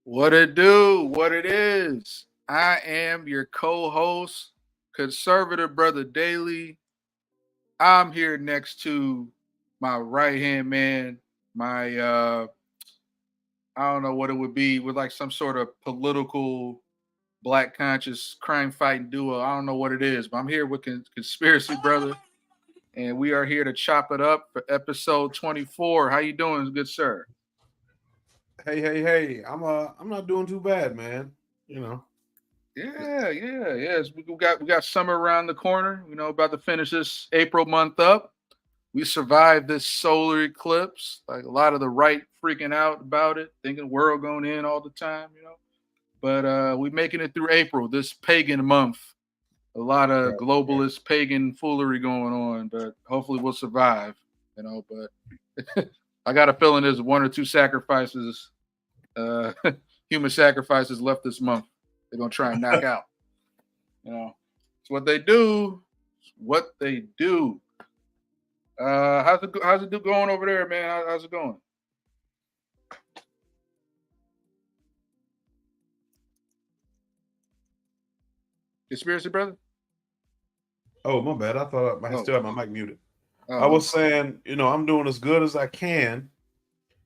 What it do? What it is? I am your co-host, conservative brother Daily. I'm here next to my right hand man, my I don't know what it would be with like some sort of political black conscious crime fighting duo. I don't know what it is, but I'm here with conspiracy brother, and we are here to chop it up for episode 24. How you doing, good sir? Hey. I'm not doing too bad, man. You know. Yes. We got summer around the corner. About to finish this April month up. We survived this solar eclipse. Like a lot of the right freaking out about it, thinking world going in all the time. But we making it through April, this pagan month. A lot of Right. globalist pagan foolery going on, but hopefully we'll survive. But I got a feeling there's one or two sacrifices, uh, human sacrifices left this month. They're gonna try and knock out. It's what they do. It's what they do. How's it going over there, man? How's it going? Conspiracy brother? Oh, my bad. I thought I Oh, still had my mic muted. I oh, was saying, I'm doing as good as I can.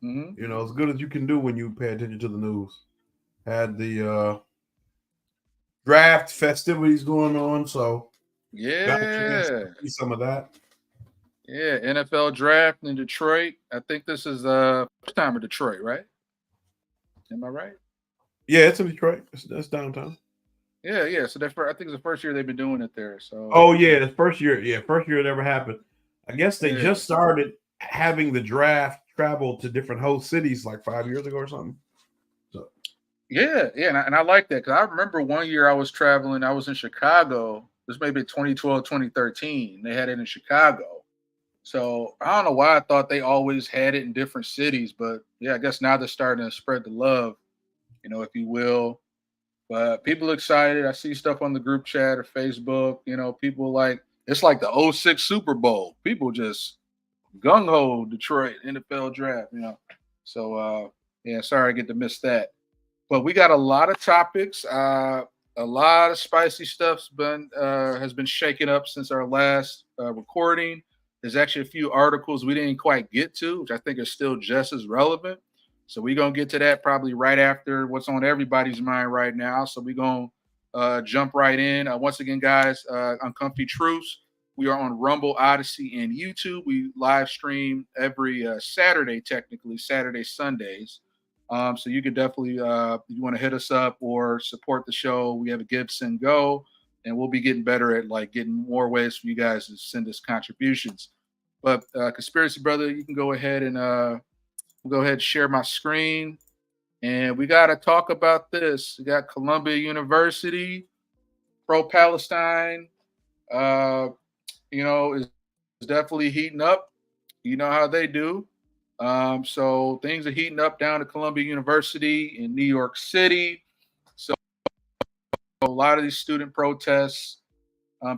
mm-hmm. As good as you can do when you pay attention to the news. Had the draft festivities going on, so got a chance to Yeah, see some of that. yeah. NFL draft in Detroit. I think this is first time in Detroit, right? Am I right? Yeah, it's in Detroit. That's downtown. Yeah. So I think it's the first year they've been doing it there. So Oh yeah, the first year. Yeah, first year it ever happened. I guess they yeah, just started having the draft travel to different host cities like 5 years ago or something. So yeah. And I like that because I remember one year I was traveling. I was in Chicago. This may be 2012, 2013. They had it in Chicago. So I don't know why I thought they always had it in different cities, but yeah, I guess now they're starting to spread the love, if you will. But people excited. I see stuff on the group chat or Facebook. People like it's like the '06 Super Bowl. People just gung ho Detroit NFL draft. So yeah, sorry I get to miss that. But we got a lot of topics. A lot of spicy stuff's been has been shaken up since our last recording. There's actually a few articles we didn't quite get to, which I think are still just as relevant. So we're gonna get to that probably right after what's on everybody's mind right now. So we're gonna jump right in. Once again, guys, Uncomfy Truths. We are on Rumble, Odyssey, and YouTube. We live stream every Saturday, technically Saturday, Sundays. So you could definitely, if you want to hit us up or support the show, we have a Give, Send, Go, and we'll be getting better at like getting more ways for you guys to send us contributions. But conspiracy brother, you can go ahead and we'll go ahead and share my screen, and we got to talk about this. We got Columbia University, pro Palestine. Uh, is definitely heating up. You know how they do. So things are heating up down at Columbia University in New York City. So a lot of these student protests,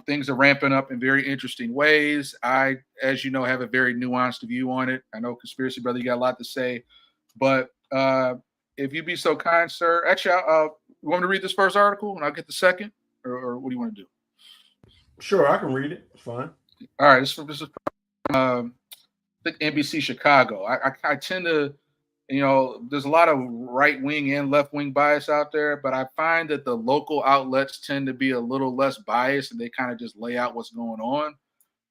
things are ramping up in very interesting ways. I, as you know, have a very nuanced view on it. I know, conspiracy brother, you got a lot to say, but if you'd be so kind, sir. Actually, you want me to read this first article and I'll get the second, or what do you want to do? sure, I can read it. It's fine. All right, this is I think NBC Chicago. I tend to, there's a lot of right wing and left wing bias out there, but I find that the local outlets tend to be a little less biased and they kind of just lay out what's going on.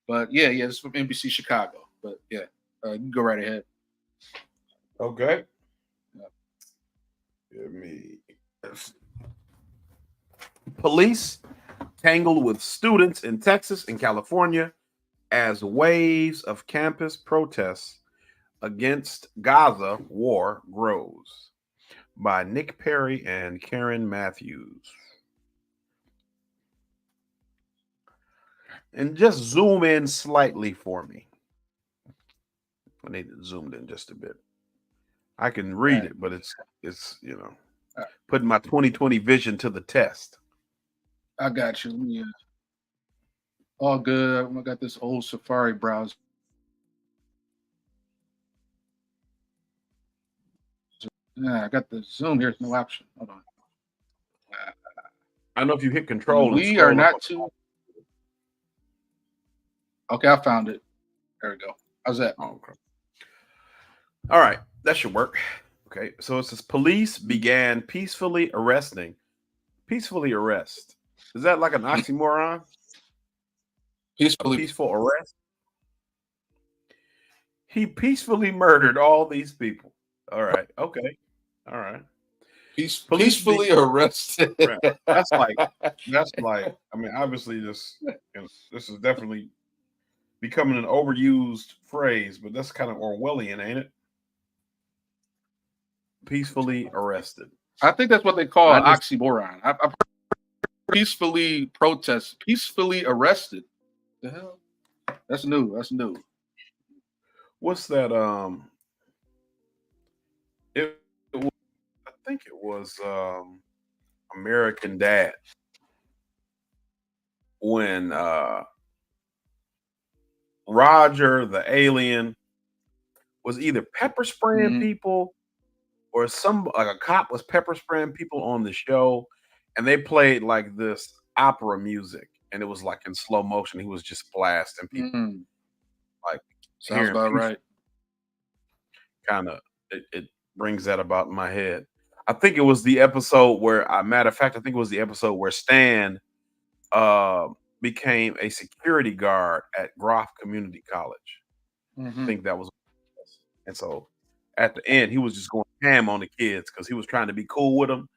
But yeah, this is from NBC Chicago. But yeah, you can go right ahead. Okay. Give me police tangled with students in Texas and California as waves of campus protests against Gaza war grows. By Nick Perry and Karen Matthews. And just zoom in slightly for me. I need it zoomed in just a bit. I can read Right. it, but it's putting my 2020 vision to the test. I got you. Let me, all good. I got this old Safari browser. Yeah, I got the Zoom. Here's no option. Hold on. I know if you hit And control and we are scroll up on not too. Okay, I found it. There we go. How's that? oh, okay. All right, that should work. Okay, so it says police began peacefully arrest. Is that like an oxymoron? A Peacefully. peaceful arrest? He peacefully murdered all these people. All right, okay, all right. Police be Peacefully arrested. right. That's like. I mean, obviously, this is definitely becoming an overused phrase, but that's kind of Orwellian, ain't it? Peacefully arrested. I think that's what they call I an just oxymoron. I've heard peacefully protest, peacefully arrested. The hell? That's new. That's new. what's that? It was, I think it was American Dad when Roger the alien was either pepper spraying Hmm. people or some like a cop was pepper spraying people on the show, and they played like this opera music, and it was like in slow motion. He was just blasting people, Mm, like sounds hearing about peace. right. Kind of it brings that about in my head. I think it was the episode where, matter of fact, I think it was the episode where Stan uh, became a security guard at Groff Community College. I Hmm. think that was, and so at the end, he was just going ham on the kids because he was trying to be cool with them,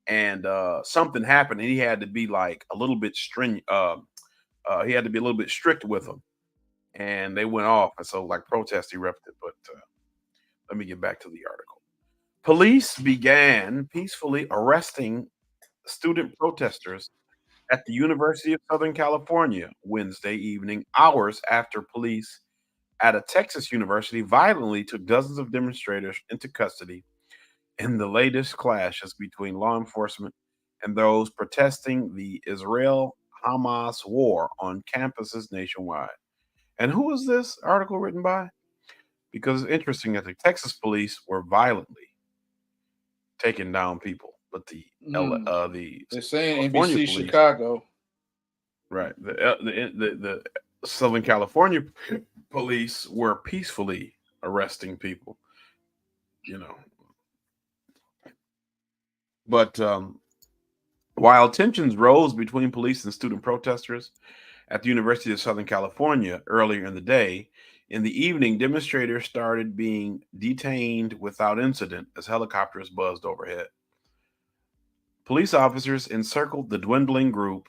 and something happened, and he had to be like a little bit stringent. He had to be a little bit strict with them, and they went off, and so like protest erupted. But let me get back to the article. Police began peacefully arresting student protesters at the University of Southern California Wednesday evening, hours after police at a Texas university violently took dozens of demonstrators into custody in the latest clashes between law enforcement and those protesting the Israel Hamas war on campuses nationwide. And who is this article written by? Because it's interesting that the Texas police were violently taking down people, but Mm. the They're saying California NBC police, Chicago. right? The Southern California police were peacefully arresting people, you know. But while tensions rose between police and student protesters at the University of Southern California earlier in the day, in the evening, demonstrators started being detained without incident as helicopters buzzed overhead. Police officers encircled the dwindling group,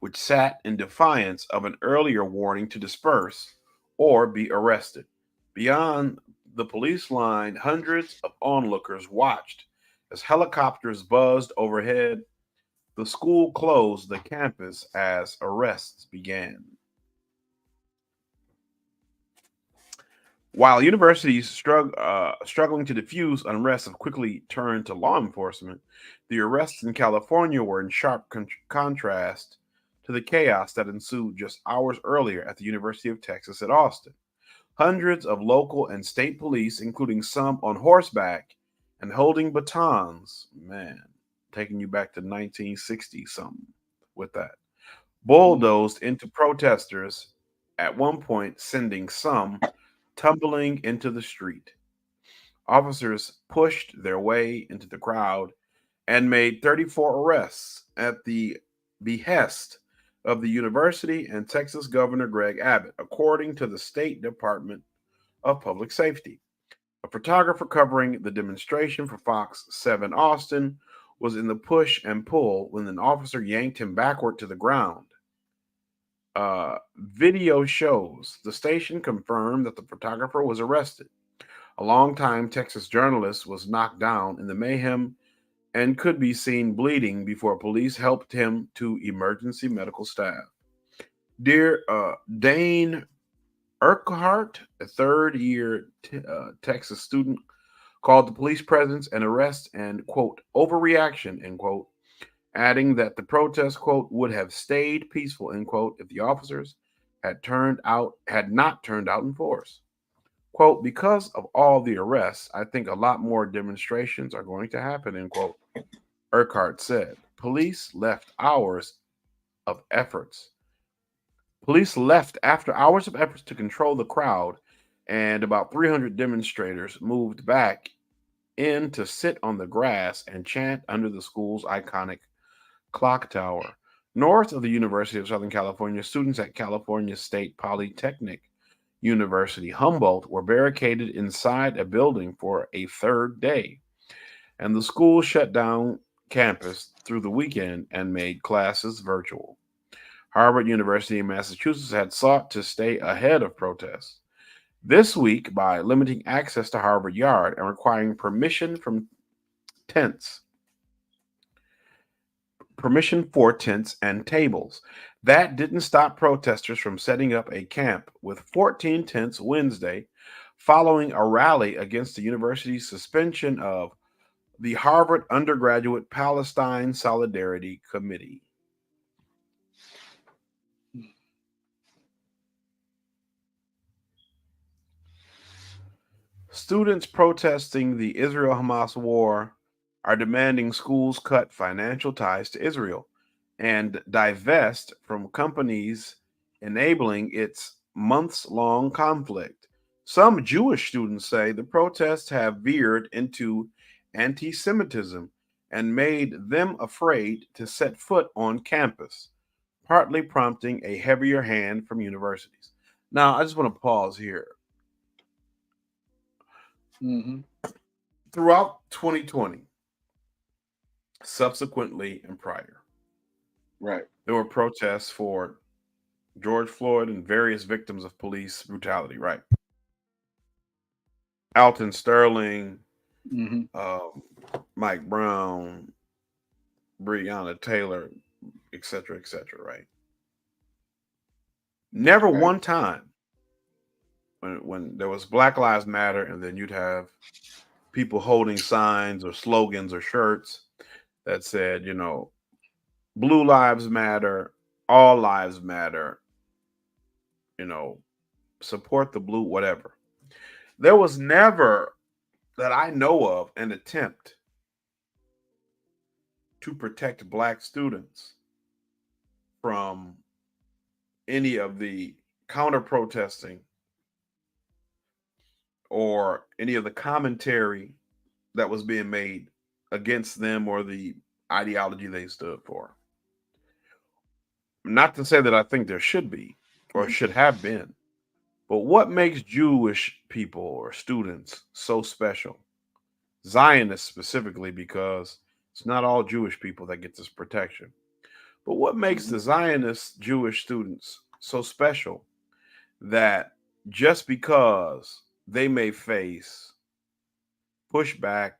which sat in defiance of an earlier warning to disperse or be arrested. Beyond the police line, hundreds of onlookers watched as helicopters buzzed overhead. The school closed the campus as arrests began. While universities struggling to diffuse unrest have quickly turned to law enforcement, the arrests in California were in sharp contrast to the chaos that ensued just hours earlier at the University of Texas at Austin. Hundreds of local and state police, including some on horseback and holding batons, man, taking you back to 1960 something with that, Mm. bulldozed into protesters, at one point sending some tumbling into the street. Officers pushed their way into the crowd and made 34 arrests at the behest of the university and Texas Governor Greg Abbott, according to the State Department of Public Safety. A photographer covering the demonstration for Fox 7 Austin was in the push and pull when an officer yanked him backward to the ground. Video shows the station confirmed that the photographer was arrested. A longtime Texas journalist was knocked down in the mayhem and could be seen bleeding before police helped him to emergency medical staff. Dear Dane Urquhart, a third-year Texas student, called the police presence an arrest and, quote, overreaction, end quote, adding that the protest, quote, would have stayed peaceful, end quote, if the officers had not turned out in force. Quote, because of all the arrests, I think a lot more demonstrations are going to happen, end quote. Urquhart said. Of efforts. Police left after hours of efforts to control the crowd, and about 300 demonstrators moved back in to sit on the grass and chant under the school's iconic clock tower. North of the University of Southern California, students at California State Polytechnic University, Humboldt, were barricaded inside a building for a third day, and the school shut down campus through the weekend and made classes virtual. Harvard University in Massachusetts had sought to stay ahead of protests this week by limiting access to Harvard Yard and requiring tents, permission for tents and tables. That didn't stop protesters from setting up a camp with 14 tents Wednesday following a rally against the university's suspension of the Harvard Undergraduate Palestine Solidarity Committee. Students protesting the Israel Hamas war are demanding schools cut financial ties to Israel and divest from companies enabling its months long conflict. Some Jewish students say the protests have veered into anti Semitism and made them afraid to set foot on campus, partly prompting a heavier hand from universities. Now, I just want to pause here. Mm-hmm. Throughout 2020, subsequently and prior, Right. there were protests for George Floyd and various victims of police brutality, right? Alton Sterling, Mm-hmm. um, Mike Brown, Breonna Taylor, et cetera, right? Never Right. one time when there was Black Lives Matter and then you'd have people holding signs or slogans or shirts that said, Blue Lives Matter, all lives matter, you know, support the blue, whatever. There was never, that I know of, an attempt to protect Black students from any of the counter protesting or any of the commentary that was being made against them or the ideology they stood for. Not to say that I think there should be or should have been, but what makes Jewish people or students so special? Zionists specifically, because it's not all Jewish people that get this protection. But what makes Mm-hmm. the Zionist Jewish students so special that just because they may face pushback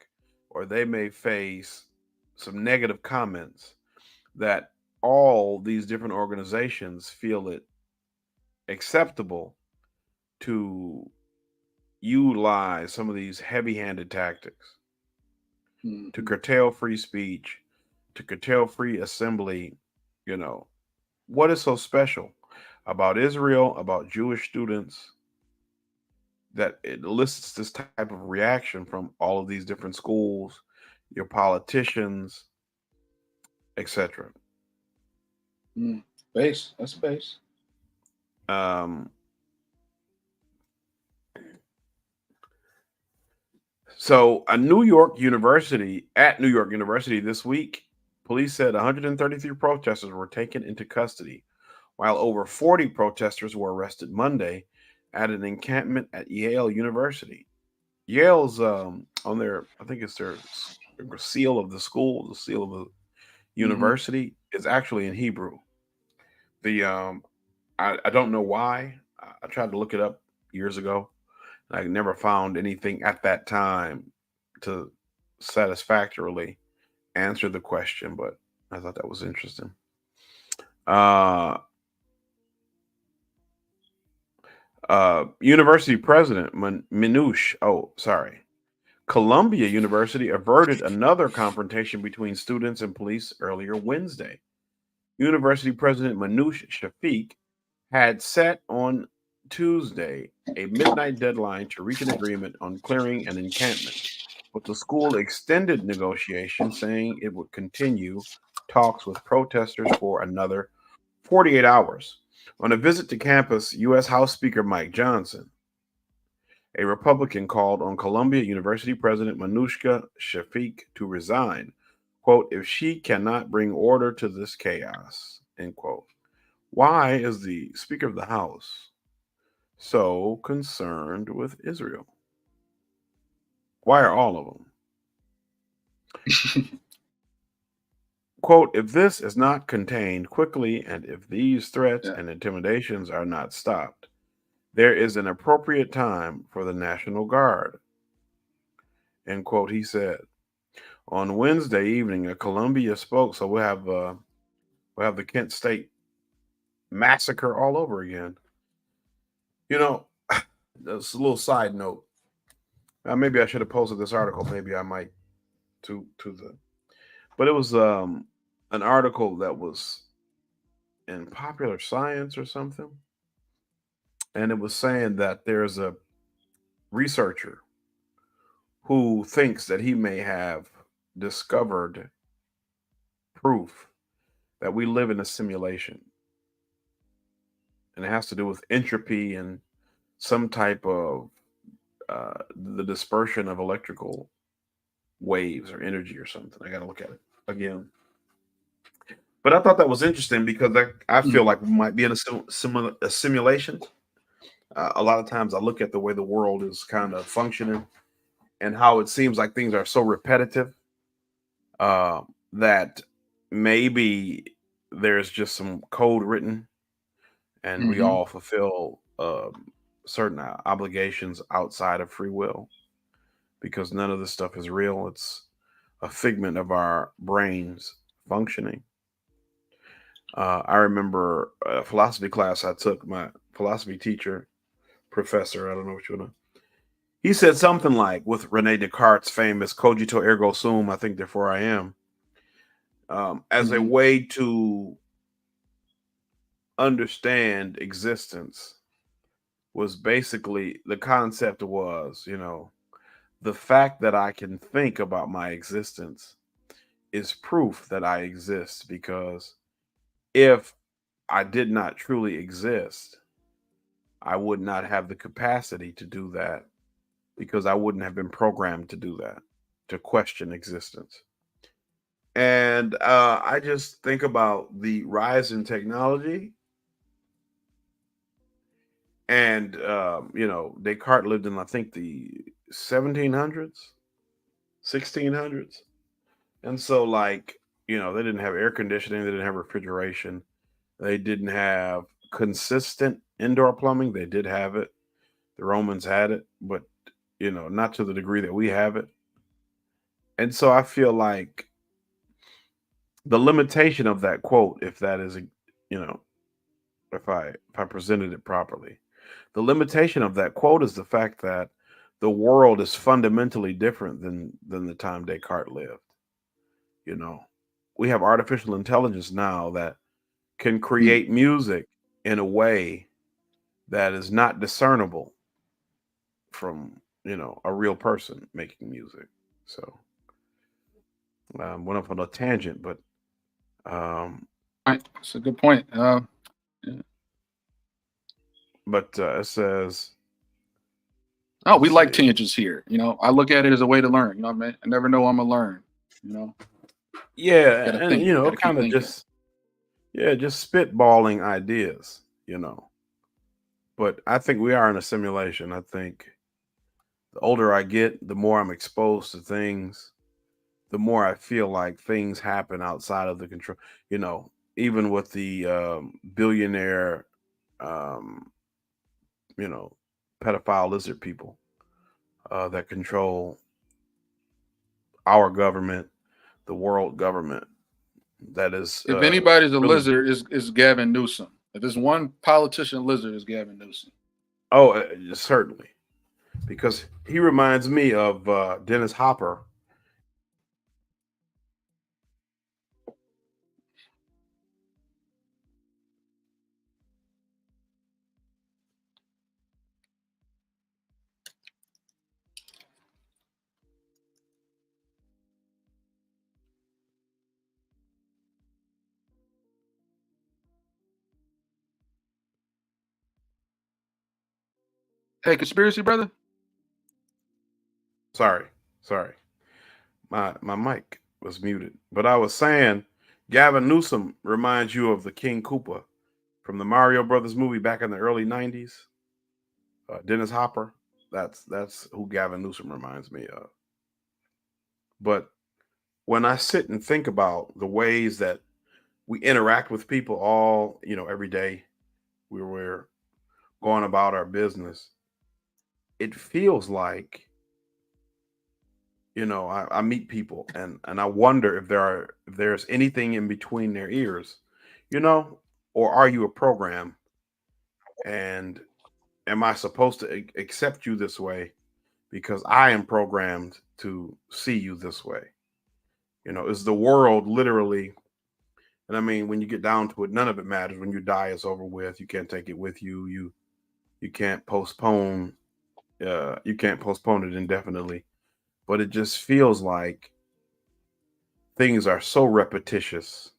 or they may face some negative comments, that all these different organizations feel it acceptable to utilize some of these heavy handed tactics to Mm-hmm. curtail free speech, to curtail free assembly. You know, what is so special about Israel, about Jewish students, that it elicits this type of reaction from all of these different schools, your politicians, etc. Mm. Base. That's base. Um, so, at New York University this week, police said 133 protesters were taken into custody, while over 40 protesters were arrested Monday at an encampment at Yale University. Yale's on their, I think it's their seal of the school, the seal of the Mm-hmm. university is actually in Hebrew. The I don't know why. I tried to look it up years ago. I never found anything at that time to satisfactorily answer the question, but I thought that was interesting. Uh, University President Minouche. Oh, sorry. Columbia University averted another confrontation between students and police earlier Wednesday. University President Manouche Shafiq had set on Tuesday a midnight deadline to reach an agreement on clearing an encampment, but the school extended negotiations, saying it would continue talks with protesters for another 48 hours. On a visit to campus, U.S. House Speaker Mike Johnson, a Republican, called on Columbia University President Manushka Shafiq to resign, quote, if she cannot bring order to this chaos, end quote. Why is the Speaker of the House so concerned with Israel? Why are all of them? Quote, if this is not contained quickly and if these threats Yeah. and intimidations are not stopped, there is an appropriate time for the National Guard, end quote, he said. On Wednesday evening, a Columbia spoke, so we'll have the Kent State massacre all over again. You know, that's a little side note. Maybe I should have posted this article. Maybe I might to the, but it was an article that was in Popular Science or something, and it was saying that there's a researcher who thinks that he may have discovered proof that we live in a simulation, and it has to do with entropy and some type of the dispersion of electrical waves or energy or something. I got to look at it again. But I thought that was interesting because I feel Mm. like we might be in a simulation. A lot of times I look at the way the world is kind of functioning and how it seems like things are so repetitive uh, that maybe there's just some code written and we Hmm. all fulfill certain obligations outside of free will because none of this stuff is real. It's a figment of our brains functioning. I remember a philosophy class I took. My philosophy teacher, professor, I don't know what you want to. He said something like, with Rene Descartes' famous "Cogito ergo sum," I think therefore I am, as a Hmm. way to understand existence. Was basically the concept was, the fact that I can think about my existence is proof that I exist because if I did not truly exist, I would not have the capacity to do that because I wouldn't have been programmed to do that, to question existence. And I just think about the rise in technology. And, Descartes lived in, I think, the 1700s, 1600s. And so, like, they didn't have air conditioning, they didn't have refrigeration, they didn't have consistent indoor plumbing. They did have it. The Romans had it, but not to the degree that we have it. And so I feel like the limitation of that quote, if that is, you know, if I presented it properly, the limitation of that quote is the fact that the world is fundamentally different than the time Descartes lived. You know, we have artificial intelligence now that can Mm. create music in a way that is not discernible from a real person making music. So went off on a tangent, but um, Right. That's a good point. Yeah. it says, Oh, we let's like see, tangents here. I look at it as a way to learn. You know what I mean? I never know I'm gonna learn. You know, yeah, gotta and think, gotta keep kind of thinking. just spitballing ideas, But I think we are in a simulation. I think the older I get, the more I'm exposed to things, the more I feel like things happen outside of the control. Even with the billionaire, um, you know, pedophile lizard people that control our government, the world government. That is If anybody's a really. lizard, is Gavin Newsom. If there's one politician lizard, is Gavin Newsom. Oh, certainly, because he reminds me of Dennis Hopper. Hey, conspiracy brother. Sorry, sorry. My mic was muted. But I was saying Gavin Newsom reminds you of the King Koopa from the Mario Brothers movie back in the early 90s. Dennis Hopper. That's who Gavin Newsom reminds me of. But when I sit and think about the ways that we interact with people all, every day, we're going about our business, it feels like, I meet people and I wonder if there's anything in between their ears, you know, or are you a program, and am I supposed to accept you this way because I am programmed to see you this way? Is the world literally, and I mean, when you get down to it, none of it matters. When you die, it's over with. You can't take it with you. You can't postpone. You can't postpone it indefinitely. But it just feels like things are so repetitious.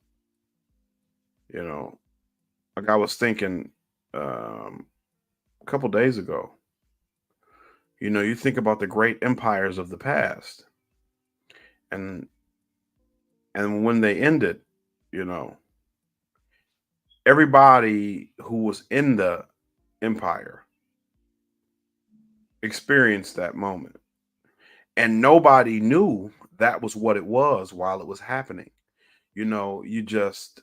You know, like I was thinking a couple days ago. You think about the great empires of the past, and when they ended, you know, everybody who was in the empire experienced that moment, and nobody knew that was what it was while it was happening. You just,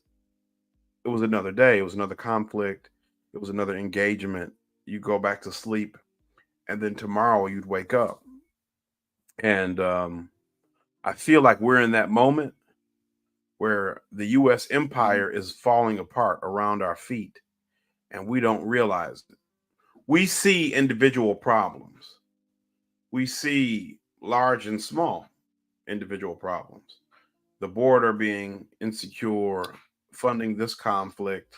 it was another day, it was another conflict, it was another engagement. You go back to sleep, and then tomorrow you'd wake up, and I feel like we're in that moment where the US empire is falling apart around our feet, and we don't realize it. We see individual problems, we see large and small individual problems. The border being insecure, funding this conflict,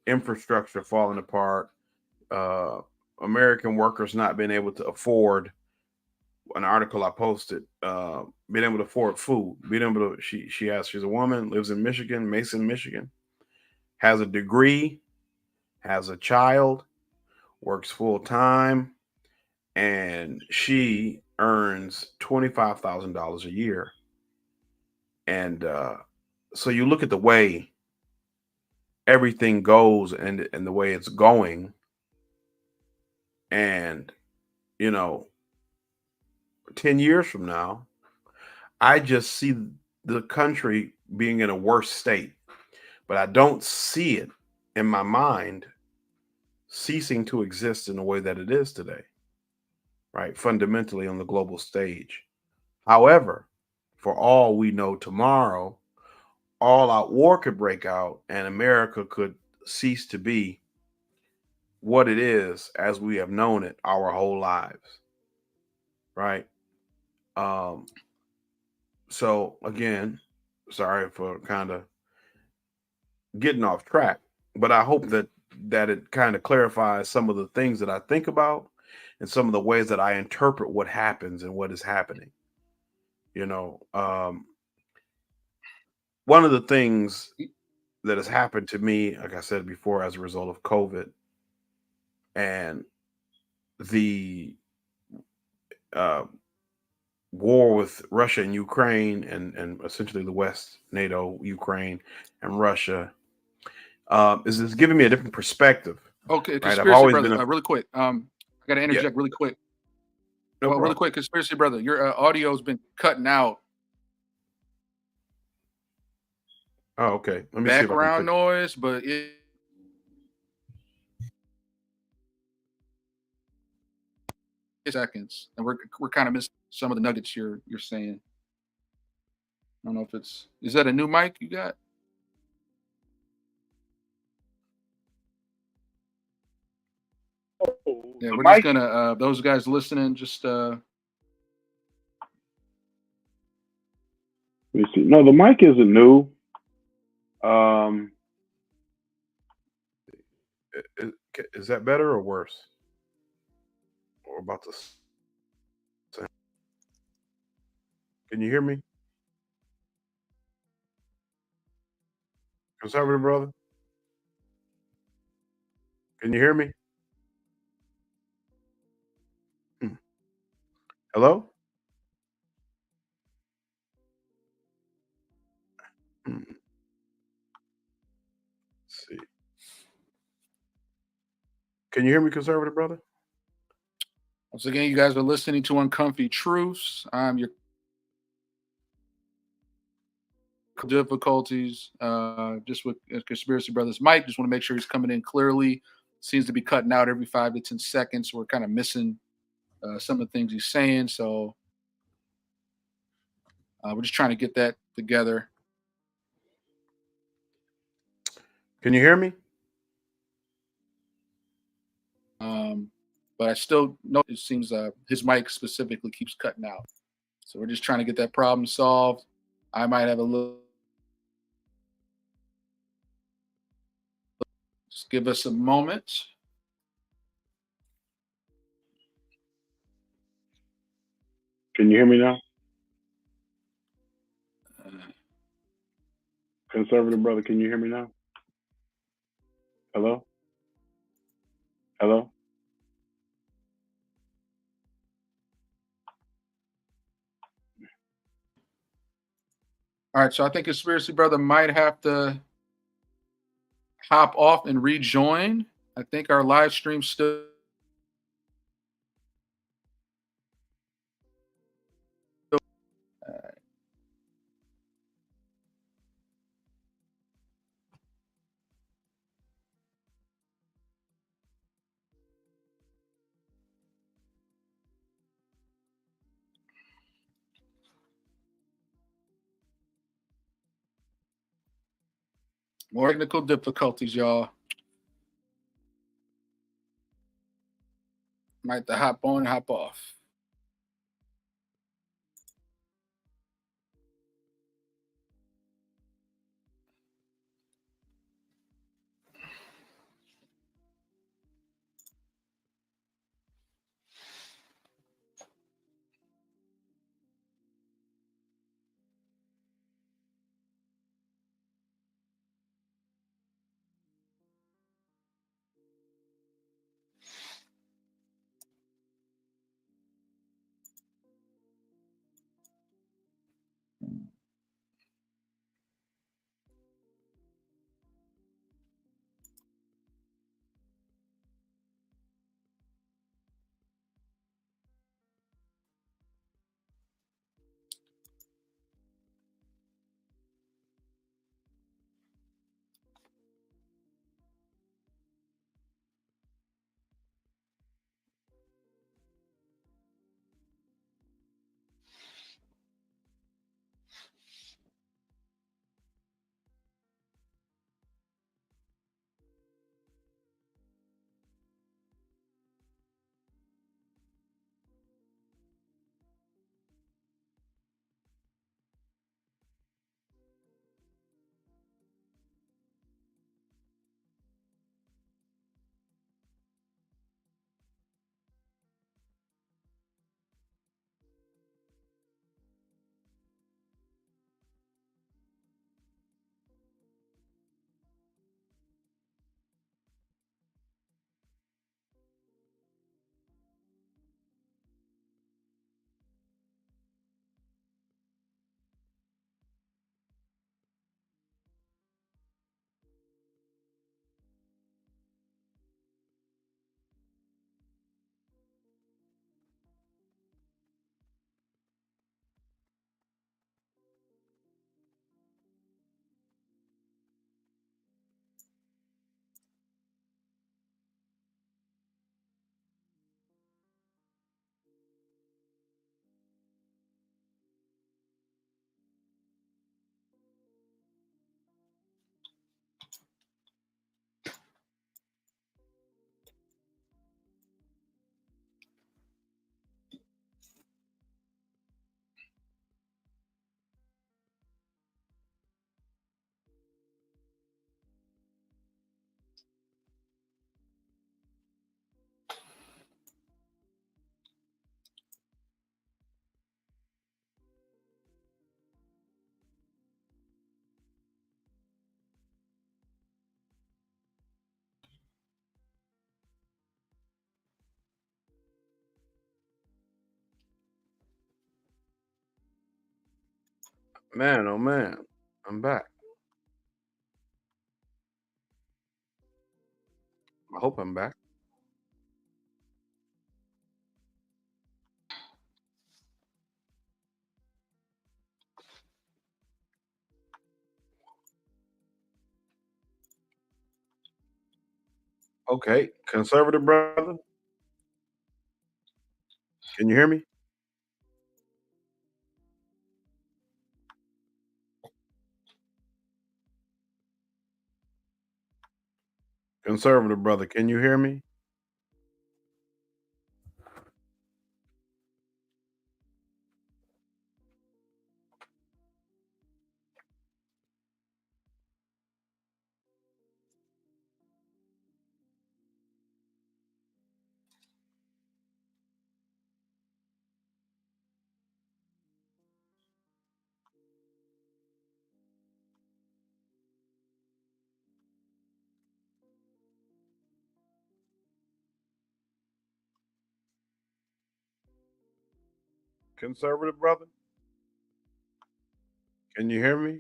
infrastructure falling apart, uh, American workers not being able to afford, an article I posted, being able to afford food, being able to, she's a woman, lives in Michigan, Mason, Michigan, has a degree, has a child, works full time, and she earns $25,000 a year. And so you look at the way everything goes, and the way it's going, and you know 10 years from now, I just see the country being in a worse state, but I don't see it in my mind ceasing to exist in the way that it is today, right? Fundamentally on the global stage. However, for all we know, tomorrow, all out war could break out and America could cease to be what it is as we have known it our whole lives, right? Um, so again, sorry for kind of getting off track, but I hope that it kind of clarifies some of the things that I think about and some of the ways that I interpret what happens and what is happening. You know, one of the things that has happened to me, like I said before, as a result of COVID and the uh, war with Russia and Ukraine, and essentially the West, NATO, Ukraine, and Russia, is this giving me a different perspective, Okay, right? I've conspiracy always brother. been a, Really quick. I got to yeah, interject really quick. no Well, really problem. quick, conspiracy brother. Your audio's been cutting out. Oh, okay. Let me see if I can Background fix. noise, but it seconds, and we're kind of missing some of the nuggets you're saying. I don't know if it's is that a new mic you got? Yeah, The we're just mic. gonna those guys listening, just Let me see. No, the mic isn't new. Um, is that better or worse? Or about the same? Can you hear me, conservative brother? Can you hear me? Hello? Let's see. Can you hear me, conservative brother? Once again, you guys are listening to Uncomfy Truths. I'm your difficulties just with Conspiracy Brothers Mike. Just want to make sure he's coming in clearly. Seems to be cutting out every 5 to 10 seconds. We're kind of missing some of the things he's saying. So we're just trying to get that together. Can you hear me? But I still know it seems his mic specifically keeps cutting out. So we're just trying to get that problem solved. I might have a little. Just give us a moment. Can you hear me now? Uh, Conservative brother, can you hear me now? Hello? Hello? All right, so I think Conspiracy Brother might have to hop off and rejoin. I think our live stream still. More technical difficulties, y'all. Might have to hop on, hop off. Man, oh man, I'm back. I hope I'm back. Okay, conservative brother, can you hear me? Conservative brother, can you hear me? Conservative brother, can you hear me?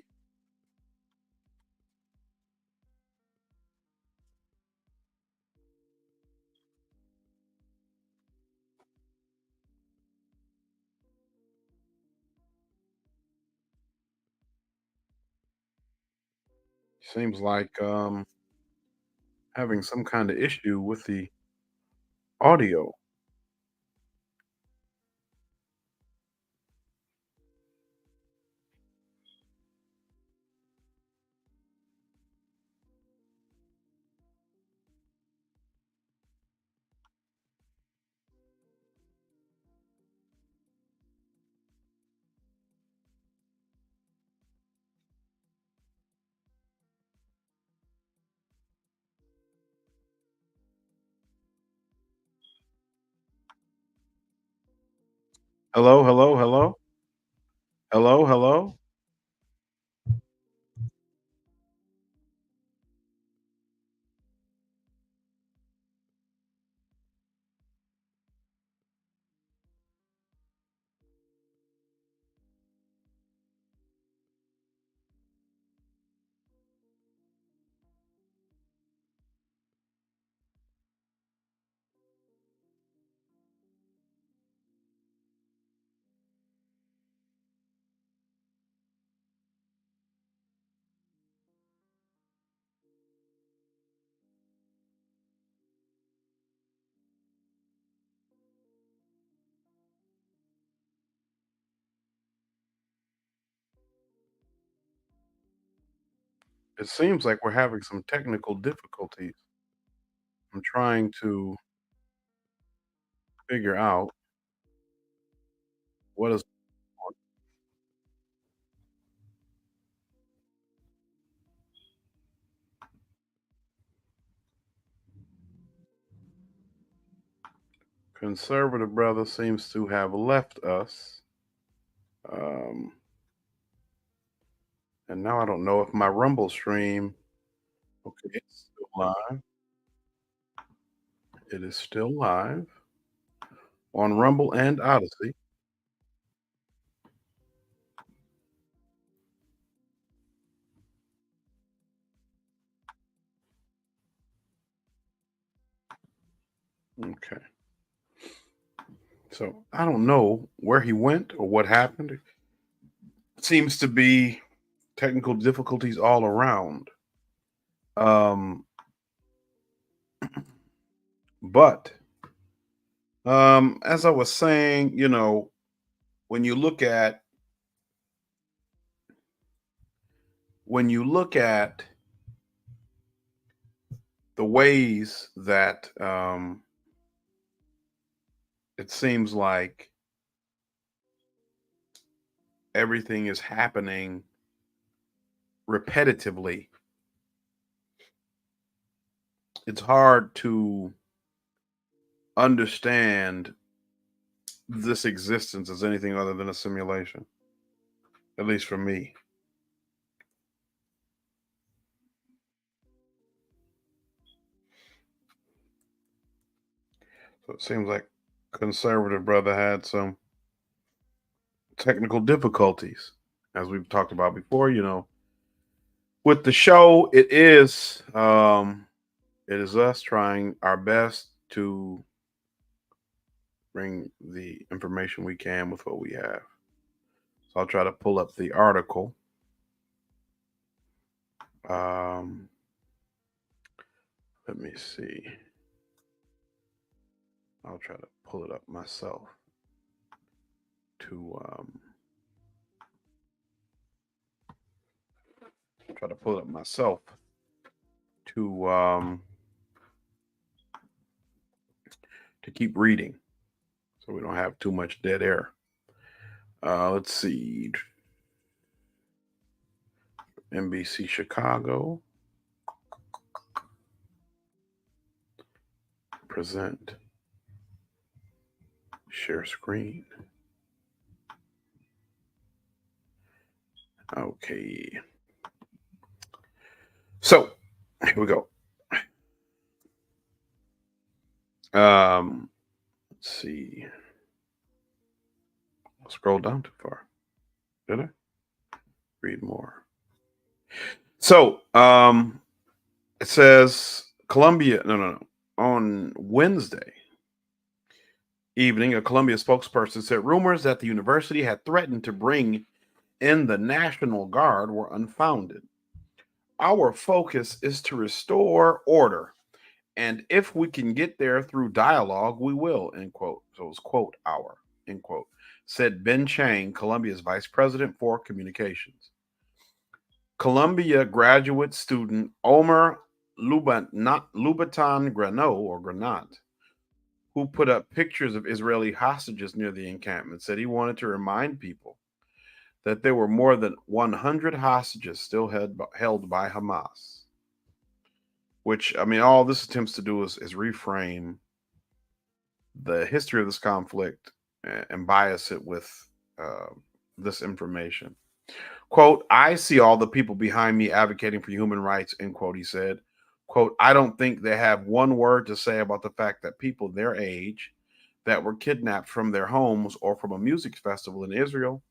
Seems like having some kind of issue with the audio. Hello, hello, hello, hello, hello. It seems like we're having some technical difficulties. I'm trying to figure out what is conservative brother seems to have left us. Um, and now I don't know if my Rumble stream. Okay, it's still live. It is still live on Rumble and Odyssey. Okay. So I don't know where he went or what happened. It seems to be technical difficulties all around. Um, but as I was saying, when you look at when you look at the ways that it seems like everything is happening repetitively, it's hard to understand this existence as anything other than a simulation, at least for me. So it seems like conservative brother had some technical difficulties. as we've talked about before, with the show, it is us trying our best to bring the information we can with what we have. So I'll try to pull up the article. Um, let me see. I'll try to pull it up myself to try to pull it up myself to to keep reading, so we don't have too much dead air. Let's see. NBC Chicago present. Share screen. Okay. So here we go. Let's see. I'll scroll down too far. Did I? Read more. So it says Columbia. No. On Wednesday evening, a Columbia spokesperson said rumors that the university had threatened to bring in the National Guard were unfounded. Our focus is to restore order, and if we can get there through dialogue, we will, end quote. So it was, quote, our, end quote, said Ben Chang, Columbia's vice president for communications. Columbia graduate student Omer Louboutin Granat, who put up pictures of Israeli hostages near the encampment, said he wanted to remind people that there were more than 100 hostages still held by Hamas. Which, I mean, all this attempts to do is reframe the history of this conflict and bias it with this information. Quote, I see all the people behind me advocating for human rights, end quote, he said. Quote, I don't think they have one word to say about the fact that people their age that were kidnapped from their homes or from a music festival in Israel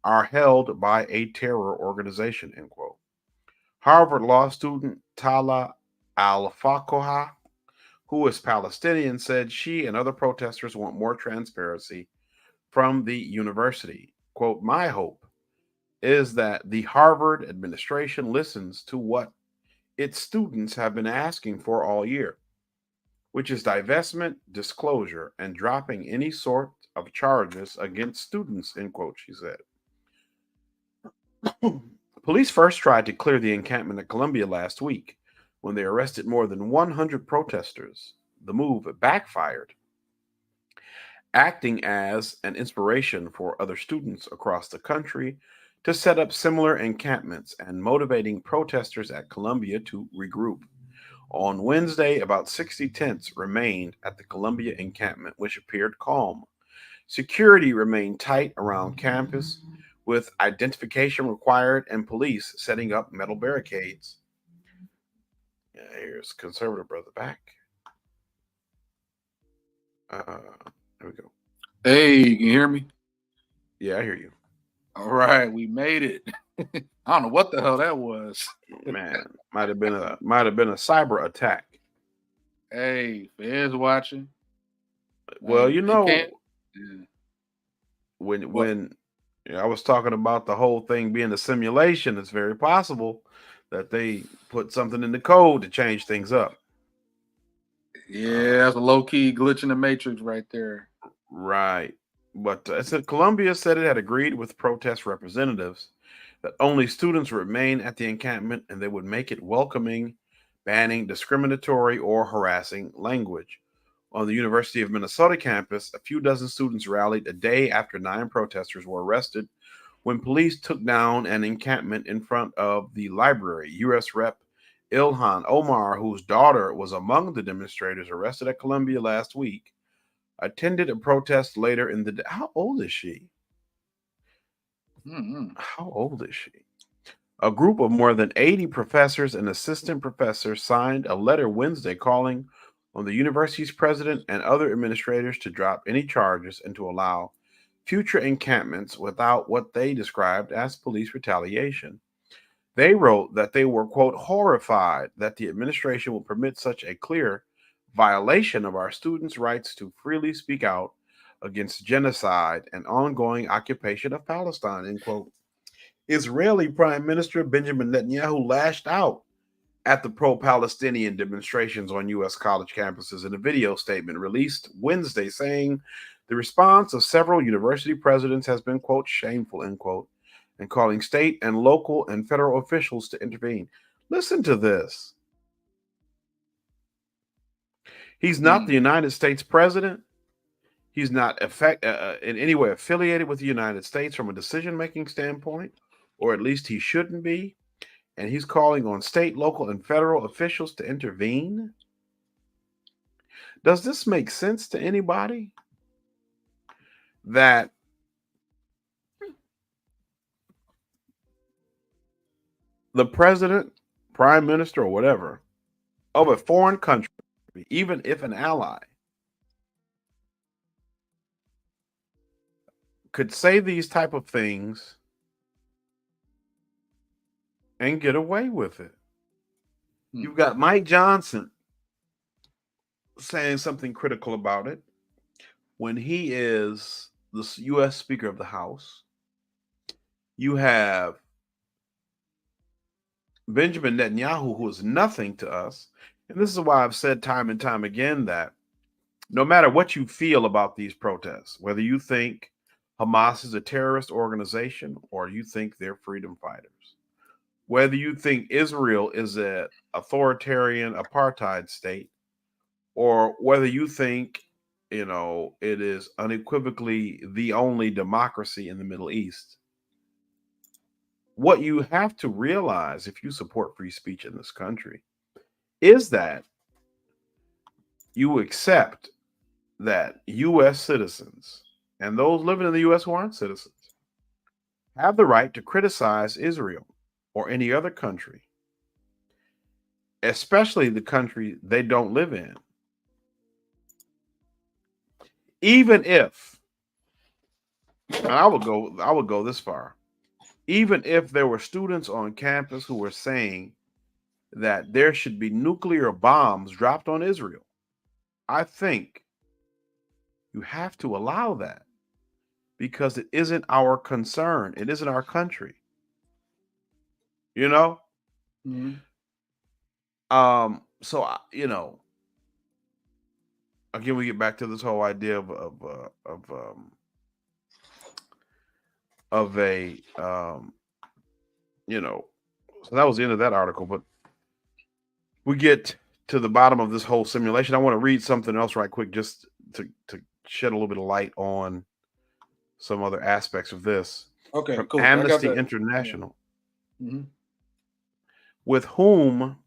are held by a terror organization, end quote. Harvard law student Tala Al-Fakoha, who is Palestinian, said she and other protesters want more transparency from the university. Quote, my hope is that the Harvard administration listens to what its students have been asking for all year, which is divestment, disclosure, and dropping any sort of charges against students, end quote, she said. Police first tried to clear the encampment at Columbia last week when they arrested more than 100 protesters. The move backfired, acting as an inspiration for other students across the country to set up similar encampments and motivating protesters at Columbia to regroup. On Wednesday, about 60 tents remained at the Columbia encampment, which appeared calm. Security remained tight around campus, with identification required and police setting up metal barricades. Yeah, here's conservative brother back. There we go. Hey, you can hear me? Yeah, I hear you. All right, we made it. I don't know what the hell that was. Man, might have been a cyber attack. Hey, feds watching. Well, They can't. Yeah. when I was talking about the whole thing being a simulation, it's very possible that they put something in the code to change things up. Yeah, that's a low key glitch in the matrix right there. Right. But it said Columbia said it had agreed with protest representatives that only students would remain at the encampment and they would make it welcoming, banning discriminatory or harassing language. On the University of Minnesota campus, a few dozen students rallied a day after 9 protesters were arrested when police took down an encampment in front of the library. U.S. Rep. Ilhan Omar, whose daughter was among the demonstrators arrested at Columbia last week, attended a protest later in the day. How old is she? How old is she? A group of more than 80 professors and assistant professors signed a letter Wednesday calling on the university's president and other administrators to drop any charges and to allow future encampments without what they described as police retaliation. They wrote that they were, quote, horrified that the administration will permit such a clear violation of our students' rights to freely speak out against genocide and ongoing occupation of Palestine, end quote. Israeli Prime Minister Benjamin Netanyahu lashed out at the pro Palestinian demonstrations on U.S. college campuses in a video statement released Wednesday, saying the response of several university presidents has been, quote, shameful, end quote, and calling state and local and federal officials to intervene. Listen to this. He's not the United States president. He's not in any way affiliated with the United States from a decision-making standpoint, or at least he shouldn't be. And he's calling on state, local, and federal officials to intervene. Does this make sense to anybody? That the president, prime minister, or whatever of a foreign country, even if an ally, could say these type of things and get away with it. You've got Mike Johnson saying something critical about it when he is the U.S. Speaker of the House. You have Benjamin Netanyahu, who is nothing to us. And this is why I've said time and time again that no matter what you feel about these protests, whether you think Hamas is a terrorist organization or you think they're freedom fighters, whether you think Israel is an authoritarian apartheid state, or whether you think, it is unequivocally the only democracy in the Middle East, what you have to realize if you support free speech in this country is that you accept that U.S. citizens and those living in the U.S. who aren't citizens have the right to criticize Israel or any other country, especially the country they don't live in, even if, and I would go this far, even if there were students on campus who were saying that there should be nuclear bombs dropped on Israel, I think you have to allow that because it isn't our concern. It isn't our country. Mm-hmm. So again, we get back to this whole idea of a so that was the end of that article, but we get to the bottom of this whole simulation. I want to read something else right quick just to shed a little bit of light on some other aspects of this. Okay, from cool. Amnesty International. Yeah. Mm-hmm. With whom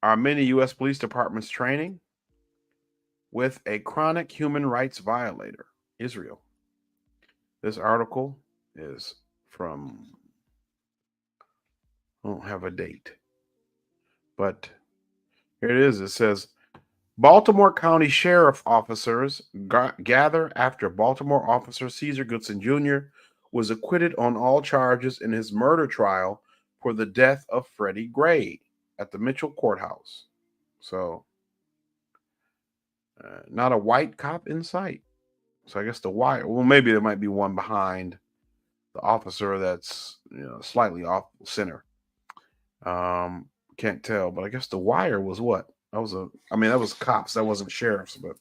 are many U.S. police departments training? With a chronic human rights violator, Israel. This article is from, I don't have a date, but here it is. It says, Baltimore County Sheriff officers gather after Baltimore officer Cesar Goodson Jr. was acquitted on all charges in his murder trial for the death of Freddie Gray at the Mitchell Courthouse. So, not a white cop in sight. So I guess the wire, well, maybe there might be one behind the officer that's slightly off center. Can't tell, but I guess the wire was what? That was cops. That wasn't sheriffs, but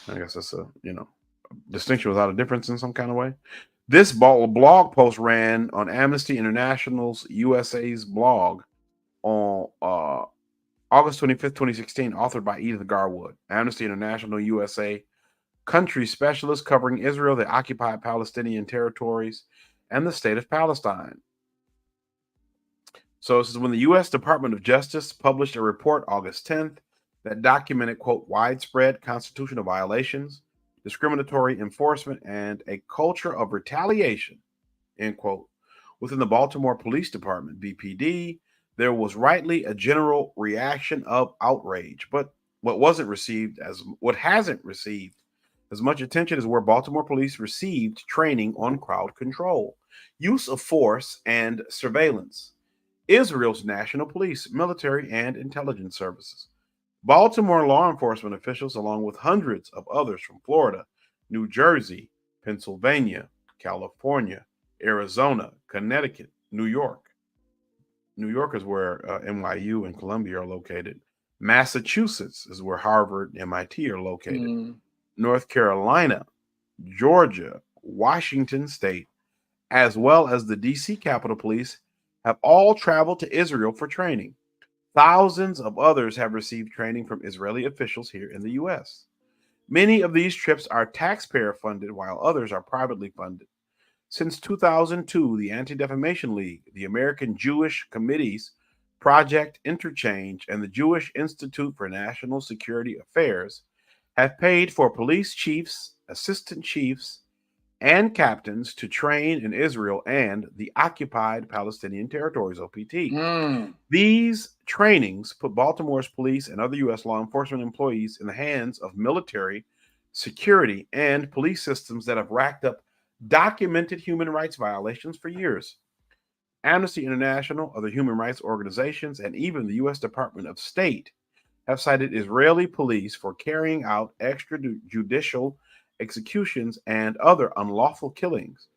I guess that's a distinction without a difference in some kind of way. This blog post ran on Amnesty International's USA's blog on August 25th, 2016, authored by Edith Garwood, Amnesty International USA country specialist covering Israel, the occupied Palestinian territories, and the state of Palestine. So this is when the U.S. Department of Justice published a report August 10th that documented, quote, widespread constitutional violations, discriminatory enforcement, and a culture of retaliation, end quote. Within the Baltimore Police Department, BPD, there was rightly a general reaction of outrage, but what hasn't received As much attention as where Baltimore police received training on crowd control, use of force, and surveillance. Israel's national police, military, and intelligence services. Baltimore law enforcement officials, along with hundreds of others from Florida, New Jersey, Pennsylvania, California, Arizona, Connecticut, New York. New York is where NYU and Columbia are located. Massachusetts is where Harvard and MIT are located. Mm. North Carolina, Georgia, Washington State, as well as the DC Capitol Police have all traveled to Israel for training. Thousands of others have received training from Israeli officials here in the U.S. Many of these trips are taxpayer funded, while others are privately funded. Since 2002, the Anti Defamation League, the American Jewish Committee's Project Interchange, and the Jewish Institute for National Security Affairs have paid for police chiefs, assistant chiefs, and captains to train in Israel and the occupied Palestinian territories, OPT. Mm. These trainings put Baltimore's police and other U.S. law enforcement employees in the hands of military, security, and police systems that have racked up documented human rights violations for years. Amnesty International, other human rights organizations, and even the U.S. Department of State have cited Israeli police for carrying out extrajudicial executions and other unlawful killings,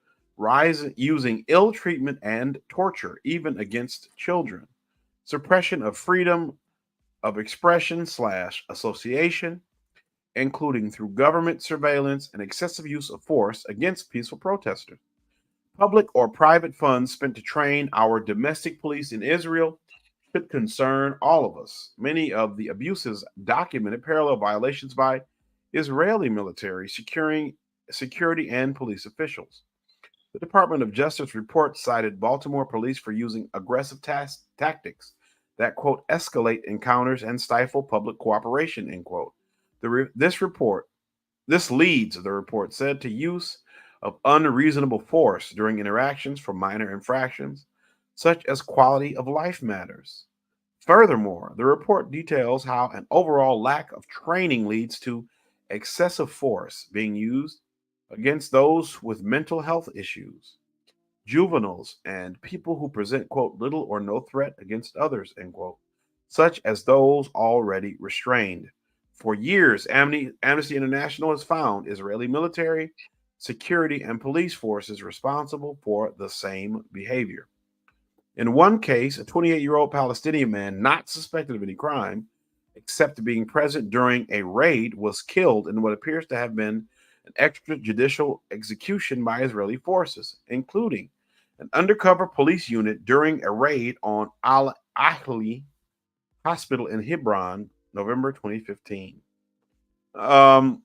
using ill treatment and torture, even against children, suppression of freedom of expression slash association, including through government surveillance and excessive use of force against peaceful protesters. Public or private funds spent to train our domestic police in Israel should concern all of us. Many of the abuses documented parallel violations by Israeli military, security, and police officials. The Department of Justice report cited Baltimore police for using aggressive tactics that, quote, escalate encounters and stifle public cooperation, end quote. This leads, the report said, to use of unreasonable force during interactions for minor infractions, such as quality of life matters. Furthermore, the report details how an overall lack of training leads to excessive force being used against those with mental health issues, juveniles, and people who present, quote, little or no threat against others, end quote, such as those already restrained. For years, Amnesty International has found Israeli military, security, and police forces responsible for the same behavior. In one case, a 28-year-old Palestinian man not suspected of any crime, except being present during a raid, was killed in what appears to have been an extrajudicial execution by Israeli forces, including an undercover police unit during a raid on Al Ahli Hospital in Hebron, November 2015. Um,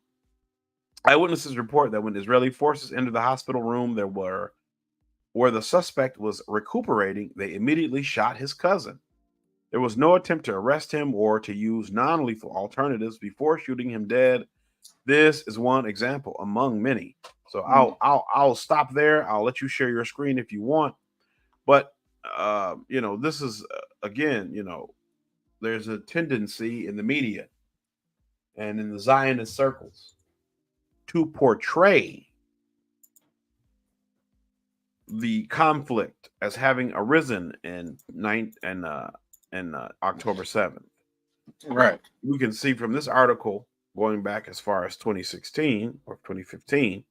Eyewitnesses report that when Israeli forces entered the hospital room, where the suspect was recuperating, they immediately shot his cousin. There was no attempt to arrest him or to use non-lethal alternatives before shooting him dead. This is one example among many. So Mm. I'll stop there. I'll let you share your screen if you want. But this is again, there's a tendency in the media and in the Zionist circles to portray the conflict as having arisen in October 7th. Right. We can see from this article going back as far as 2016 or 2015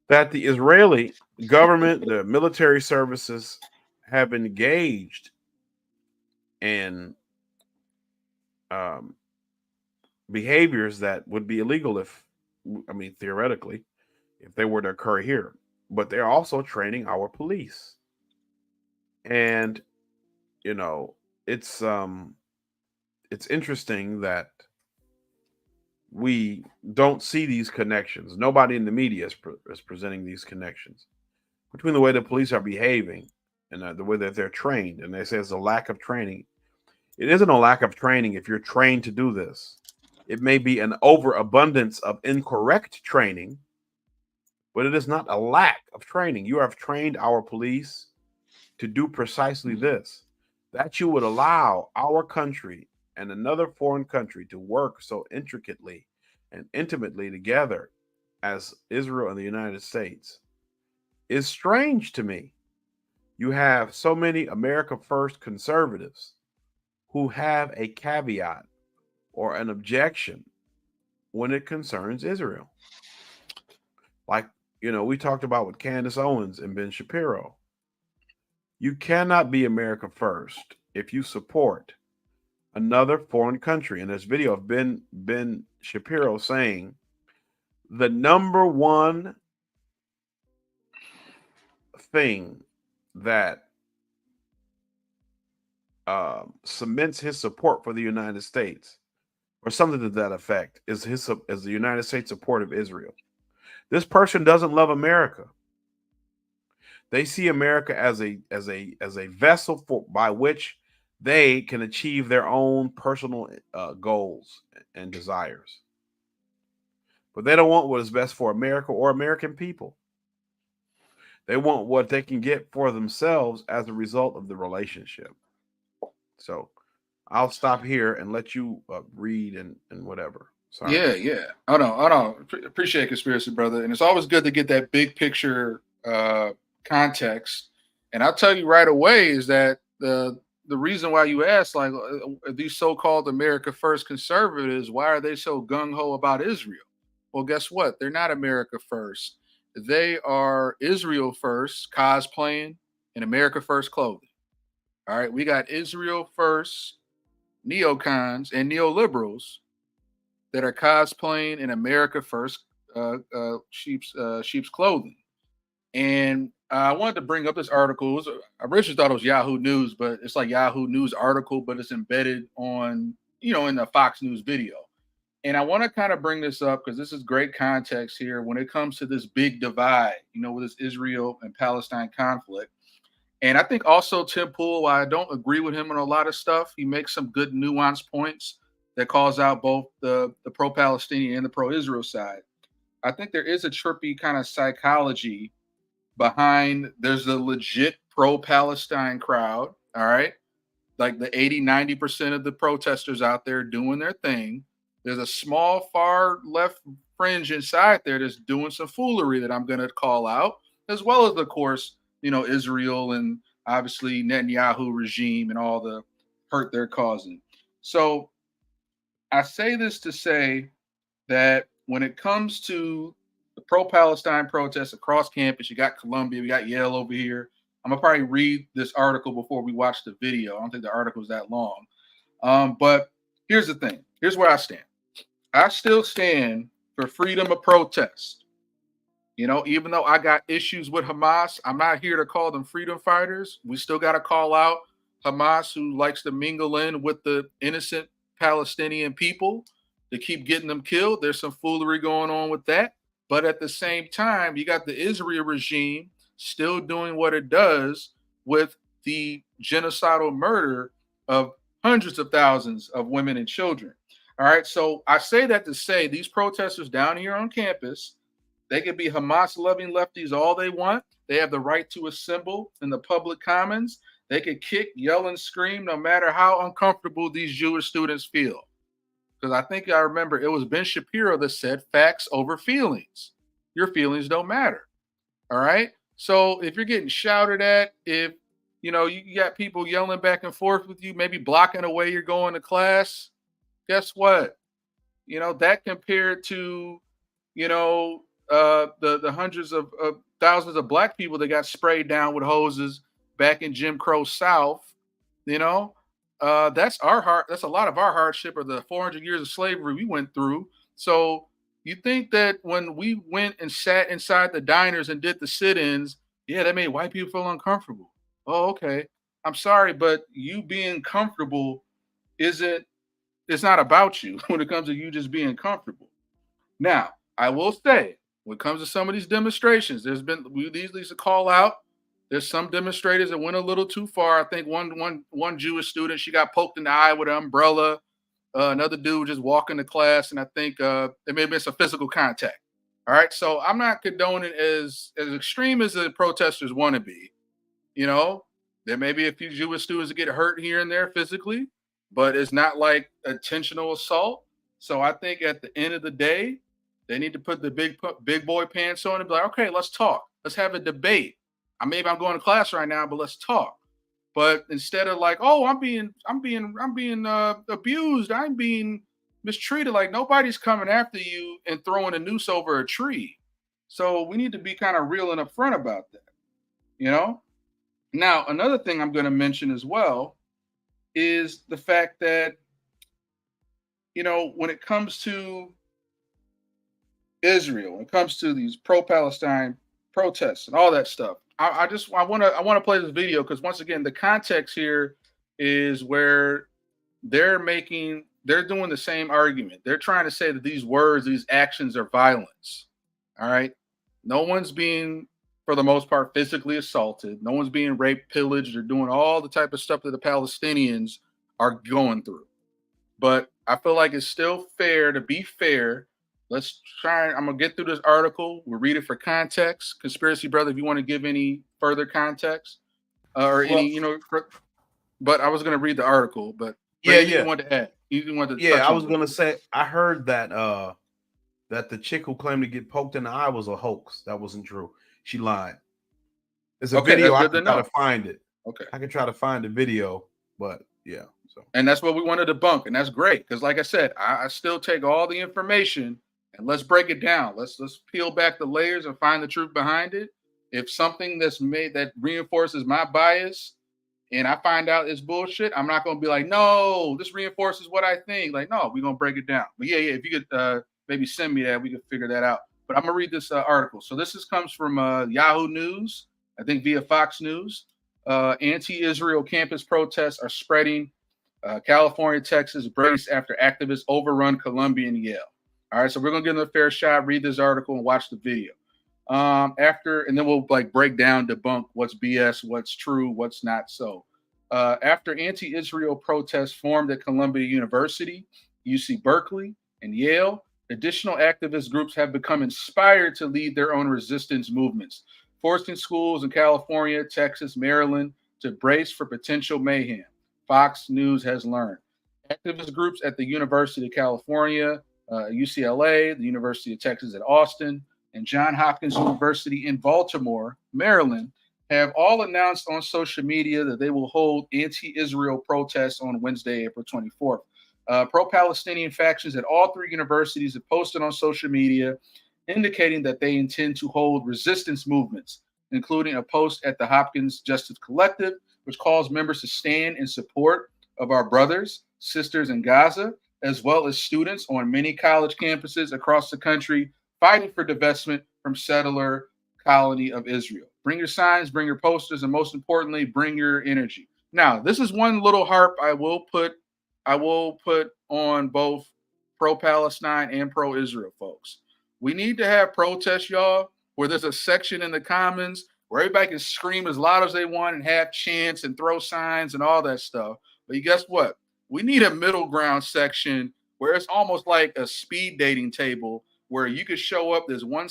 that the Israeli government, the military services have engaged in behaviors that would be illegal theoretically, if they were to occur here. But they're also training our police. And, it's interesting that we don't see these connections. Nobody in the media is presenting these connections between the way the police are behaving and the way that they're trained. And they say it's a lack of training. It isn't a lack of training if you're trained to do this. It may be an overabundance of incorrect training, but it is not a lack of training. You have trained our police to do precisely this, that you would allow our country and another foreign country to work so intricately and intimately together as Israel and the United States is strange to me. You have so many America First conservatives who have a caveat or an objection when it concerns Israel. Like, we talked about with Candace Owens and Ben Shapiro. You cannot be America First if you support another foreign country. And there's video of Ben Shapiro saying the number one thing that cements his support for the United States, or something to that effect, is the United States support of Israel. This person doesn't love America. They see America as a vessel by which they can achieve their own personal goals and desires. But they don't want what is best for America or American people. They want what they can get for themselves as a result of the relationship. So I'll stop here and let you read and whatever. Sorry. Yeah. I don't appreciate conspiracy, brother. And it's always good to get that big picture context. And I'll tell you right away is that the reason why you ask, like, these so-called America First conservatives, why are they so gung-ho about Israel? Well, guess what? They're not America First. They are Israel First cosplaying and America First clothing. All right, we got Israel First neocons and neoliberals that are cosplaying in America First sheep's clothing. And I wanted to bring up this article. I originally thought it was Yahoo News, but it's like Yahoo News article, but it's embedded on, in the Fox News video. And I want to kind of bring this up because this is great context here when it comes to this big divide, with this Israel and Palestine conflict. And I think also Tim Pool, while I don't agree with him on a lot of stuff, he makes some good nuanced points that calls out both the pro-Palestinian and the pro-Israel side. I think there is a trippy kind of psychology behind, there's a legit pro-Palestine crowd, all right? Like the 80-90% of the protesters out there doing their thing. There's a small far left fringe inside there that's doing some foolery that I'm going to call out, as well as, of course, Israel and obviously Netanyahu regime and all the hurt they're causing. So I say this to say that when it comes to the pro-Palestine protests across campus, you got Columbia, we got Yale over here. I'm gonna probably read this article before we watch the video. I don't think the article is that long. But here's the thing. Here's where I stand. I still stand for freedom of protest. Even though I got issues with Hamas, I'm not here to call them freedom fighters. We still got to call out Hamas, who likes to mingle in with the innocent Palestinian people to keep getting them killed. There's some foolery going on with that. But at the same time, you got the Israel regime still doing what it does with the genocidal murder of hundreds of thousands of women and children. All right. So I say that to say these protesters down here on campus, they can be Hamas-loving lefties all they want. They have the right to assemble in the public commons. They can kick, yell, and scream no matter how uncomfortable these Jewish students feel. Because I think I remember it was Ben Shapiro that said facts over feelings. Your feelings don't matter. All right? So if you're getting shouted at, if you got people yelling back and forth with you, maybe blocking the way you're going to class, guess what? That compared to, the hundreds of thousands of black people that got sprayed down with hoses back in Jim Crow South, that's our heart. That's a lot of our hardship, or the 400 years of slavery we went through. So you think that when we went and sat inside the diners and did the sit-ins, yeah, that made white people feel uncomfortable. Oh, okay. I'm sorry, but you being comfortable it's not about you when it comes to you just being comfortable. Now, I will say, when it comes to some of these demonstrations, we used to call out. There's some demonstrators that went a little too far. I think one Jewish student, she got poked in the eye with an umbrella. Another dude just walking to class, and I think there may have been some physical contact. All right, so I'm not condoning as extreme as the protesters want to be. There may be a few Jewish students that get hurt here and there physically, but it's not like intentional assault. So I think at the end of the day, they need to put the big boy pants on and be like, okay, let's talk. Let's have a debate. Maybe I'm going to class right now, but let's talk. But instead of like, oh, I'm being abused. I'm being mistreated. Like nobody's coming after you and throwing a noose over a tree. So we need to be kind of real and upfront about that. You know. Now another thing I'm going to mention as well is the fact that when it comes to Israel, when it comes to these pro-Palestine protests and all that stuff, I want to play this video because once again, the context here is where they're doing the same argument. They're trying to say that these words, these actions are violence. All right, no one's being, for the most part, physically assaulted. No one's being raped, pillaged, or doing all the type of stuff that the Palestinians are going through. But I feel like it's still fair to be fair. Let's try. I'm gonna get through this article. We'll read it for context. Conspiracy brother, if you want to give any further context or Well, any, but I was gonna read the article. But yeah, anything yeah, you want to add? You want to yeah. touch I on was gonna say I heard that the chick who claimed to get poked in the eye was a hoax. That wasn't true. She lied. There's a Okay, video. that's I good to can try know. to find it. Okay, I can try to find the video, but yeah. So and that's what we want to debunk, and that's great because, like I said, I still take all the information and let's break it down. Let's peel back the layers and find the truth behind it. If something that's made that reinforces my bias and I find out it's bullshit, I'm not going to be like, no, this reinforces what I think. Like, no, we're going to break it down. But yeah, if you could maybe send me that, we could figure that out. But I'm going to read this article. So comes from Yahoo News, I think via Fox News. Anti-Israel campus protests are spreading. California, Texas brace after activists overrun Columbia and Yale. All right, so we're going to give them a fair shot, read this article, and watch the video. And then we'll like break down, debunk what's BS, what's true, what's not so. After anti-Israel protests formed at Columbia University, UC Berkeley, and Yale, additional activist groups have become inspired to lead their own resistance movements, forcing schools in California, Texas, Maryland to brace for potential mayhem. Fox News has learned. Activist groups at the University of California, UCLA, the University of Texas at Austin, and Johns Hopkins University in Baltimore, Maryland, have all announced on social media that they will hold anti-Israel protests on Wednesday, April 24th. Pro-Palestinian factions at all three universities have posted on social media indicating that they intend to hold resistance movements, including a post at the Hopkins Justice Collective, which calls members to stand in support of our brothers, sisters in Gaza, as well as students on many college campuses across the country fighting for divestment from settler colony of Israel. Bring your signs, bring your posters, and most importantly, bring your energy. Now, this is one little harp I will put on both pro-Palestine and pro-Israel folks. We need to have protests, y'all, where there's a section in the Commons where everybody can scream as loud as they want and have chants and throw signs and all that stuff. But guess what? We need a middle ground section where it's almost like a speed dating table where you could show up. There's one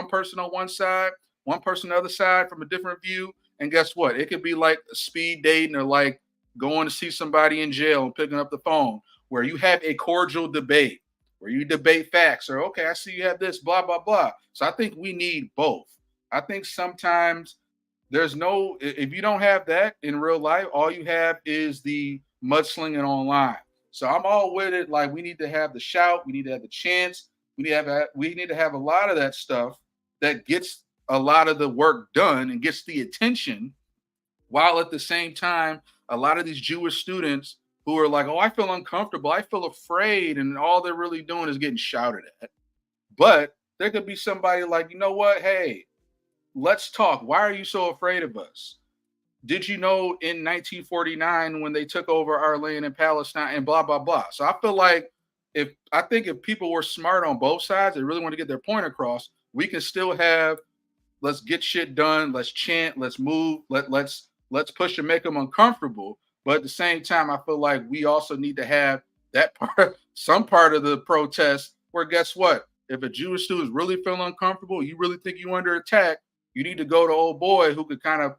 person on one side, one person on the other side from a different view. And guess what? It could be like a speed dating or like going to see somebody in jail and picking up the phone where you have a cordial debate, where you debate facts or, okay, I see you have this, blah, blah, blah. So I think we need both. I think sometimes if you don't have that in real life, all you have is the mudslinging online. So I'm all with it. Like we need to have the shout, we need to have the chants, we need to have a lot of that stuff that gets a lot of the work done and gets the attention, while at the same time, a lot of these Jewish students who are like, oh, I feel uncomfortable, I feel afraid, and all they're really doing is getting shouted at. But there could be somebody like, you know what? Hey, let's talk. Why are you so afraid of us? Did you know in 1949 when they took over our land in Palestine and blah, blah, blah. So I feel like if people were smart on both sides, they really want to get their point across, we can still have, let's get shit done, let's chant, let's move, let's push and make them uncomfortable. But at the same time, I feel like we also need to have that part, some part of the protest where guess what? If a Jewish student is really feeling uncomfortable, you really think you're under attack, you need to go to old boy who could kind of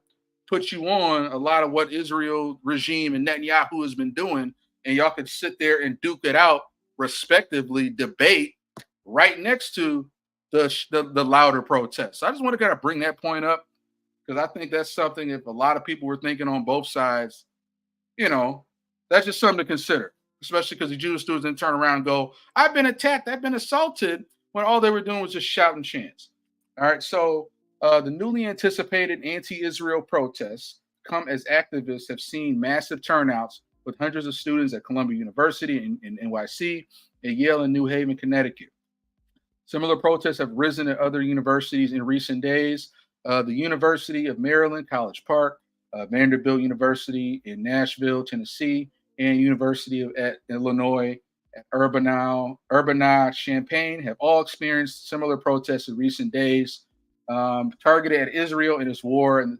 put you on a lot of what Israel regime and Netanyahu has been doing, and y'all could sit there and duke it out respectively debate right next to the louder protests. So I just want to kind of bring that point up because I think that's something if a lot of people were thinking on both sides, you know, that's just something to consider, especially because the Jewish students then turn around and go, I've been attacked, I've been assaulted, when all they were doing was just shouting chants. All right, so the newly anticipated anti Israel protests come as activists have seen massive turnouts with hundreds of students at Columbia University in NYC, at Yale and New Haven, Connecticut. Similar protests have risen at other universities in recent days. The University of Maryland, College Park, Vanderbilt University in Nashville, Tennessee, and University of at Illinois at Urbana, Champaign have all experienced similar protests in recent days, targeted at Israel and its war in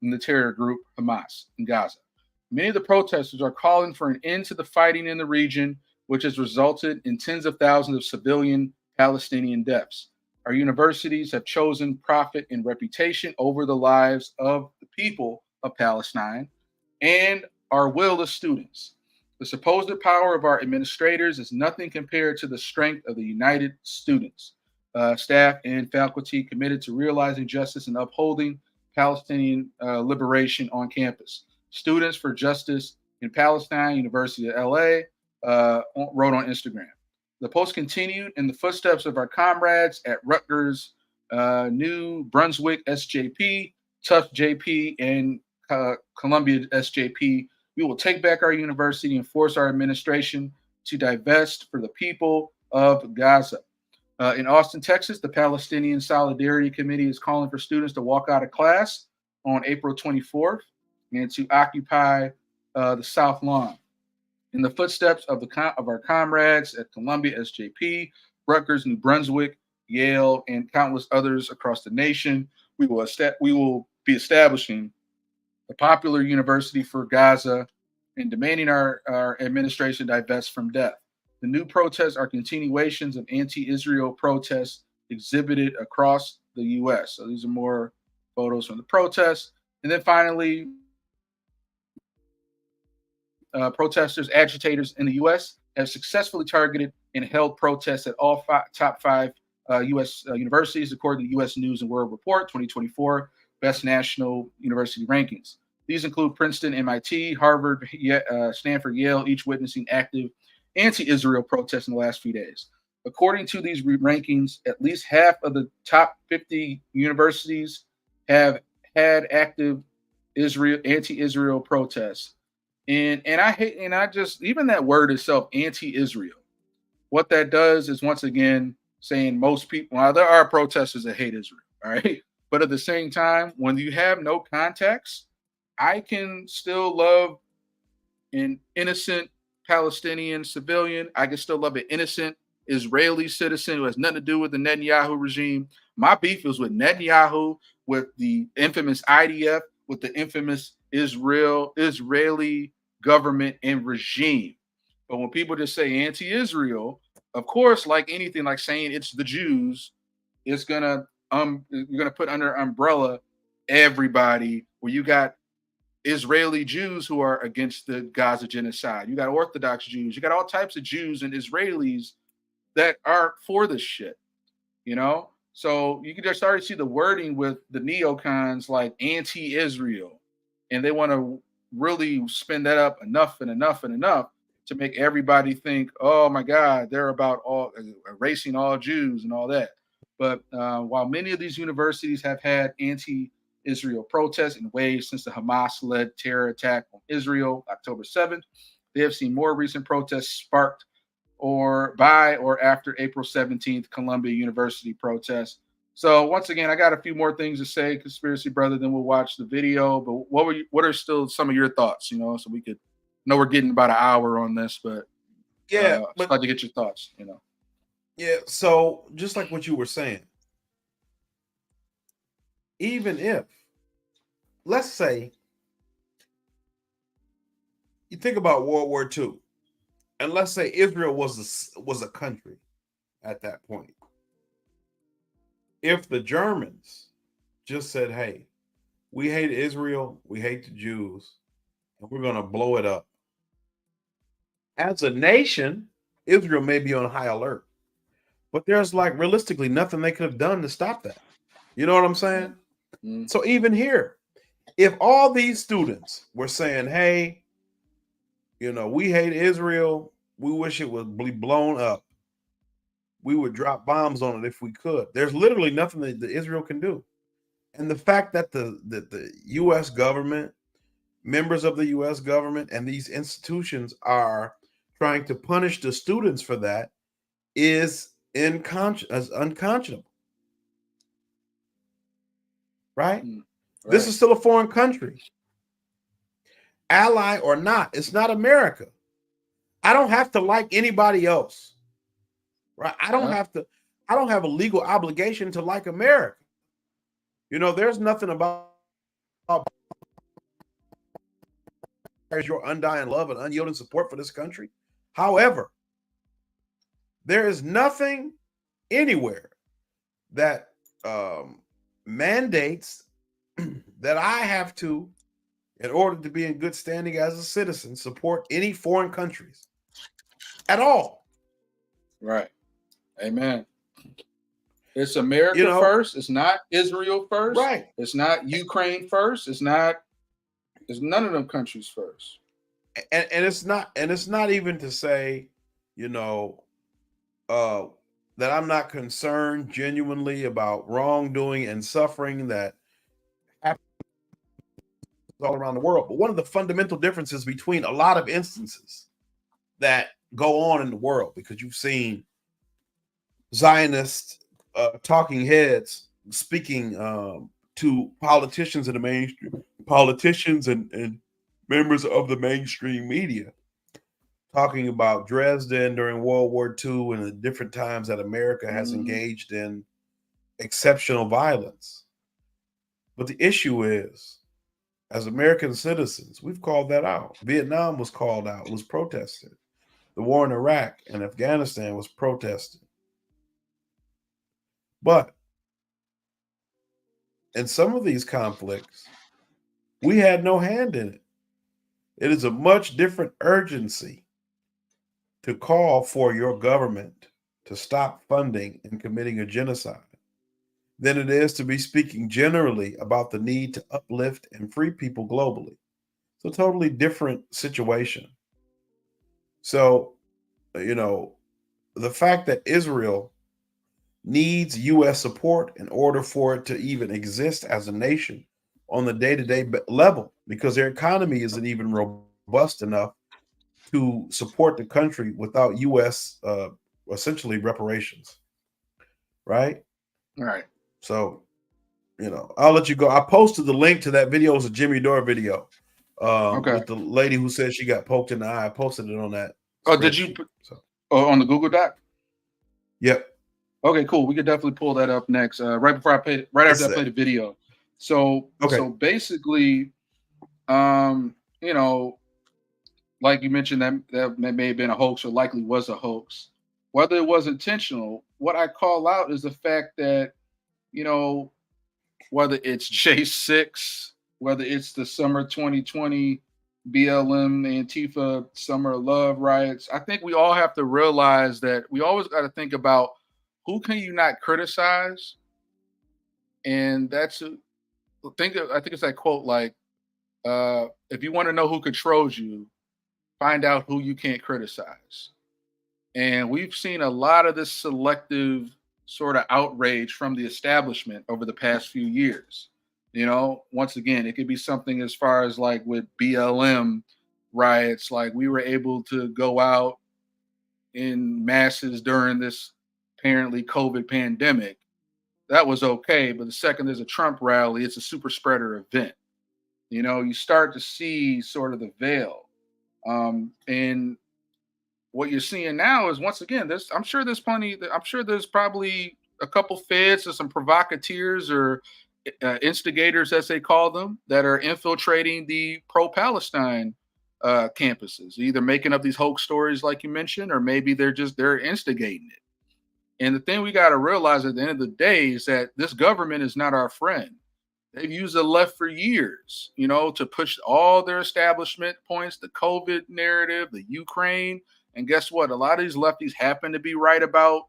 the terror group Hamas in Gaza. Many of the protesters are calling for an end to the fighting in the region, which has resulted in tens of thousands of civilian Palestinian deaths. Our universities have chosen profit and reputation over the lives of the people of Palestine and our will as students. The supposed power of our administrators is nothing compared to the strength of the united students, staff, and faculty committed to realizing justice and upholding Palestinian liberation on campus. Students for Justice in Palestine, University of LA, wrote on Instagram. The post continued in the footsteps of our comrades at Rutgers, New Brunswick SJP, Tufts JP, and Columbia SJP. We will take back our university and force our administration to divest for the people of Gaza. In Austin, Texas, the Palestinian Solidarity Committee is calling for students to walk out of class on April 24th and to occupy the South Lawn. In the footsteps of our comrades at Columbia SJP, Rutgers, New Brunswick, Yale, and countless others across the nation, we will be establishing a popular university for Gaza and demanding our administration divest from death. The new protests are continuations of anti-Israel protests exhibited across the U.S. So these are more photos from the protests. And then finally, protesters, agitators in the U.S. have successfully targeted and held protests at all top five U.S. Universities, according to U.S. News and World Report 2024 Best National University Rankings. These include Princeton, MIT, Harvard, Stanford, Yale, each witnessing active anti-Israel protests in the last few days. According to these rankings, at least half of the top 50 universities have had active anti-Israel protests. And I just even that word itself, anti-Israel. What that does is once again saying most people. Well, there are protesters that hate Israel, all right. But at the same time, when you have no context, I can still love an innocent Palestinian civilian. I can still love an innocent Israeli citizen who has nothing to do with the Netanyahu regime. My beef is with Netanyahu, with the infamous IDF, with the infamous Israeli government and regime. But when people just say anti-Israel, of course, like anything, like saying it's the Jews, it's gonna you're gonna put under umbrella everybody. Where you got Israeli Jews who are against the Gaza genocide, you got Orthodox Jews, you got all types of Jews and Israelis that are for this shit, you know. So you can just start to see the wording with the neocons like anti-Israel, and they want to really spin that up enough and enough and enough to make everybody think, oh my God, they're about all erasing all Jews and all that. But while many of these universities have had anti-Israel protests in waves since the Hamas-led terror attack on Israel, October 7th, they have seen more recent protests sparked or by or after April 17th Columbia University protests. So once again, I got a few more things to say, conspiracy brother, then we'll watch the video. But what are still some of your thoughts, you know, so we could know we're getting about an hour on this, but I'd like to get your thoughts, you know. Yeah, so just like what you were saying, even if, let's say, you think about World War II, and let's say Israel was a country at that point. If the Germans just said, hey, we hate Israel, we hate the Jews, and we're going to blow it up. As a nation, Israel may be on high alert, but there's like realistically nothing they could have done to stop that. You know what I'm saying? Mm-hmm. So even here, if all these students were saying, hey, we hate Israel, we wish it would be blown up, we would drop bombs on it if we could. There's literally nothing that Israel can do. And the fact that the U.S. government, members of the U.S. government, and these institutions are trying to punish the students for that is unconscionable. Right? Right. This is still a foreign country. Ally or not, it's not America. I don't have to like anybody else. Right? I don't have a legal obligation to like America. There's nothing about your undying love and unyielding support for this country. However, there is nothing anywhere that mandates that I have to, in order to be in good standing as a citizen, support any foreign countries at all. Right. Amen. It's America first. It's not Israel first. Right. It's not Ukraine first. It's none of them countries first. And it's not even to say, that I'm not concerned genuinely about wrongdoing and suffering that happens all around the world. But one of the fundamental differences between a lot of instances that go on in the world, because you've seen Zionist talking heads speaking to politicians in the mainstream, politicians and members of the mainstream media, talking about Dresden during World War II and the different times that America has engaged in exceptional violence. But the issue is, as American citizens, we've called that out. Vietnam was called out, was protested. The war in Iraq and Afghanistan was protested. But in some of these conflicts, we had no hand in it. It is a much different urgency to call for your government to stop funding and committing a genocide than it is to be speaking generally about the need to uplift and free people globally. It's a totally different situation. So, the fact that Israel needs U.S. support in order for it to even exist as a nation on the day-to-day level, because their economy isn't even robust enough to support the country without U.S. Essentially reparations, right? Right. So, I'll let you go. I posted the link to that video. It was a Jimmy Dore video with the lady who said she got poked in the eye. I posted it on that. Oh, did you? On the Google Doc? Yep. Okay, cool. We could definitely pull that up next. Right after I play the video. So basically, like you mentioned, that may have been a hoax, or likely was a hoax. Whether it was intentional, what I call out is the fact that, whether it's J6, whether it's the summer 2020 BLM Antifa Summer of Love riots, I think we all have to realize that we always got to think about who can you not criticize, and I think it's that quote like, if you want to know who controls you, find out who you can't criticize. And we've seen a lot of this selective sort of outrage from the establishment over the past few years. Once again, it could be something as far as like with BLM riots, like we were able to go out in masses during this apparently COVID pandemic. That was okay. But the second there's a Trump rally, it's a super spreader event. You start to see sort of the veil. And what you're seeing now is, once again, I'm sure there's probably a couple feds or some provocateurs or instigators, as they call them, that are infiltrating the pro-Palestine campuses, either making up these hoax stories like you mentioned, or maybe they're instigating it. And the thing we got to realize at the end of the day is that this government is not our friend. They've used the left for years, to push all their establishment points, the COVID narrative, the Ukraine, And guess what? A lot of these lefties happen to be right about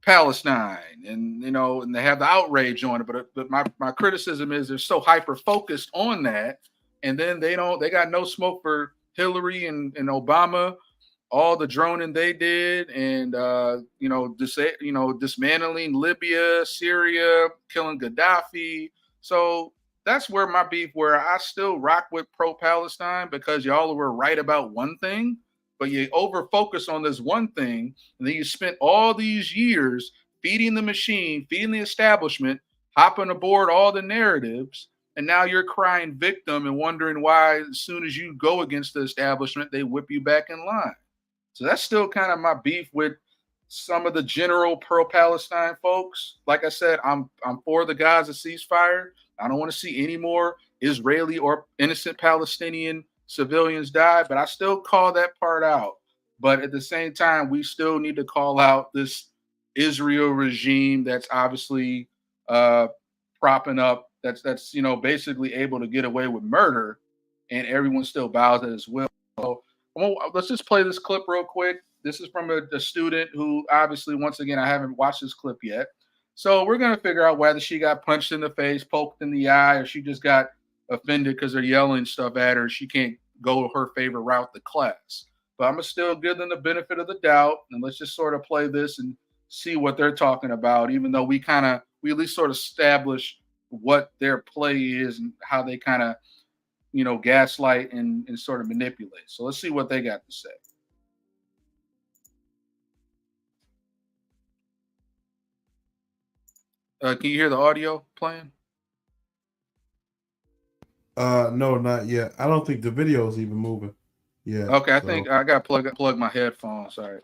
Palestine, and and they have the outrage on it. But my criticism is they're so hyper focused on that, and then they got no smoke for Hillary and Obama, all the droning they did, and dismantling Libya, Syria, killing Gaddafi. So that's where my beef, where I still rock with pro Palestine, because y'all were right about one thing, but you over focus on this one thing, and then you spent all these years feeding the machine, feeding the establishment, hopping aboard all the narratives, and now you're crying victim and wondering why, as soon as you go against the establishment, they whip you back in line. So that's still kind of my beef with some of the general pro-Palestine folks. Like I said, I'm for the Gaza ceasefire. I don't want to see any more Israeli or innocent Palestinian civilians die, but I still call that part out. But at the same time, we still need to call out this Israel regime that's obviously uh, propping up, that's basically able to get away with murder, and everyone still bows at his will. So let's just play this clip real quick. This is from a student who, obviously, once again, I haven't watched this clip yet. So we're going to figure out whether she got punched in the face, poked in the eye, or she just got offended because they're yelling stuff at her. She can't go her favorite route to class. But I'm going to still give them the benefit of the doubt. And let's just sort of play this and see what they're talking about, even though we at least sort of establish what their play is and how they kind of gaslight and sort of manipulate. So let's see what they got to say. Can you hear the audio playing? No, not yet. I don't think the video is even moving. Yeah. Okay, I think I got to plug my headphones. Sorry.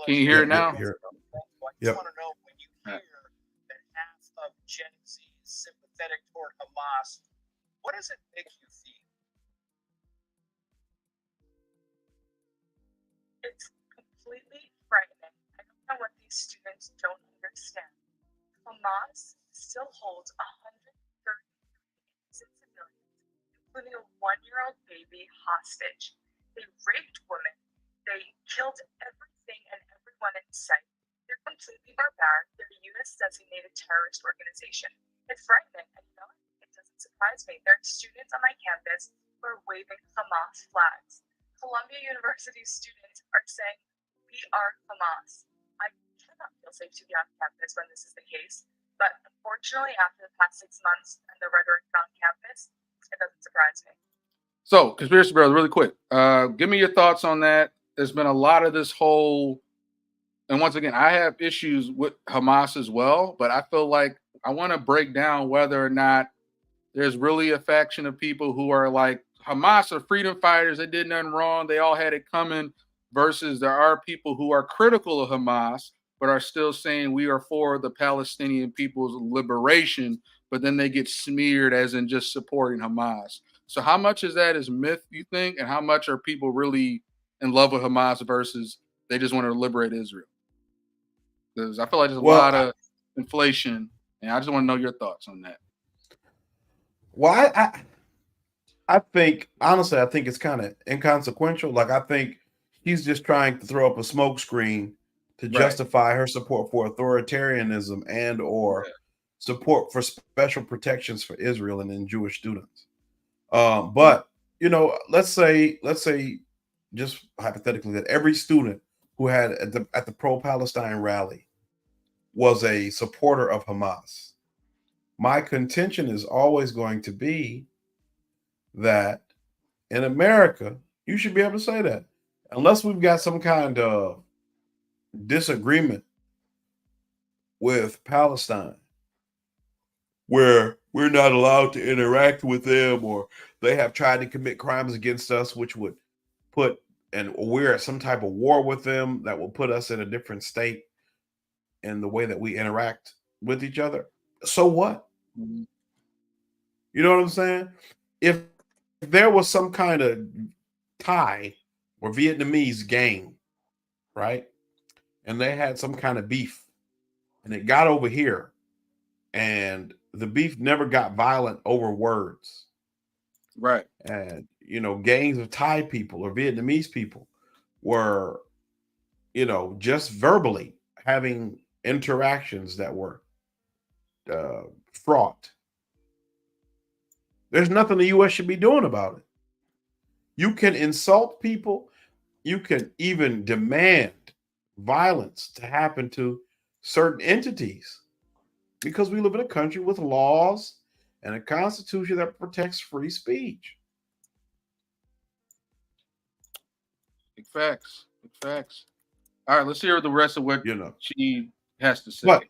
Can you hear it now? Yep. I want to know, when you hear that half of Gen Z is sympathetic toward Hamas, what does it make you feel? It's completely frightening. I don't know what these students don't understand. Hamas still holds 130 innocent civilians, including a 1-year-old baby, hostage. They raped women. They killed everything and everyone in sight. They're completely barbaric. They're a U.S.-designated terrorist organization. It's frightening, and it doesn't surprise me. There are students on my campus who are waving Hamas flags. Columbia University students are saying, "We are Hamas." I cannot feel safe to be on campus when this is the case, but unfortunately, after the past 6 months and the rhetoric on campus, it doesn't surprise me. So, Conspiracy Brother, really quick, give me your thoughts on that. There's been a lot of this whole, and once again, I have issues with Hamas as well, but I feel like I want to break down whether or not there's really a faction of people who are like, Hamas are freedom fighters, they did nothing wrong, they all had it coming, versus there are people who are critical of Hamas, but are still saying we are for the Palestinian people's liberation, but then they get smeared as in just supporting Hamas. So how much is that is myth, you think, and how much are people really in love with Hamas versus they just want to liberate Israel? Because I feel like there's a lot of inflation, and I just want to know your thoughts on that. Well, I think, honestly, I think it's kind of inconsequential. Like, I think he's just trying to throw up a smokescreen to justify her support for authoritarianism and or support for special protections for Israel and then Jewish students. But let's say just hypothetically that every student who had at the pro-Palestine rally was a supporter of Hamas. My contention is always going to be that in America, you should be able to say that. Unless we've got some kind of disagreement with Palestine, where we're not allowed to interact with them, or they have tried to commit crimes against us, which would put, and we're at some type of war with them that will put us in a different state in the way that we interact with each other. So what? Mm-hmm. You know what I'm saying? If there was some kind of Thai or Vietnamese gang, right, and they had some kind of beef, and it got over here, and the beef never got violent over words, Right. And gangs of Thai people or Vietnamese people were, just verbally having interactions that were fraught. There's nothing the U.S. should be doing about it. You can insult people. You can even demand violence to happen to certain entities because we live in a country with laws and a constitution that protects free speech. Big facts. Big facts. All right, let's hear the rest of what You know, she has to say. but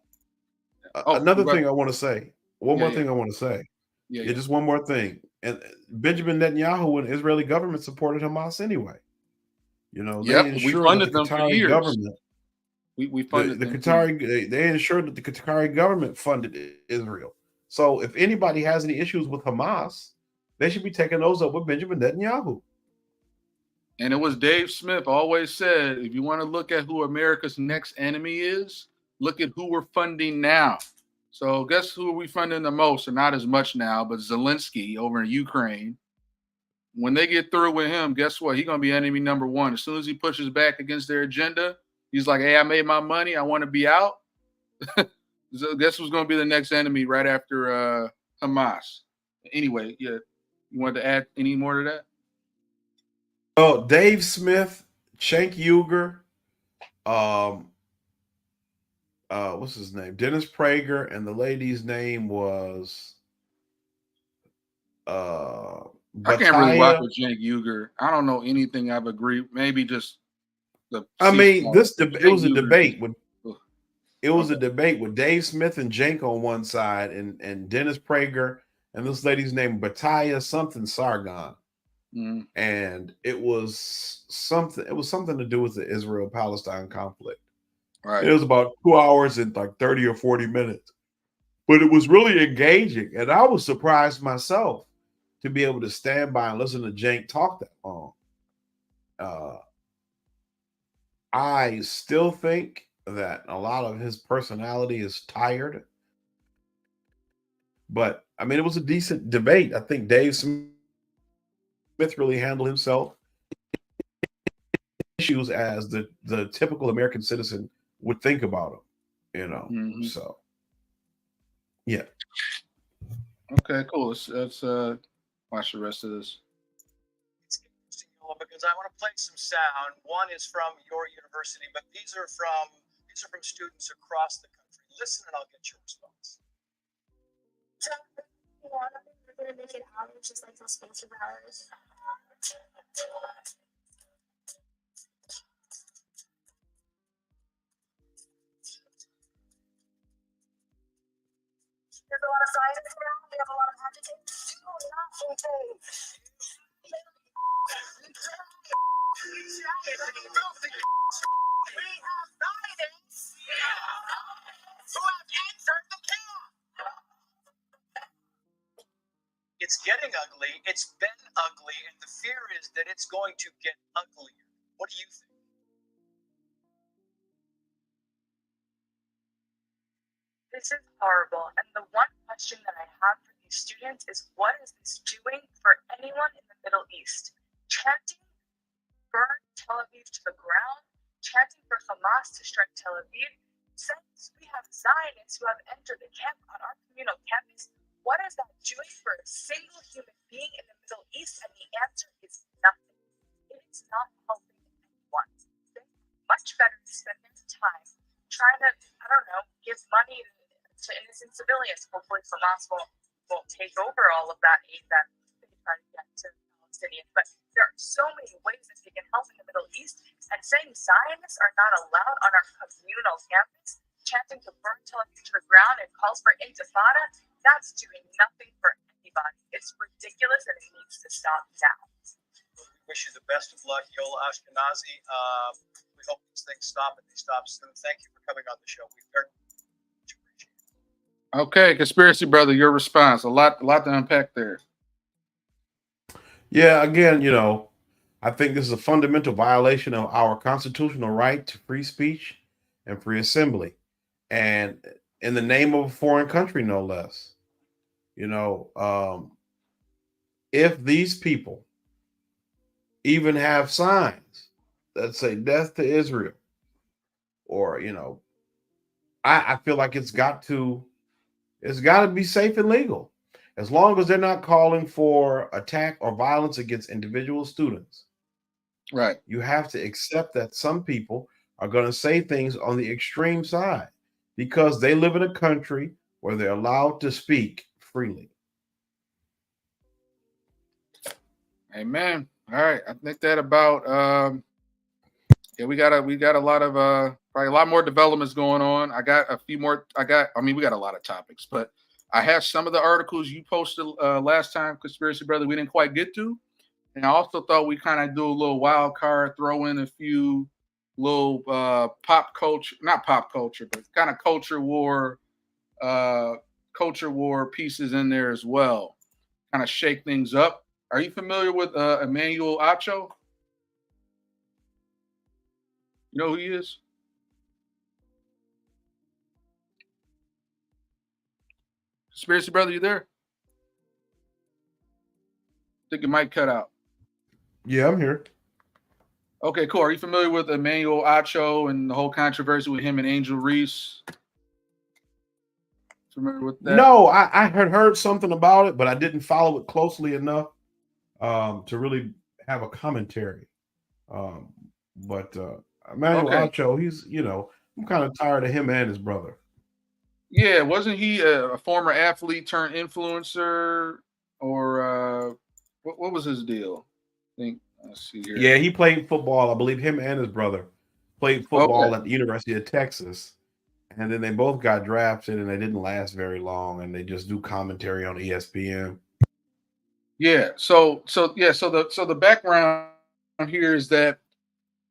Oh, another thing I want to say. One yeah, more yeah, thing I want to say. yeah, Yeah, yeah. just one more thing. And Benjamin Netanyahu and the Israeli government supported Hamas anyway. They Yep, we ensured that the funded them for Qatari years. government, We the, funded the them too. Qatari, they ensured that the Qatari government funded Israel. So if anybody has any issues with Hamas, they should be taking those up with Benjamin Netanyahu. And it was Dave Smith always said, if you want to look at who America's next enemy is, look at who we're funding now. So guess who are we funding the most, or not as much now, but Zelensky over in Ukraine. When they get through with him, guess what? He's gonna be enemy number one. As soon as he pushes back against their agenda, he's like, "Hey, I made my money. I want to be out." So guess who's gonna be the next enemy right after Hamas? Anyway, yeah, you wanted to add any more to that? Oh, Dave Smith, Cenk Uygur, what's his name? Dennis Prager, and the lady's name was I can't really rock Bataya. with Cenk Uygur. I don't know anything I've agreed. Maybe just the I mean, seesaw. it Cenk was a Uygur debate just with ugh, it was a okay. debate with Dave Smith and Cenk on one side, and Dennis Prager, and this lady's name Bataya something Sargon, Mhm. and it was something to do with the Israel-Palestine conflict. Right. It was about 2 hours and like 30 or 40 minutes, but it was really engaging, and I was surprised myself to be able to stand by and listen to Cenk talk that long. I still think that a lot of his personality is tired, but I mean, it was a decent debate. I think Dave Smith really handled himself issues as the typical American citizen would think about him. Mhm. So yeah. Okay, cool. Let's watch the rest of this. It's interesting, because I want to play some sound. One is from your university, but these are from students across the country. Listen, and I'll get your response. We're gonna make it hours, just like those fancy hours. There's a lot of science around. We have a lot of adjectives. Oh, not okay. We have scientists who have answered the cure. It's getting ugly. It's been ugly, and the fear is that it's going to get uglier. What do you think? This is horrible. And the one question that I have for these students is, what is this doing for anyone in the Middle East? Chanting, burn Tel Aviv to the ground, chanting for Hamas to strike Tel Aviv. Since we have Zionists who have entered the camp on our communal campus, what is that doing for a single human being in the Middle East? And the answer is nothing. It is not helping anyone. They're much better to spend their time trying to, I don't know, give money to innocent civilians. Hopefully Hamas won't take over all of that aid that they try to get to Palestinians. But there are so many ways that they can help in the Middle East. And saying Zionists are not allowed on our communal campus, chanting to burn Tel Aviv to the ground and calls for intifada, that's doing nothing for anybody. It's ridiculous and it needs to stop now. We wish you the best of luck, Yola Ashkenazi. We hope these things stop and they stop soon. Thank you for coming on the show. We very much appreciate it. Okay, conspiracy brother, your response. A lot to unpack there. Yeah, again, I think this is a fundamental violation of our constitutional right to free speech and free assembly, and in the name of a foreign country, no less. if these people even have signs that say death to Israel, or I feel like it's got to be safe and legal. As long as they're not calling for attack or violence against individual students, Right. you have to accept that some people are going to say things on the extreme side because they live in a country where they're allowed to speak freely. Amen. All right. I think that about yeah, we got a lot of probably a lot more developments going on. I got a few more. I mean, we got a lot of topics, but I have some of the articles you posted last time, Conspiracy Brother, we didn't quite get to. And I also thought we kind of do a little wild card, throw in a few little pop culture, not pop culture, but kind of culture war pieces in there as well. Kind of shake things up. Are you familiar with Emmanuel Acho? You know who he is? Conspiracy Brother, you there? Think it might cut out. Yeah, I'm here. Okay, cool. Are you familiar with Emmanuel Acho and the whole controversy with him and Angel Reese? Familiar with that? No, I had heard something about it, but I didn't follow it closely enough to really have a commentary. But Emmanuel Acho, he's, I'm kind of tired of him and his brother. Yeah, wasn't he a former athlete turned influencer, or what was his deal? I think, let's see here. Yeah, he played football. I believe him and his brother played football at the University of Texas, and then they both got drafted, and they didn't last very long, and they just do commentary on ESPN. Yeah. So the background here is that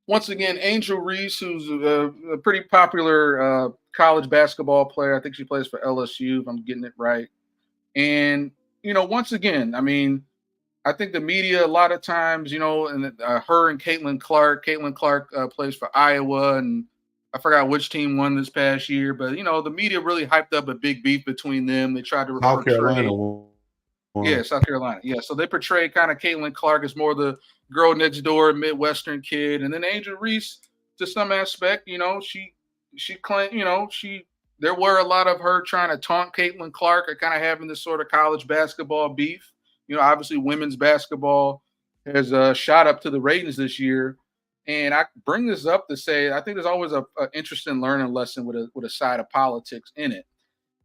once again, Angel Reese, who's a pretty popular college basketball player, I think she plays for LSU, if I'm getting it right. And once again, I mean, I think the media a lot of times, and her and Caitlin Clark. Caitlin Clark plays for Iowa, and I forgot which team won this past year, but the media really hyped up a big beef between them. They tried to South portray, Carolina. yeah, South Carolina, yeah. So they portray kind of Caitlin Clark as more the girl next door, Midwestern kid, and then Angel Reese, to some aspect, she claimed, there were a lot of her trying to taunt Caitlin Clark or kind of having this sort of college basketball beef. Obviously women's basketball has shot up to the ratings this year. And I bring this up to say I think there's always a interesting learning lesson with a side of politics in it.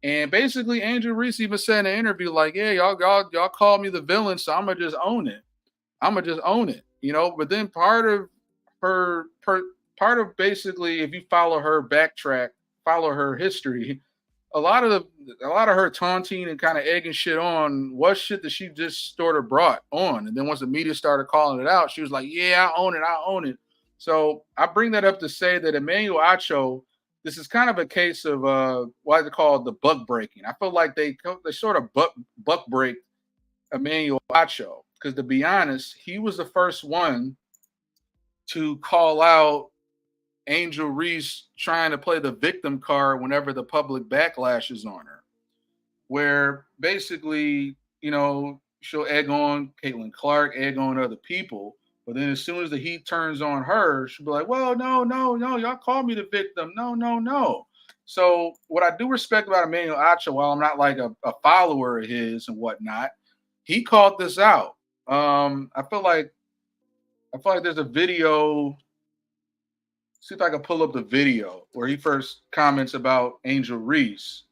And basically, Angel Reese even said in an interview, like, "Yeah, y'all call me the villain, so I'm gonna just own it. I'm gonna just own it." But then part of basically, if you follow her history, a lot of her taunting and kind of egging shit on was shit that she just sort of brought on. And then once the media started calling it out, she was like, "Yeah, I own it. I own it." So I bring that up to say that Emmanuel Acho, this is kind of a case of what they call the buck breaking. I feel like they sort of buck break Emmanuel Acho because, to be honest, he was the first one to call out Angel Reese trying to play the victim card whenever the public backlash is on her, where basically, she'll egg on Caitlin Clark, egg on other people. But then as soon as the heat turns on her, she'll be like, "Well, no, no, no, y'all call me the victim. No, no, no." So what I do respect about Emmanuel Acho, while I'm not like a follower of his and whatnot, he called this out. I feel like there's a video. See if I can pull up the video where he first comments about Angel Reese,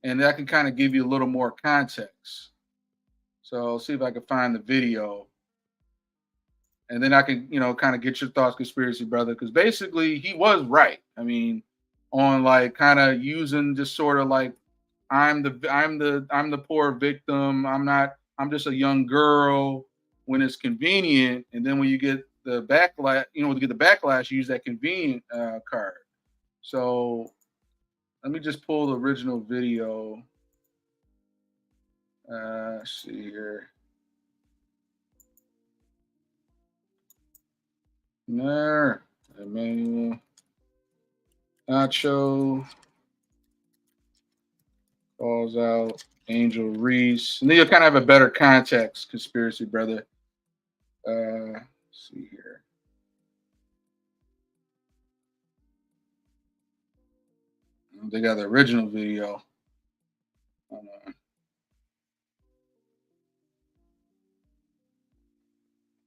and that can kind of give you a little more context. So see if I can find the video, and then I can, kind of get your thoughts, Conspiracy Brother, because basically he was right. I mean, on like kind of using just sort of like I'm the poor victim. I'm just a young girl when it's convenient, and then when you get the backlash, you use that convenient card. So let me just pull the original video. Let's see here. There, Emmanuel Acho calls out Angel Reese. And then you'll kind of have a better context, conspiracy brother. Let's see here. They got the original video. Hold on.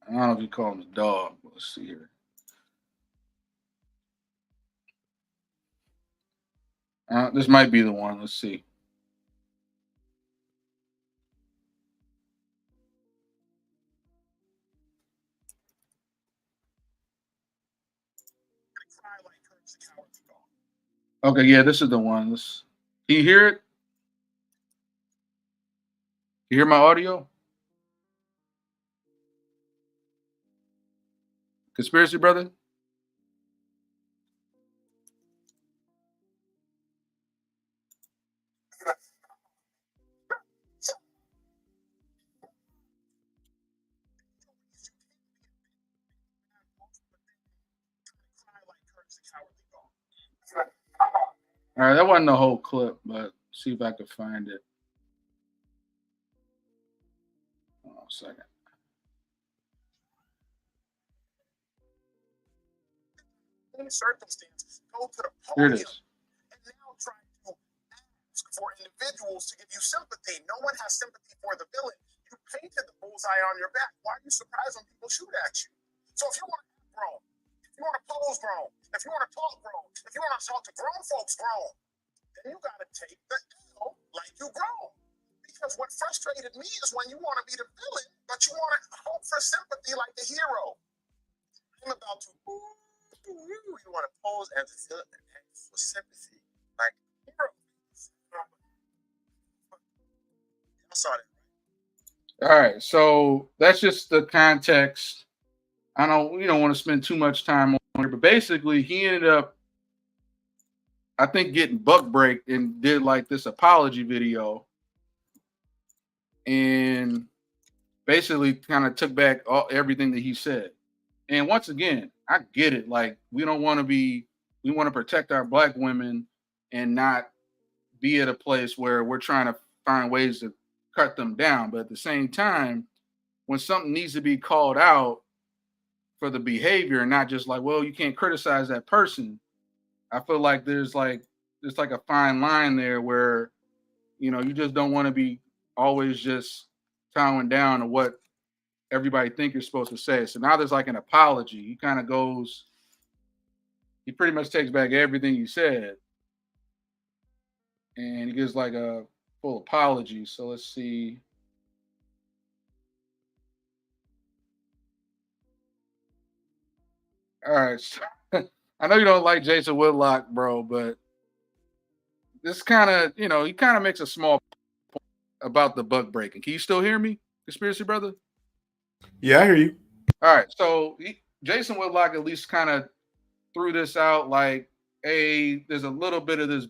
I don't know if you call him a dog. Let's see here. This might be the one. Let's see. Okay, yeah, this is the one. Can you hear it? You hear my audio? Conspiracy brother? All right, that wasn't the whole clip, but see if I could find it. Hold on a second. In circumstances, go to the Here podium it is. and now try to ask for individuals to give you sympathy. No one has sympathy for the villain. You painted the bullseye on your back. Why are you surprised when people shoot at you? So if you want to act grown, if you want to pose grown, if you want to talk grown, if you want to talk to grown folks grown, then you got to take the L like you grown. Because what frustrated me is when you want to be the villain, but you want to hope for sympathy like the hero. I'm about to, you want to pose as a villain and ask for sympathy like the hero. I saw that. All right, so that's just the context. We don't want to spend too much time on it, but basically he ended up, I think, getting buck break and did like this apology video and basically kind of took back everything that he said. And once again, I get it. Like, we want to protect our black women and not be at a place where we're trying to find ways to cut them down. But at the same time, when something needs to be called out for the behavior and not just like, well, you can't criticize that person, I feel like there's like a fine line there where, you just don't want to be always just towing down to what everybody think you're supposed to say. So now there's like an apology. He pretty much takes back everything you said. And he gives like a full apology. So let's see. All right. So, I know you don't like Jason Whitlock, bro, but this kind of, he kind of makes a small point about the buck breaking. Can you still hear me, Conspiracy Brother? Yeah, I hear you. All right. So Jason Whitlock at least kind of threw this out like, hey, there's a little bit of this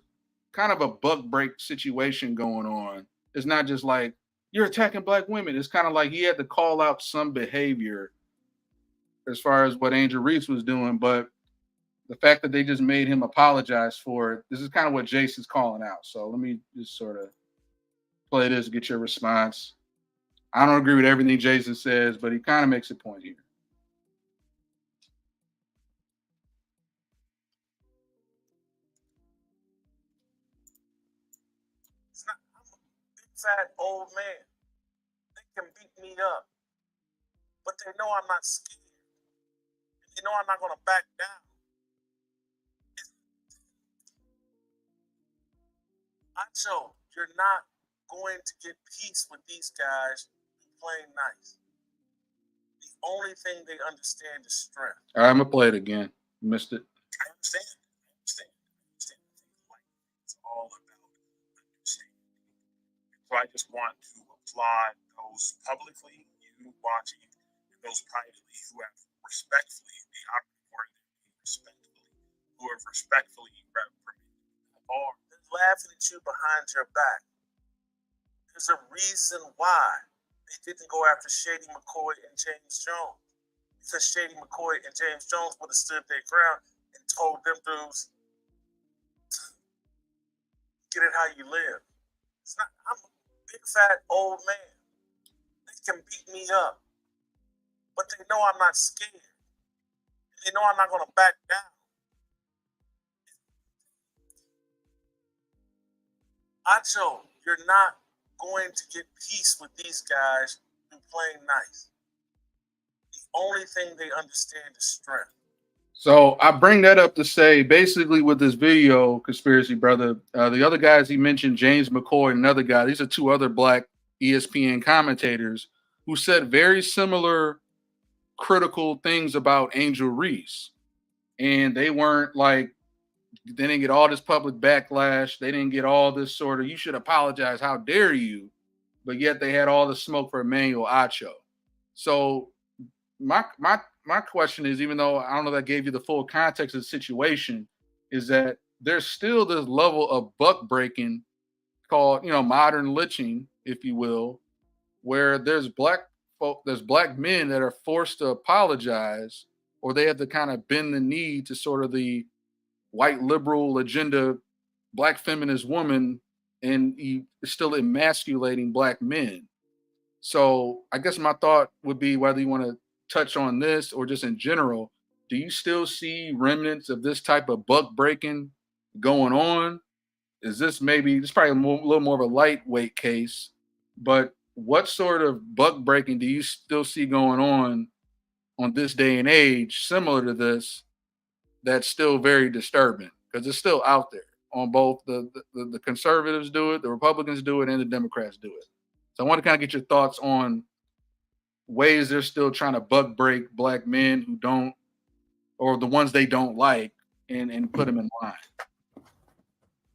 kind of a buck break situation going on. It's not just like you're attacking black women. It's kind of like he had to call out some behavior as far as what Angel Reese was doing, but the fact that they just made him apologize for it, this is kind of what Jason's calling out. So let me just sort of play this, get your response. I don't agree with everything Jason says, but he kind of makes a point here. I'm a big fat old man. They can beat me up, but they know I'm not scared. And they know I'm not going to back down. Acho, you're not going to get peace with these guys playing nice. The only thing they understand is strength. All right, I'm going to play it again. Missed it. I understand. It's all about understanding. So I just want to applaud those publicly, you watching, and those privately who have respectfully, the respectfully, who have respectfully reprimanded or laughing at you behind your back. There's a reason why they didn't go after Shady McCoy and James Jones. Because Shady McCoy and James Jones would have stood their ground and told them dudes, get it how you live. I'm a big fat old man. They can beat me up, but they know I'm not scared. They know I'm not going to back down. Acho, you're not going to get peace with these guys through playing nice. The only thing they understand is strength. So I bring that up to say, basically, with this video, Conspiracy Brother, the other guys he mentioned, James McCoy and another guy, these are two other black ESPN commentators who said very similar critical things about Angel Reese. And they weren't like, they didn't get all this public backlash. They didn't get all this sort of, you should apologize, how dare you? But yet they had all the smoke for Emmanuel Acho. So my question is, even though I don't know that gave you the full context of the situation, is that there's still this level of buck breaking called, modern lynching, if you will, where there's black men that are forced to apologize, or they have to kind of bend the knee to sort of the white liberal agenda, black feminist woman, and he is still emasculating black men. So I guess my thought would be, whether you want to touch on this or just in general, do you still see remnants of this type of buck breaking going on? Is this maybe, it's probably a little more of a lightweight case, but what sort of buck breaking do you still see going on this day and age, similar to this, that's still very disturbing? Because it's still out there on both the conservatives do it, the Republicans do it, and the Democrats do it. So I want to kind of get your thoughts on ways they're still trying to buck break black men who don't, or the ones they don't like, and put them in line.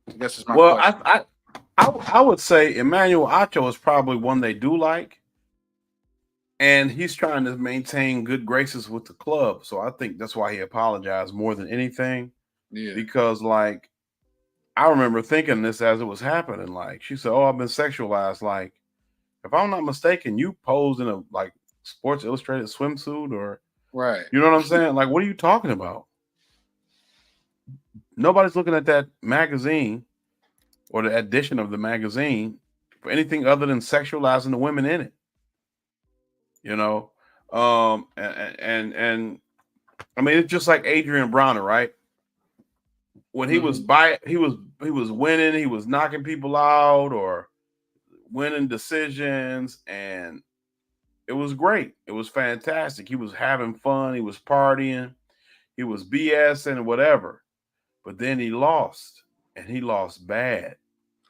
I guess it's my question. I would say Emmanuel Acho is probably one they do like, and he's trying to maintain good graces with the club. So I think that's why he apologized more than anything. Yeah. Because, like, I remember thinking this as it was happening. Like, she said, "Oh, I've been sexualized." Like, if I'm not mistaken, you posed in a like Sports Illustrated swimsuit, or Right. You know what I'm saying? Like, what are you talking about? Nobody's looking at that magazine or the edition of the magazine for anything other than sexualizing the women in it. And I mean, it's just like Adrian Bronner, right? When he was he was winning, he was knocking people out or winning decisions, and it was great. It was fantastic. He was having fun. He was partying. He was BSing and whatever. But then he lost, and he lost bad.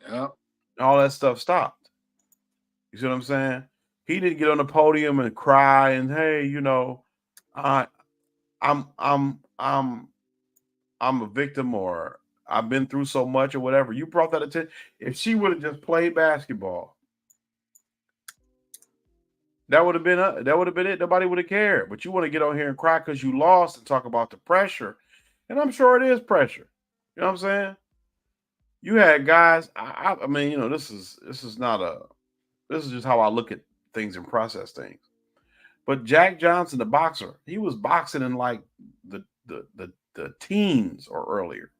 Yep. All that stuff stopped. You see what I'm saying? He didn't get on the podium and cry and, hey, I'm a victim, or I've been through so much or whatever. You brought that attention. If she would have just played basketball, that would have been it. Nobody would have cared. But you want to get on here and cry because you lost and talk about the pressure. And I'm sure it is pressure. You know what I'm saying? You had guys. I mean, this is just how I look at things and process things. But Jack Johnson, the boxer, he was boxing in like the teens or earlier.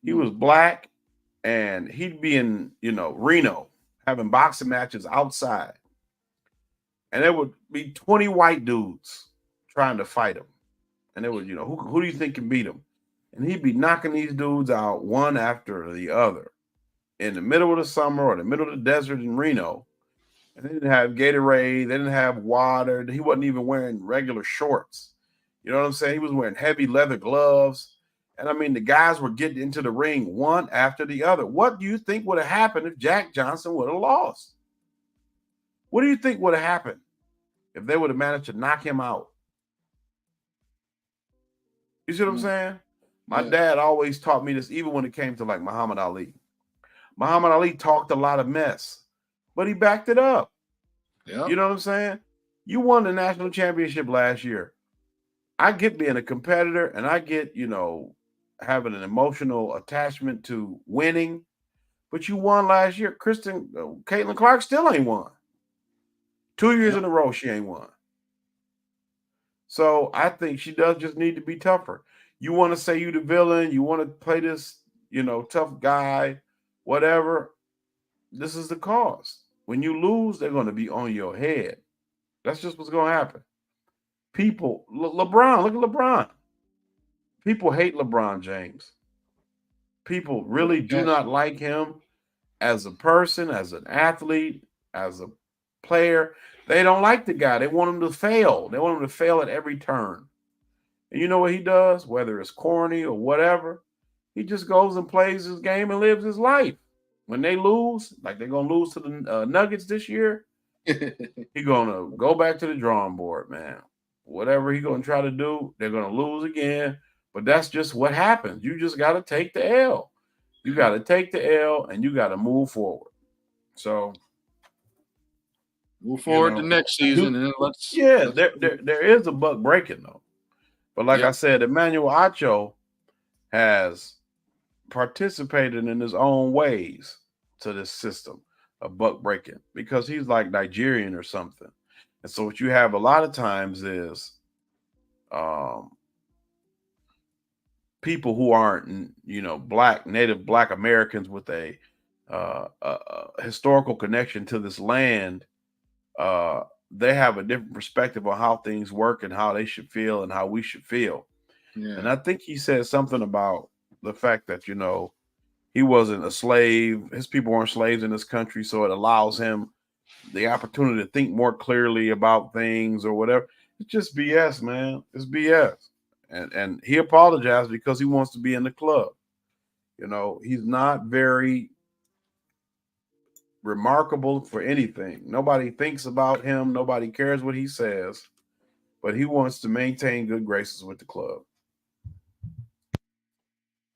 He was black, and he'd be in Reno having boxing matches outside, and there would be 20 white dudes trying to fight him, and they would who do you think can beat him? And he'd be knocking these dudes out one after the other in the middle of the summer or the middle of the desert in Reno. And they didn't have Gatorade. They didn't have water. He wasn't even wearing regular shorts. You know what I'm saying? He was wearing heavy leather gloves. And I mean, the guys were getting into the ring one after the other. What do you think would have happened if Jack Johnson would have lost? What do you think would have happened if they would have managed to knock him out? You see what I'm saying? My dad always taught me this, even when it came to like Muhammad Ali. Muhammad Ali talked a lot of mess, but he backed it up. Yep. You know what I'm saying? You won the national championship last year. I get being a competitor, and I get, having an emotional attachment to winning, but you won last year. Caitlin Clark still ain't won. 2 years in a row, she ain't won. So I think she does just need to be tougher. You want to say you the villain, you want to play this, tough guy, whatever. This is the cause. When you lose, they're going to be on your head. That's just what's going to happen. People, LeBron, look at LeBron. People hate LeBron James. People really do not like him as a person, as an athlete, as a player. They don't like the guy. They want him to fail. They want him to fail at every turn. And you know what he does? Whether it's corny or whatever, he just goes and plays his game and lives his life. When they lose, like they're going to lose to the Nuggets this year, he's going to go back to the drawing board, man. Whatever he's going to try to do, they're going to lose again. But that's just what happens. You just got to take the L. You got to take the L and you got to move forward. So move forward to next season, and let's. There is a buck breaking though. But like I said, Emmanuel Acho has participated in his own ways to this system of buck breaking because he's like Nigerian or something. And so what you have a lot of times is people who aren't, native black Americans with a historical connection to this land, they have a different perspective on how things work and how they should feel and how we should feel. Yeah. And I think he said something about the fact that, he wasn't a slave. His people weren't slaves in this country. So it allows him the opportunity to think more clearly about things or whatever. It's just BS, man. It's BS. And he apologized because he wants to be in the club. He's not very remarkable for anything. Nobody thinks about him. Nobody cares what he says. But he wants to maintain good graces with the club.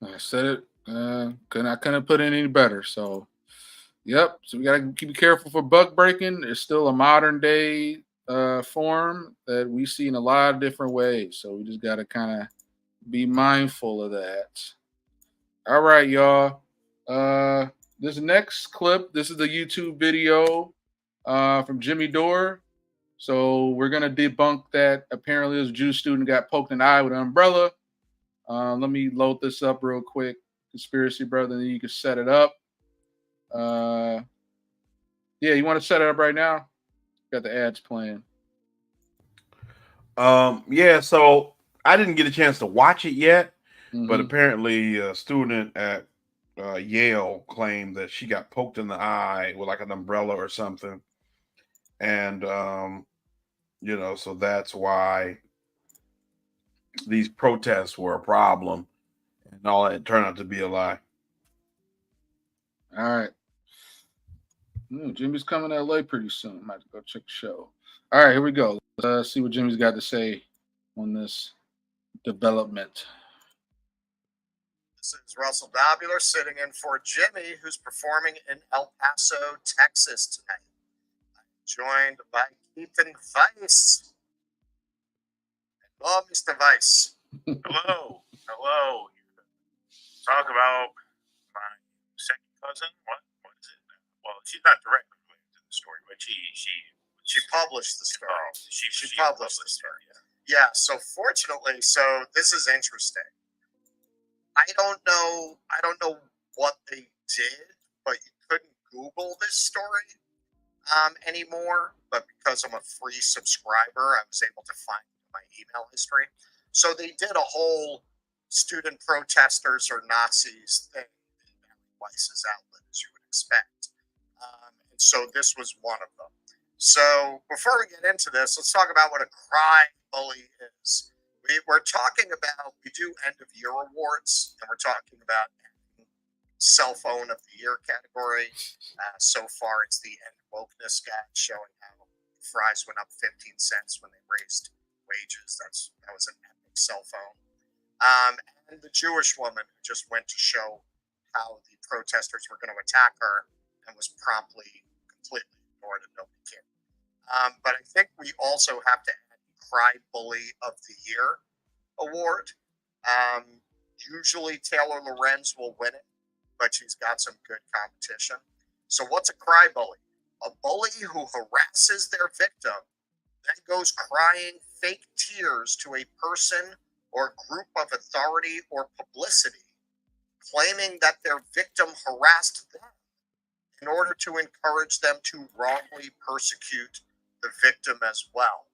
I said it. I couldn't put it any better. So, yep. So we gotta be careful for buck breaking. It's still a modern day form that we see in a lot of different ways. So we just gotta kind of be mindful of that. All right, y'all. This next clip. This is the YouTube video from Jimmy Dore. So we're gonna debunk that. Apparently, this Jew student got poked in the eye with an umbrella. Let me load this up real quick. Conspiracy brother, then you can set it up. Yeah, you want to set it up right now? Got the ads playing. Yeah, so I didn't get a chance to watch it yet, but apparently a student at Yale claimed that she got poked in the eye with like an umbrella or something. And so that's why these protests were a problem. And all that turned out to be a lie. All right. Jimmy's coming to LA pretty soon. Might have to go check the show. All right, here we go. Let's see what Jimmy's got to say on this development. This is Russell Dobular sitting in for Jimmy, who's performing in El Paso, Texas tonight. I'm joined by Ethan Weiss. Hello, Mr. Weiss. Hello. Talk about my second cousin. What is it? Well, she's not directly related to the story, but she published the story. She published the story. Yeah. So fortunately, this is interesting. I don't know what they did, but you couldn't Google this story anymore. But because I'm a free subscriber, I was able to find my email history. So they did a whole student protesters or Nazis thing in Barry Weiss's outlet, as you would expect. And so this was one of them. So before we get into this, let's talk about what a cry bully is. We're talking about, we do end of year awards, and we're talking about cell phone of the year category. So far, it's the end wokeness guy showing how fries went up 15 cents when they raised wages. That was an epic cell phone. And the Jewish woman who just went to show how the protesters were going to attack her and was promptly completely ignored and nobody cared. But I think we also have to add the Cry Bully of the Year award. Usually Taylor Lorenz will win it, but she's got some good competition. So what's a cry bully? A bully who harasses their victim, then goes crying fake tears to a person or group of authority or publicity, claiming that their victim harassed them in order to encourage them to wrongly persecute the victim as well.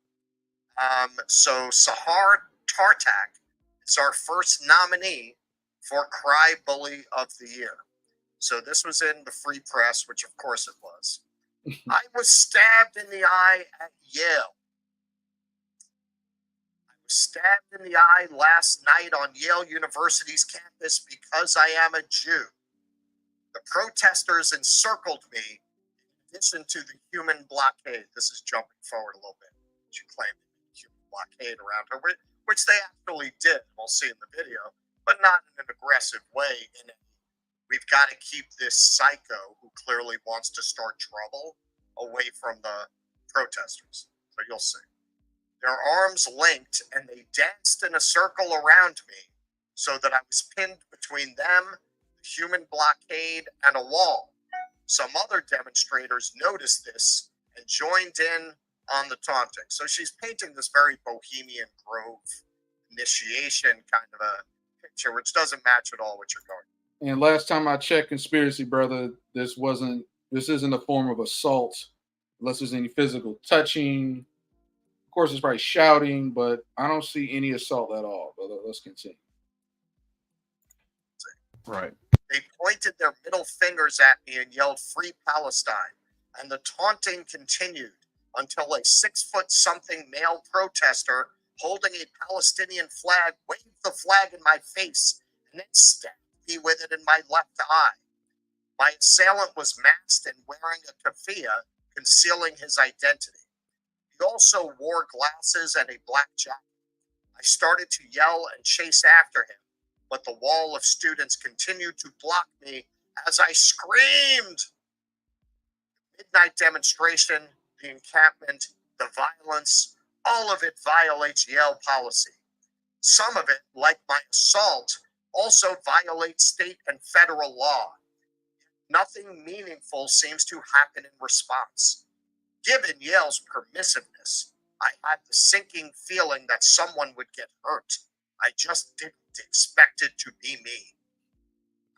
So Sahar Tartak is our first nominee for Cry Bully of the Year. So this was in the Free Press, which of course it was. I was stabbed in the eye at Yale. I was stabbed in the eye last night on Yale University's campus because I am a Jew. The protesters encircled me in addition to the human blockade. This is jumping forward a little bit. She claimed human blockade around her, which they actually did. We'll see in the video, but not in an aggressive way. We've got to keep this psycho who clearly wants to start trouble away from the protesters. So you'll see. Their arms linked, and they danced in a circle around me so that I was pinned between them, the human blockade, and a wall. Some other demonstrators noticed this and joined in on the taunting. So she's painting this very Bohemian Grove initiation kind of a picture, which doesn't match at all what you're going. And last time I checked, conspiracy brother, this isn't a form of assault, unless there's any physical touching. Of course, it's probably shouting, but I don't see any assault at all. But let's continue. Right. They pointed their middle fingers at me and yelled "Free Palestine," and the taunting continued until a 6-foot-something male protester holding a Palestinian flag waved the flag in my face and then stabbed me with it in my left eye. My assailant was masked and wearing a keffiyeh concealing his identity. He also wore glasses and a black jacket. I started to yell and chase after him, but the wall of students continued to block me as I screamed. The midnight demonstration, the encampment, the violence, all of it violates Yale policy. Some of it, like my assault, also violates state and federal law. Nothing meaningful seems to happen in response. Given Yale's permissiveness, I had the sinking feeling that someone would get hurt. I just didn't expect it to be me.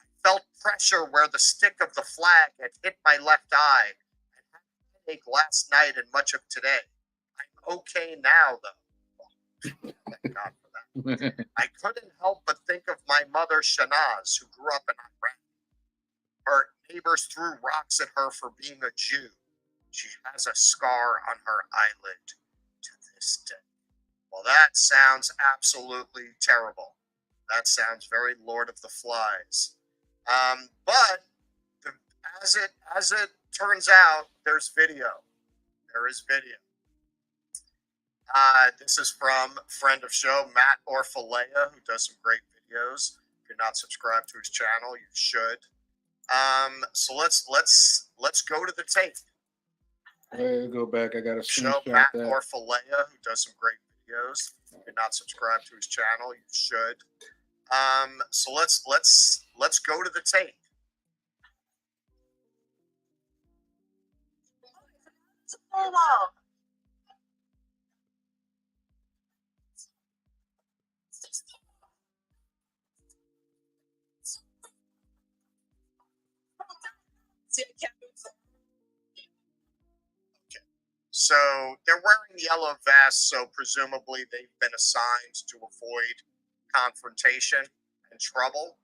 I felt pressure where the stick of the flag had hit my left eye and had a headache last night and much of today. I'm okay now, though. Thank God for that. I couldn't help but think of my mother, Shanaz, who grew up in Iran. Her neighbors threw rocks at her for being a Jew. She has a scar on her eyelid to this day. Well, that sounds absolutely terrible. That sounds very Lord of the Flies. But as it turns out, there's video. There is video. This is from friend of show Matt Orfalea, who does some great videos. If you're not subscribed to his channel, you should. So let's go to the tape. Go back. I got a Show screenshot Matt that. Orfalea, who does some great videos. If you're not subscribed to his channel, you should. So let's go to the tape. So they're wearing yellow vests, so presumably they've been assigned to avoid confrontation and trouble.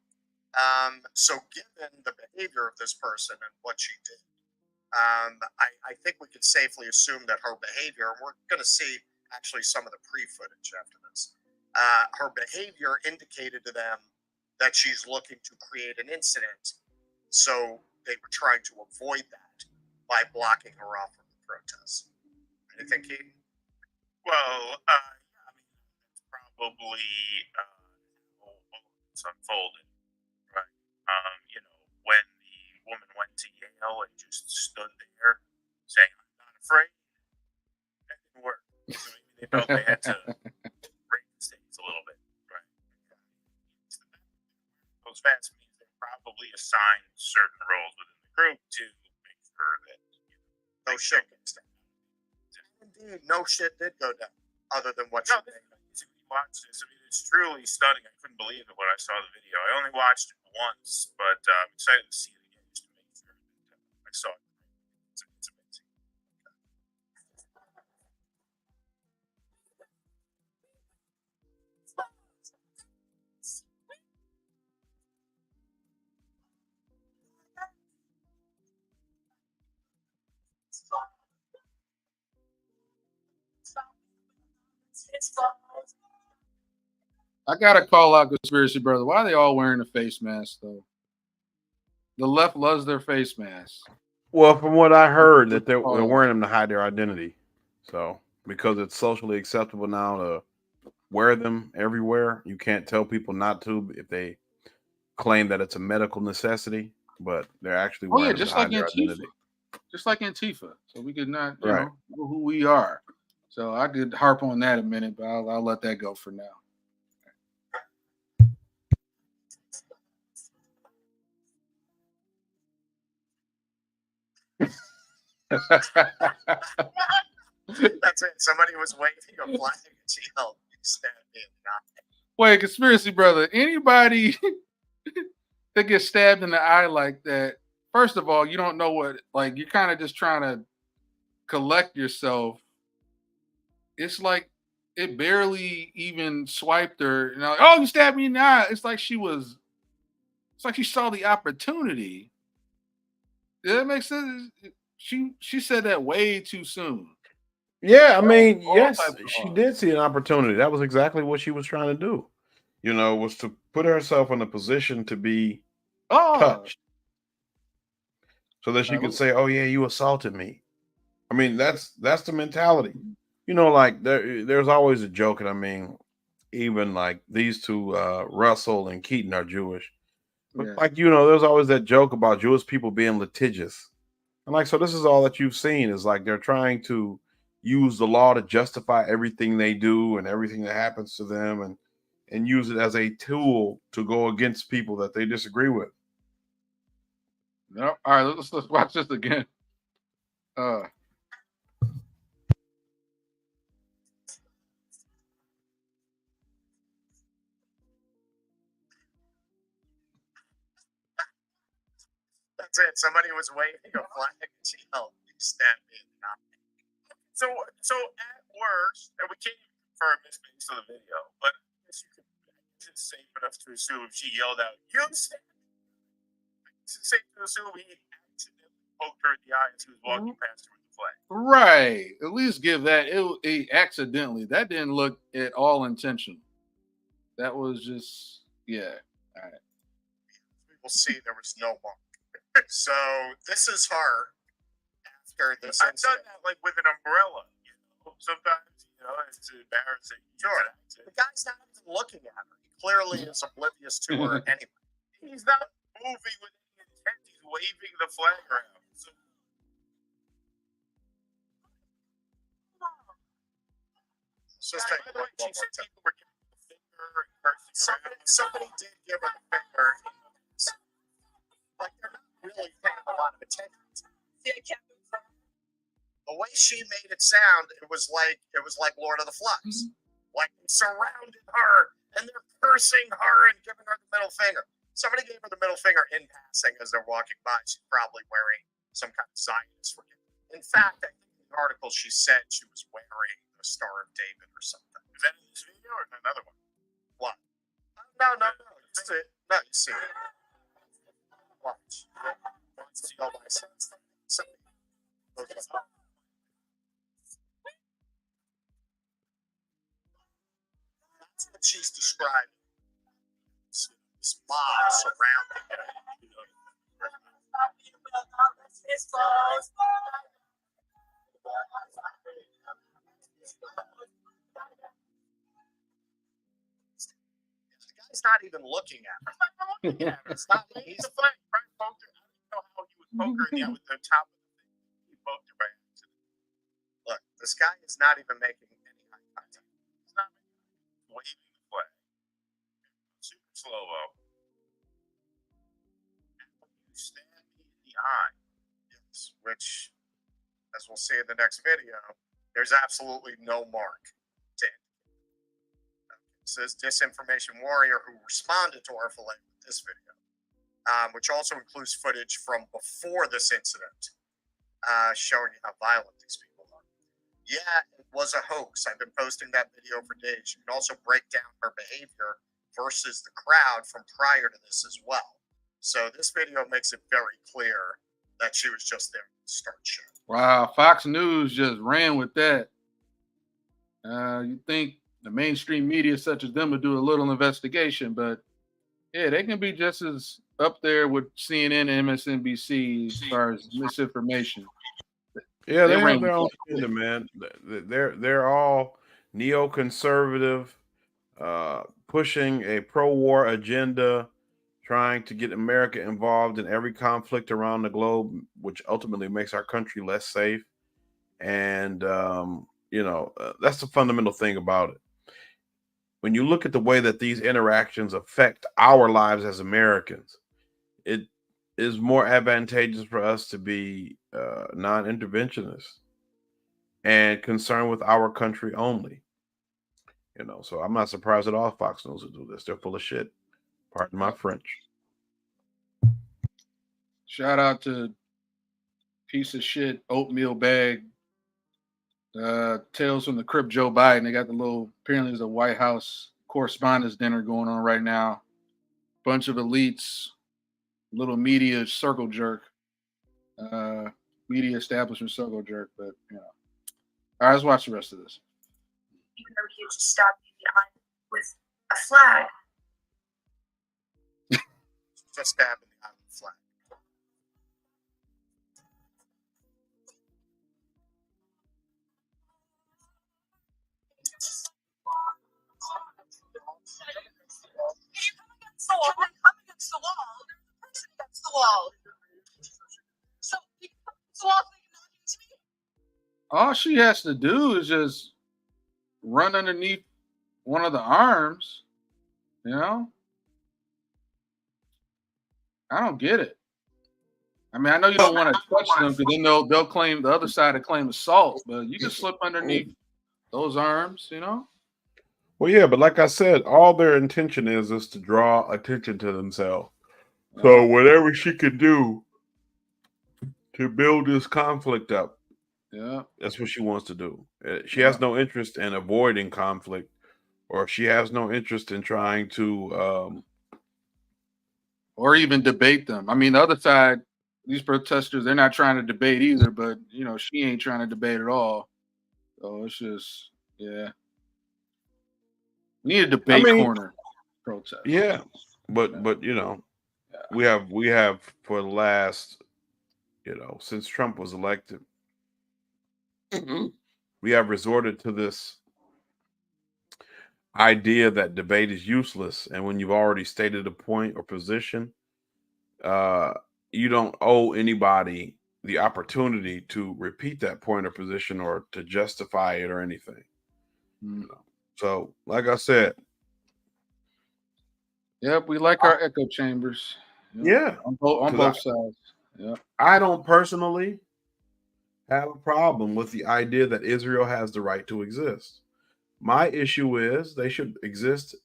So given the behavior of this person and what she did, I think we could safely assume that her behavior, and we're going to see actually some of the pre-footage after this, her behavior indicated to them that she's looking to create an incident. So they were trying to avoid that by blocking her off from the protests. Anything, Keaton? Well, I mean, that's probably how it's unfolded, right? When the woman went to Yale and just stood there saying, "I'm not afraid," that didn't work. So maybe they felt they had to raise the stakes a little bit, right? Those vests means they probably assigned certain roles within the group to make sure that no shit gets done. Indeed, no shit did go down, other than what you made. Watch this. I mean, it's truly stunning. I couldn't believe it when I saw the video. I only watched it once, but I'm excited to see it again just to make sure that I saw it. It's amazing. I gotta call out conspiracy brother. Why are they all wearing a face mask though? The left loves their face masks. Well, from what I heard, that they're Oh. wearing them to hide their identity. So because it's socially acceptable now to wear them everywhere, you can't tell people not to if they claim that it's a medical necessity, but they're actually Oh yeah, wearing them to just like hide their Antifa. identity. Just like Antifa. So we could not, Right. know who we are. So I could harp on that a minute, but I'll let that go for now. That's it. Somebody was waving a flag and she yelled, "You stabbed me in the eye." Wait, conspiracy brother, anybody that gets stabbed in the eye like that, first of all, you don't know what, like, you're kind of just trying to collect yourself. It's like it barely even swiped her. Oh, you stabbed me in the eye. It's like she saw the opportunity. Does that make sense? She said that way too soon. Yeah, I mean, All yes, type of she odds. did see an opportunity. That was exactly what she was trying to do. Was to put herself in a position to be Oh, touched, so that she All right, could say, "Oh yeah, you assaulted me." I mean, that's the mentality. Like there's always a joke, and I mean, even like these two, Russell and Keaton, are Jewish, but yeah. like there's always that joke about Jewish people being litigious, and like so, this is all that you've seen is like they're trying to use the law to justify everything they do and everything that happens to them, and use it as a tool to go against people that they disagree with. No. All right, let's watch this again. That's it. Somebody was waving a flag and she yelled, "You stabbed me in the eye." So at worst, and we can't even confirm this based on the video, but I guess it's safe enough to assume she yelled out, "You stabbed me." It's safe to assume he accidentally poked her in the eye as he was walking past her with the flag. Right. At least give that. It accidentally. That didn't look at all intentional. That was just All right. We will see. There was no mark. So this is her after this I've done incident. that like with an umbrella. Sometimes it's embarrassing. Sure. The guy's not even looking at her. He clearly is oblivious to her anyway. He's not moving with any intent. He's waving the flag around. So, Just by take the way, one she more said time. people were giving the finger and cursing around. Somebody did give her the finger. Like they're not really paying a lot of attention. The way she made it sound, it was like Lord of the Flies. Like they surrounded her and they're cursing her and giving her the middle finger. Somebody gave her the middle finger in passing as they're walking by. She's probably wearing some kind of Zionist. In fact, I think in the article she said she was wearing the Star of David or something. Is that in this video or in another one? What? No. It's it. No, you see it. Watch. See all my sense. That's what she's describing. This mob surrounding her. The guy's not even looking at her. It's not. He's a flag. Brian poked her. I don't know how he would poke her in the eye with the top of the thing. He poked her by accident. Look, this guy is not even making any eye contact. He's not waving the flag. Super slow mo. You stab me in the eye. Yes, which, as we'll see in the next video, there's absolutely no mark to it. Says disinformation warrior who responded to our filet with this video. which also includes footage from before this incident, showing you how violent these people are. Yeah, it was a hoax. I've been posting that video for days. You can also break down her behavior versus the crowd from prior to this as well. So this video makes it very clear that she was just there to start shit. Wow, Fox News just ran with that. You think the mainstream media such as them would do a little investigation, but yeah, they can be just as up there with CNN and MSNBC as far as misinformation. Yeah, They they ran have their with own that. agenda, man. They're all neoconservative, pushing a pro-war agenda, trying to get America involved in every conflict around the globe, which ultimately makes our country less safe. And that's the fundamental thing about it. When you look at the way that these interactions affect our lives as Americans, it is more advantageous for us to be non-interventionists and concerned with our country only. So I'm not surprised at all Fox News will do this. They're full of shit. Pardon my French. Shout out to piece of shit oatmeal bag. Tales from the Crypt Joe Biden. They got the little, apparently there's a White House correspondence dinner going on right now. Bunch of elites, little media circle jerk, media establishment circle jerk. But all right, let's watch the rest of this. Even though he had just stabbed me with a flag. Just stabbing the eye with a flag. Come against the wall. There's a person against the wall. So he comes against the wall so he can knock into me. All she has to do is just run underneath one of the arms. I don't get it. I mean, I know you don't want to touch them because then they'll claim the other side to claim assault, but you can slip underneath those arms. Well, yeah, but like I said, all their intention is to draw attention to themselves. So whatever she could do to build this conflict up, that's what she wants to do. She has no interest in avoiding conflict, or she has no interest in trying to or even debate them. I mean, the other side, these protesters, they're not trying to debate either, but she ain't trying to debate at all. So it's just, we need a debate corner protest. Yeah, but we have for the last since Trump was elected, we have resorted to this idea that debate is useless, and when you've already stated a point or position, you don't owe anybody the opportunity to repeat that point or position or to justify it or anything. So, like I said, yep, we like our echo chambers. Yeah, on both sides. Yeah, I don't personally have a problem with the idea that Israel has the right to exist. My issue is they should exist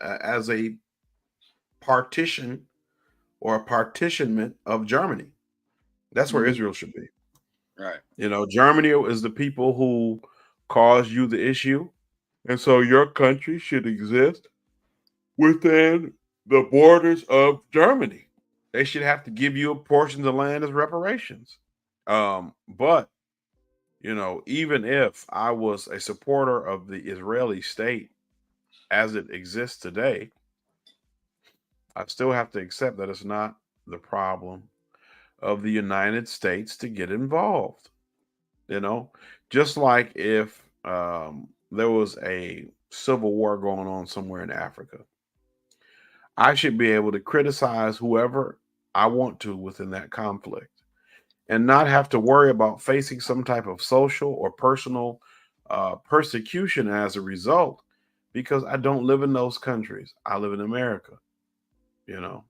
as a partition or a partitionment of Germany. That's where Israel should be. Right. Germany is the people who caused you the issue. And so your country should exist within the borders of Germany. They should have to give you a portion of the land as reparations. But even if I was a supporter of the Israeli state as it exists today, I still have to accept that it's not the problem of the United States to get involved. Just like if there was a civil war going on somewhere in Africa, I should be able to criticize whoever I want to within that conflict and not have to worry about facing some type of social or personal persecution as a result, because I don't live in those countries. I live in America. All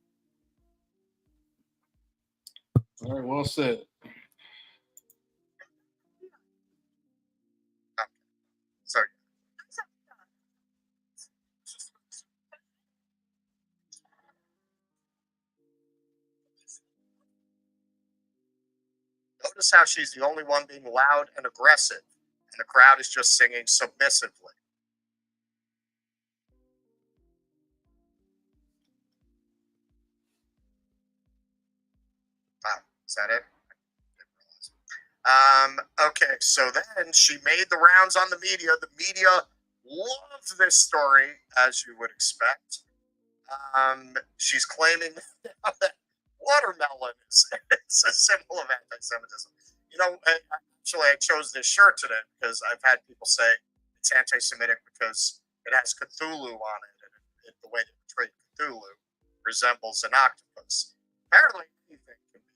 right, well said. Sorry. Notice how she's the only one being loud and aggressive, and the crowd is just singing submissively. Wow, is that it? Okay, so then she made the rounds on the media. The media loved this story, as you would expect. She's claiming that watermelon is a symbol of anti-Semitism. You know, actually, I chose this shirt today because I've had people say it's anti-Semitic because it has Cthulhu on it, and the way they portray Cthulhu resembles an octopus. Apparently, anything can be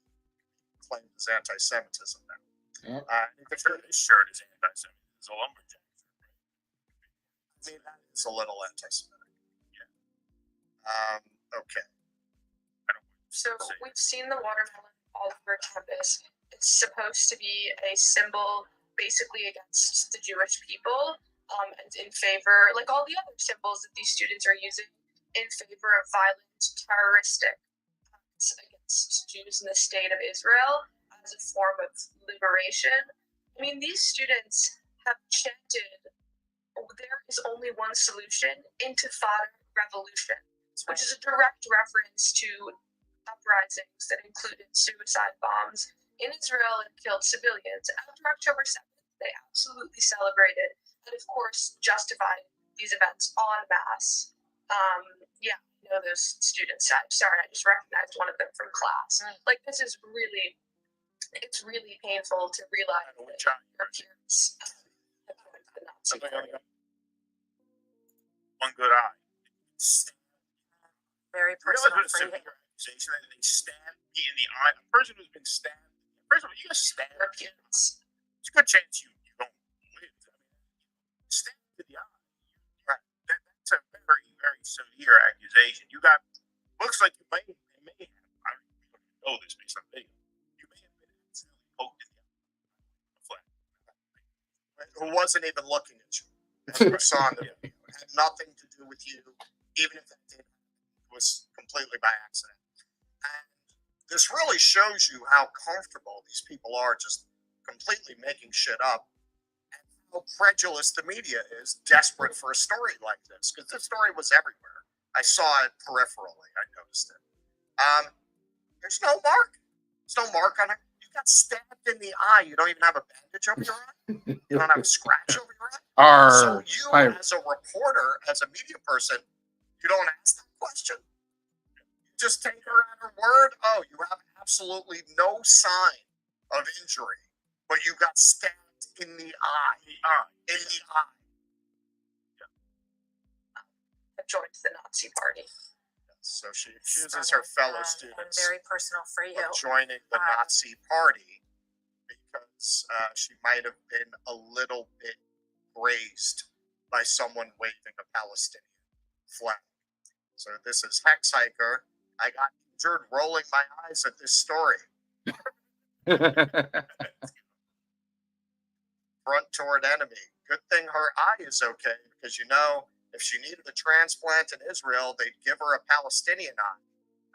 claimed as anti-Semitism now. Yep. I'm sure this shirt is anti-Semitic. It's a lumberjack shirt, right? I mean, that is a little anti-Semitic. Okay. So we've seen the watermelon all over campus. It's supposed to be a symbol basically against the Jewish people, and in favor, like all the other symbols that these students are using, in favor of violent, terroristic acts against Jews in the state of Israel as a form of liberation. I mean, these students have chanted, there is only one solution, intifada revolution, which is a direct reference to uprisings that included suicide bombs in Israel and killed civilians. After October 7th, they absolutely celebrated and, of course, justified these events en masse. Yeah, you know those students. I'm sorry, I just recognized one of them from class. Like, this is really, it's really painful to realize that your peers have joined the Nazi Party. One good eye. Very Realize personal what a for you. severe accusation that they stabbed me in the eye. A person who's been stabbed. First of all, you get stabbed. Your peers. It's a good chance you don't live. I mean, stabbed to the eye. Right. That's a very, very severe accusation. You got, looks like you may have, I don't even know this based on video. You may have been accidentally poked in the eye. Who wasn't even looking at you. As you saw in the video. It had nothing to do with you, even if that did. It was completely by accident. And this really shows you how comfortable these people are just completely making shit up, and how credulous the media is, desperate for a story like this. Because this story was everywhere. I saw it peripherally. I noticed it. There's no mark. There's no mark on it. You got stabbed in the eye. You don't even have a bandage over your eye. You don't have a scratch over your eye. So you, as a reporter, as a media person, you don't ask that question. You just take her at her word. Oh, you have absolutely no sign of injury, but you got stabbed in the eye. In the eye. Joined the Nazi Party. So she accuses her fellow students very personal for you. of joining the Nazi Party because she might have been a little bit grazed by someone waving a Palestinian flag. So this is Hex Hiker. I got injured rolling my eyes at this story. Front toward enemy. Good thing her eye is okay, because you know, if she needed a transplant in Israel, they'd give her a Palestinian eye.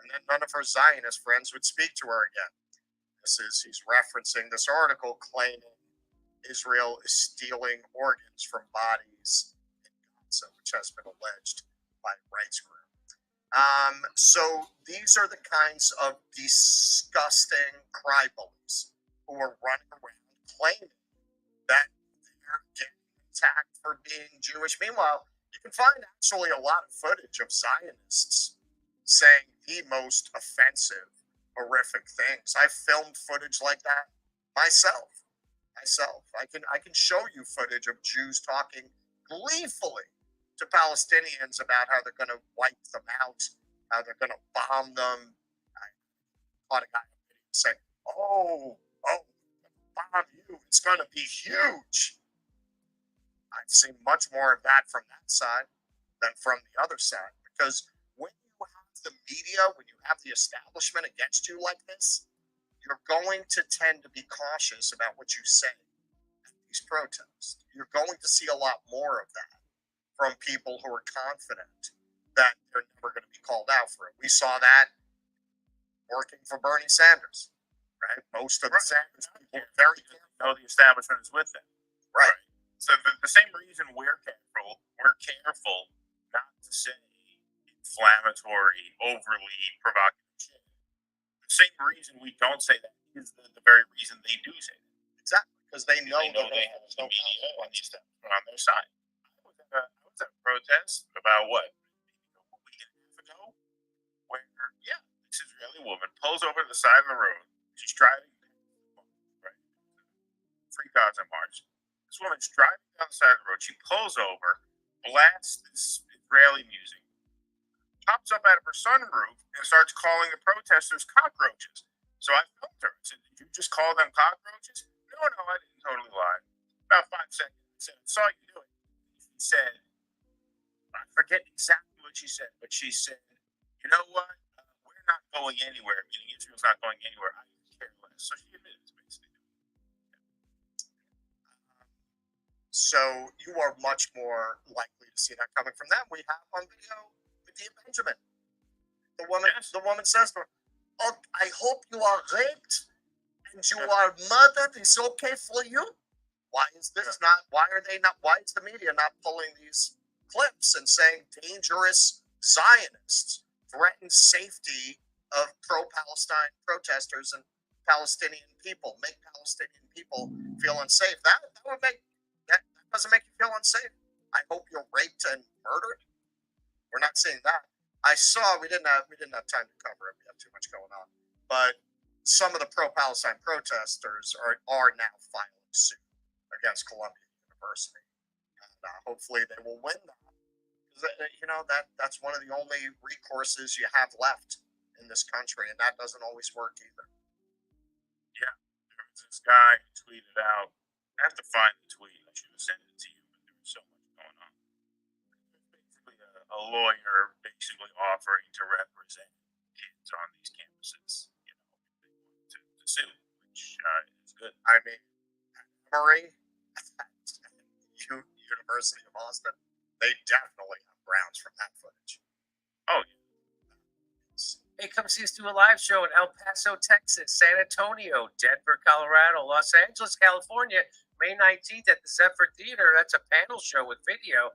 And then none of her Zionist friends would speak to her again. He's referencing this article claiming Israel is stealing organs from bodies in Gaza, which has been alleged by a rights group. So these are the kinds of disgusting crybullies who are running around claiming that they're getting attacked for being Jewish. Meanwhile, you can find actually a lot of footage of Zionists saying the most offensive, horrific things. I filmed footage like that myself. I can show you footage of Jews talking gleefully to Palestinians about how they're going to wipe them out, how they're going to bomb them. I caught a guy saying, "Oh, bomb you! It's going to be huge." I've seen much more of that from that side than from the other side, because when you have the media, when you have the establishment against you like this, you're going to tend to be cautious about what you say at these protests. You're going to see a lot more of that from people who are confident that they're never going to be called out for it. We saw that working for Bernie Sanders. right? Most of the Right. Sanders people are very careful. know the establishment is with them. Right. So the same reason we're careful not to say inflammatory, overly provocative shit. The same reason we don't say that is the very reason they do say that. Exactly, because they know They have the media and the establishment on their side. I was at a protest about what, a week and a half ago, where this Israeli woman pulls over to the side of the road. She's driving, right? Free Gaza March. This woman's driving down the side of the road. She pulls over, blasts this Israeli music, pops up out of her sunroof, and starts calling the protesters cockroaches. So I filmed her. I said, "Did you just call them cockroaches?" No, I didn't totally lie. About 5 seconds. I said, "I saw you do it." She said, I forget exactly what she said, but she said, "You know what? We're not going anywhere, meaning Israel's not going anywhere. I care less." So she admitted to basically. So you are much more likely to see that coming from them. We have on video Medea Benjamin. The woman says to her, "Oh, I hope you are raped and you are murdered. It's okay for you." Why is this not? Why are they not? Why is the media not pulling these clips and saying dangerous Zionists threaten safety of pro-Palestine protesters and Palestinian people, make Palestinian people feel unsafe? That would make that doesn't make you feel unsafe. I hope you're raped and murdered. We're not seeing that. I saw we didn't have time to cover it. We have too much going on. But some of the pro-Palestine protesters are now filing suit against Columbia University, and hopefully they will win that. That's one of the only recourses you have left in this country, and that doesn't always work either. Yeah, there was this guy who tweeted out. I have to find the tweet. I should have sent it to you, but there was so much going on. Basically, a lawyer basically offering to represent kids on these campuses, if they want to sue, which is good. I mean, Murray at University of Austin, they definitely have grounds from that footage. Oh, yeah. Hey, come see us do a live show in El Paso, Texas, San Antonio, Denver, Colorado, Los Angeles, California, May 19th at the Zephyr Theater. That's a panel show with video.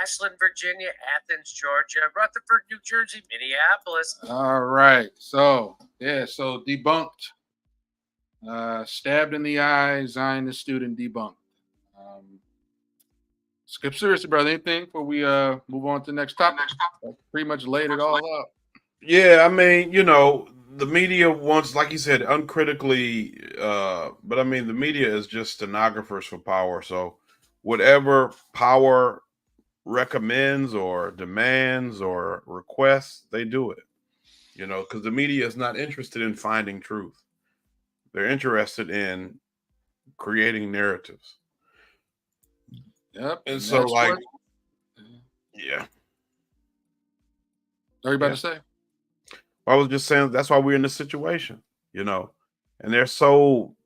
Ashland, Virginia, Athens, Georgia, Rutherford, New Jersey, Minneapolis. All right. So debunked. Stabbed in the eye, Zionist student debunked. Skip seriously, brother. Anything before we move on to the next topic? Pretty much laid it all out. Yeah, I mean, the media wants, like you said, uncritically, but I mean, the media is just stenographers for power. So whatever power recommends or demands or requests, they do it, because the media is not interested in finding truth. They're interested in creating narratives. Yep. And so, yeah. What are you about to say? I was just saying that's why we're in this situation, and they're so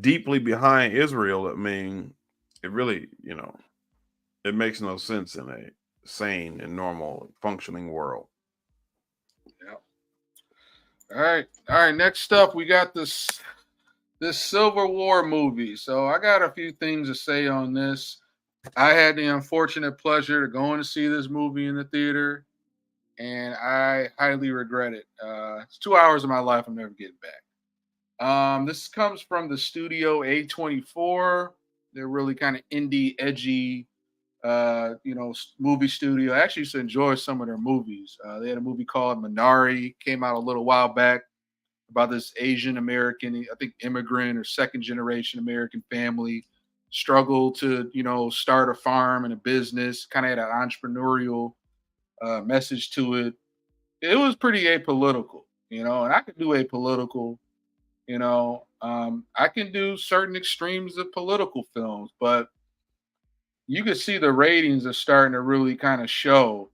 deeply behind Israel. I mean, it really, it makes no sense in a sane and normal functioning world. Yeah. All right. Next up, we got this Civil War movie. So I got a few things to say on this. I had the unfortunate pleasure to go in to see this movie in the theater, and I highly regret it. It's 2 hours of my life I'm never getting back. This comes from the studio A24. They're really kind of indie, edgy, movie studio. I actually used to enjoy some of their movies. They had a movie called Minari, came out a little while back, about this Asian American, I think immigrant or second generation American family struggle to, start a farm and a business, kind of had an entrepreneurial message to it. It was pretty apolitical, and I could do apolitical, I can do certain extremes of political films, but you could see the ratings are starting to really kind of show.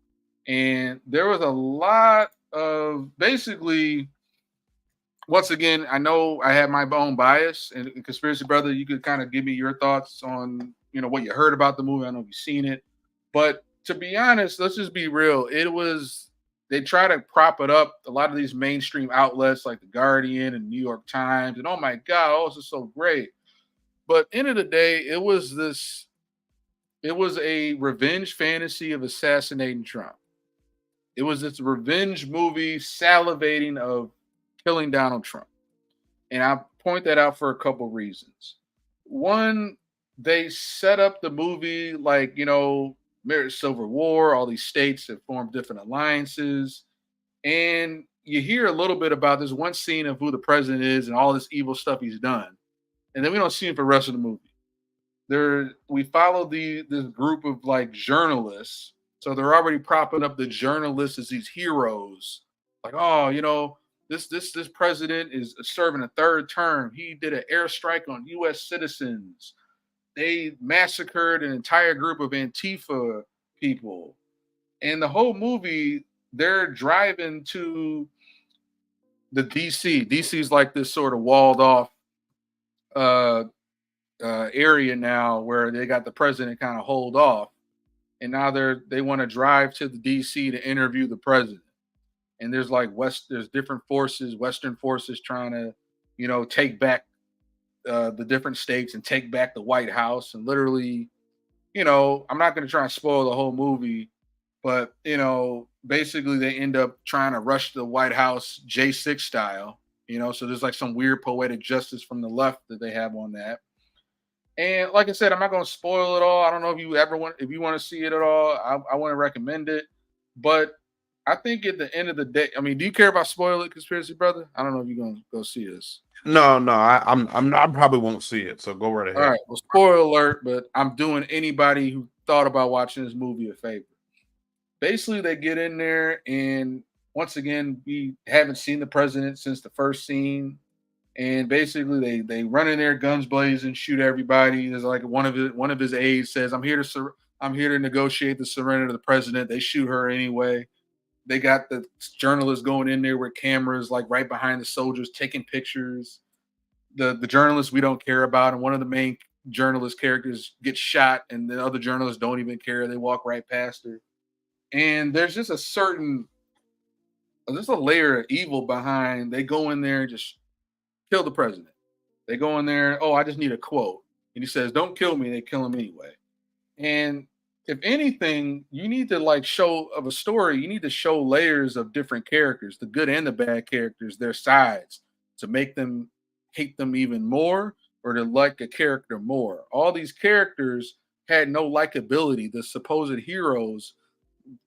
And there was a lot of basically, once again, I know I have my own bias, and Conspiracy Brother, you could kind of give me your thoughts on, what you heard about the movie. I know you've seen it, but to be honest, let's just be real. they try to prop it up. A lot of these mainstream outlets like the Guardian and New York Times, and oh my God, oh, this is so great. But end of the day, it was a revenge fantasy of assassinating Trump. It was this revenge movie salivating of killing Donald Trump. And I point that out for a couple reasons. One, they set up the movie like, Marriage Civil War, all these states that formed different alliances. And you hear a little bit about this one scene of who the president is and all this evil stuff he's done. And then we don't see him for the rest of the movie. We follow this group of like journalists. So they're already propping up the journalists as these heroes. Like, oh, this president is serving a third term. He did an airstrike on U.S. citizens. They massacred an entire group of Antifa people. And the whole movie, they're driving to the DC. DC is like this sort of walled off area now where they got the president kind of hold off. And now they want to drive to the DC to interview the president. And there's there's different forces, Western forces trying to, take back the different states and take back the White House. And literally, I'm not going to try and spoil the whole movie, but, basically they end up trying to rush the White House J6 style, so there's like some weird poetic justice from the left that they have on that. And like I said, I'm not going to spoil it all. I don't know if you want to see it at all. I want to recommend it, but I think at the end of the day, I mean, do you care about spoil it, Conspiracy Brother? I don't know if you're going to go see this. No, I probably won't see it. So go right ahead. All right. Well, spoiler alert, but I'm doing anybody who thought about watching this movie a favor. Basically, they get in there, and once again, we haven't seen the president since the first scene. And basically, they run in there, guns blazing, shoot everybody. There's like one of his aides says, "I'm here to negotiate the surrender of the president." They shoot her anyway. They got the journalists going in there with cameras, like right behind the soldiers, taking pictures. The journalists we don't care about, and one of the main journalist characters gets shot, and the other journalists don't even care. They walk right past her. And there's just there's a layer of evil behind. They go in there and just kill the president. They go in there, oh, I just need a quote. And he says, "Don't kill me." They kill him anyway. And if anything, you need to show of a story, you need to show layers of different characters, the good and the bad characters, their sides, to make them hate them even more or to like a character more. All these characters had no likability. The supposed heroes,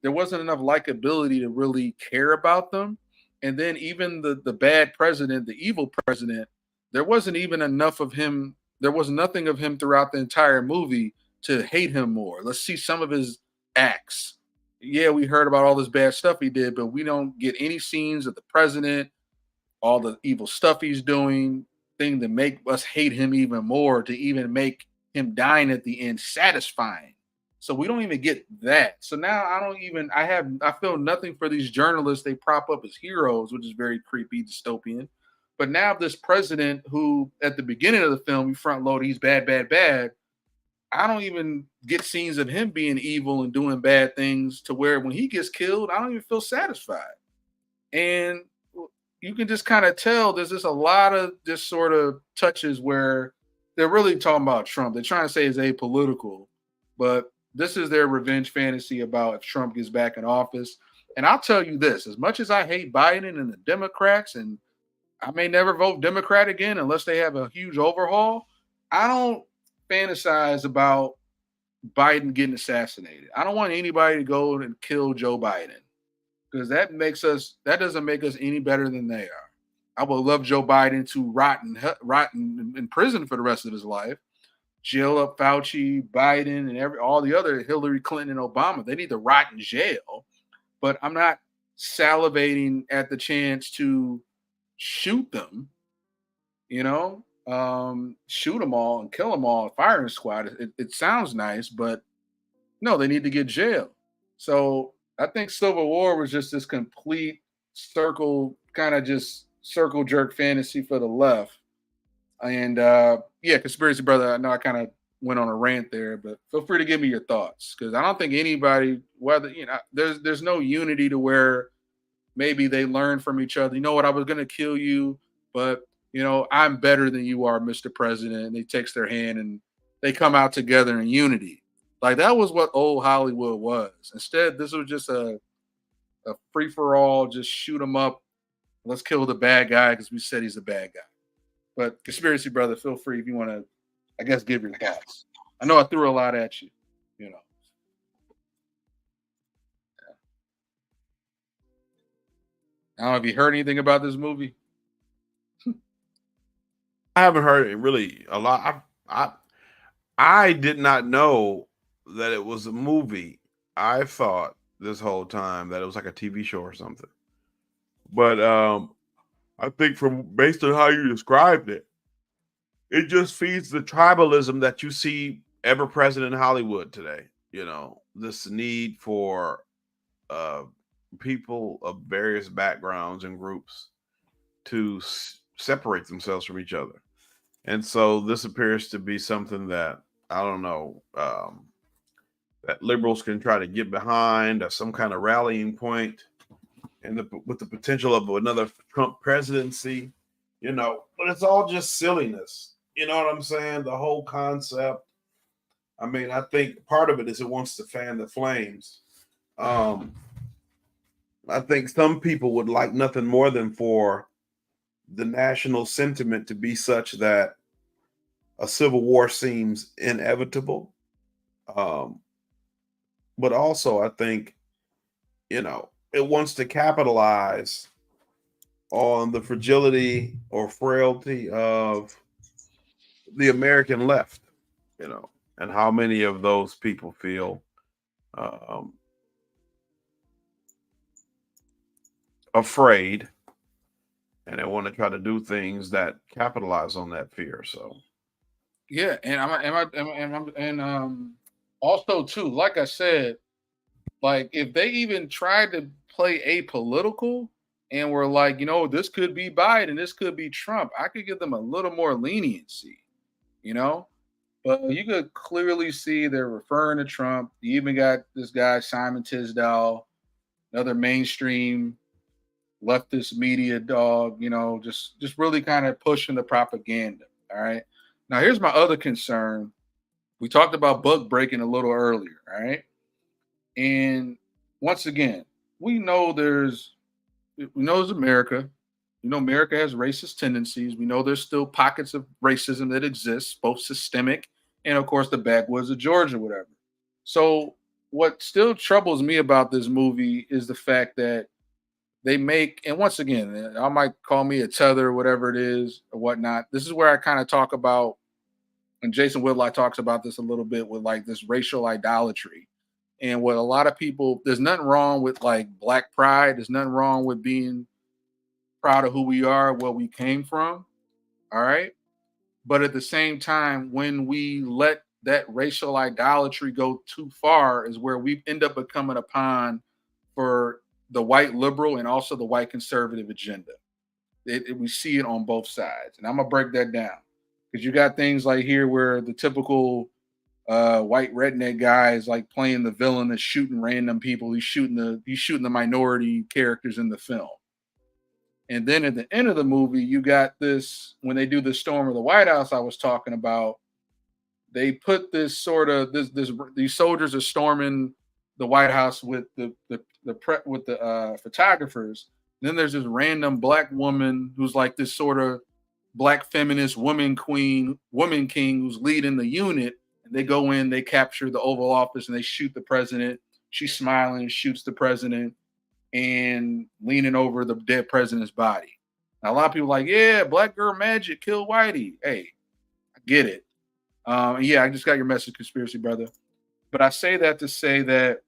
there wasn't enough likability to really care about them. And then even the bad president, the evil president, there wasn't even enough of him. There was nothing of him throughout the entire movie to hate him more. Let's see some of his acts. Yeah, we heard about all this bad stuff he did, but we don't get any scenes of the president, all the evil stuff he's doing, thing to make us hate him even more, to even make him dying at the end satisfying. So we don't even get that. So now I feel nothing for these journalists they prop up as heroes, which is very creepy, dystopian. But now this president who at the beginning of the film, you front load, he's bad, bad, bad. I don't even get scenes of him being evil and doing bad things to where when he gets killed, I don't even feel satisfied. And you can just kind of tell there's just a lot of this sort of touches where they're really talking about Trump. They're trying to say it's apolitical, but this is their revenge fantasy about if Trump gets back in office. And I'll tell you this, as much as I hate Biden and the Democrats, and I may never vote Democrat again unless they have a huge overhaul, I don't fantasize about Biden getting assassinated. I don't want anybody to go and kill Joe Biden because that doesn't make us any better than they are. I would love Joe Biden to rot in prison for the rest of his life. Jail up Fauci, Biden, and all the other Hillary Clinton and Obama. They need to rot in jail. But I'm not salivating at the chance to shoot them, shoot them all and kill them all, firing squad. It sounds nice, but no, they need to get jail. So I think Civil War was just this complete circle jerk fantasy for the left. And Conspiracy Brother, I know I kind of went on a rant there, but feel free to give me your thoughts because I don't think anybody, there's no unity to where maybe they learn from each other. You know what? I was going to kill you, but I'm better than you are, Mr. President. And they takes their hand and they come out together in unity. Like that was what old Hollywood was. Instead, this was just a free for all. Just shoot him up. Let's kill the bad guy because we said he's a bad guy. But conspiracy brother, feel free if you want to, I guess, give your thoughts. I know I threw a lot at you. I don't know if you heard anything about this movie. I haven't heard it really a lot. I did not know that it was a movie. I thought this whole time that it was like a TV show or something. But I think based on how you described it, it just feeds the tribalism that you see ever present in Hollywood today. This need for people of various backgrounds and groups to separate themselves from each other. And so this appears to be something that, I don't know, that liberals can try to get behind as some kind of rallying point, and with the potential of another Trump presidency, but it's all just silliness. You know what I'm saying? The whole concept. I mean, I think part of it is it wants to fan the flames. I think some people would like nothing more than for the national sentiment to be such that a civil war seems inevitable. But also, I think, it wants to capitalize on the fragility or frailty of the American left, and how many of those people feel afraid, and they want to try to do things that capitalize on that fear. So, yeah, and also too, like I said, like if they even tried to play apolitical and were like, this could be Biden, this could be Trump, I could give them a little more leniency, But you could clearly see they're referring to Trump. You even got this guy Simon Tisdale, another mainstream leftist media dog, just really kind of pushing the propaganda. All right. Now here's my other concern. We talked about book breaking a little earlier, all right? And once again, we know it's America. America has racist tendencies. We know there's still pockets of racism that exist, both systemic and, of course, the backwoods of Georgia, whatever. So what still troubles me about this movie is the fact that they make, and once again, I might call me a tether or whatever it is or whatnot. This is where I kind of talk about, and Jason Whitlock talks about this a little bit with like this racial idolatry. And what a lot of people, there's nothing wrong with like Black pride. There's nothing wrong with being proud of who we are, where we came from. All right. But at the same time, when we let that racial idolatry go too far, is where we end up becoming a pawn for the white liberal and also the white conservative agenda. We see it on both sides. And I'm going to break that down because you got things like here where the typical white redneck guy is like playing the villain that's shooting random people. He's shooting the minority characters in the film. And then at the end of the movie, you got this, when they do the storm of the White House I was talking about, they put this sort of these soldiers are storming the White House with the photographers. And then there's this random Black woman who's like this sort of Black feminist woman king who's leading the unit. And they go in, they capture the Oval Office, and they shoot the president. She's smiling and shoots the president and leaning over the dead president's body. Now, a lot of people are like, yeah, Black girl magic, kill Whitey. Hey, I get it. Yeah, I just got your message, conspiracy brother. But I say that to say that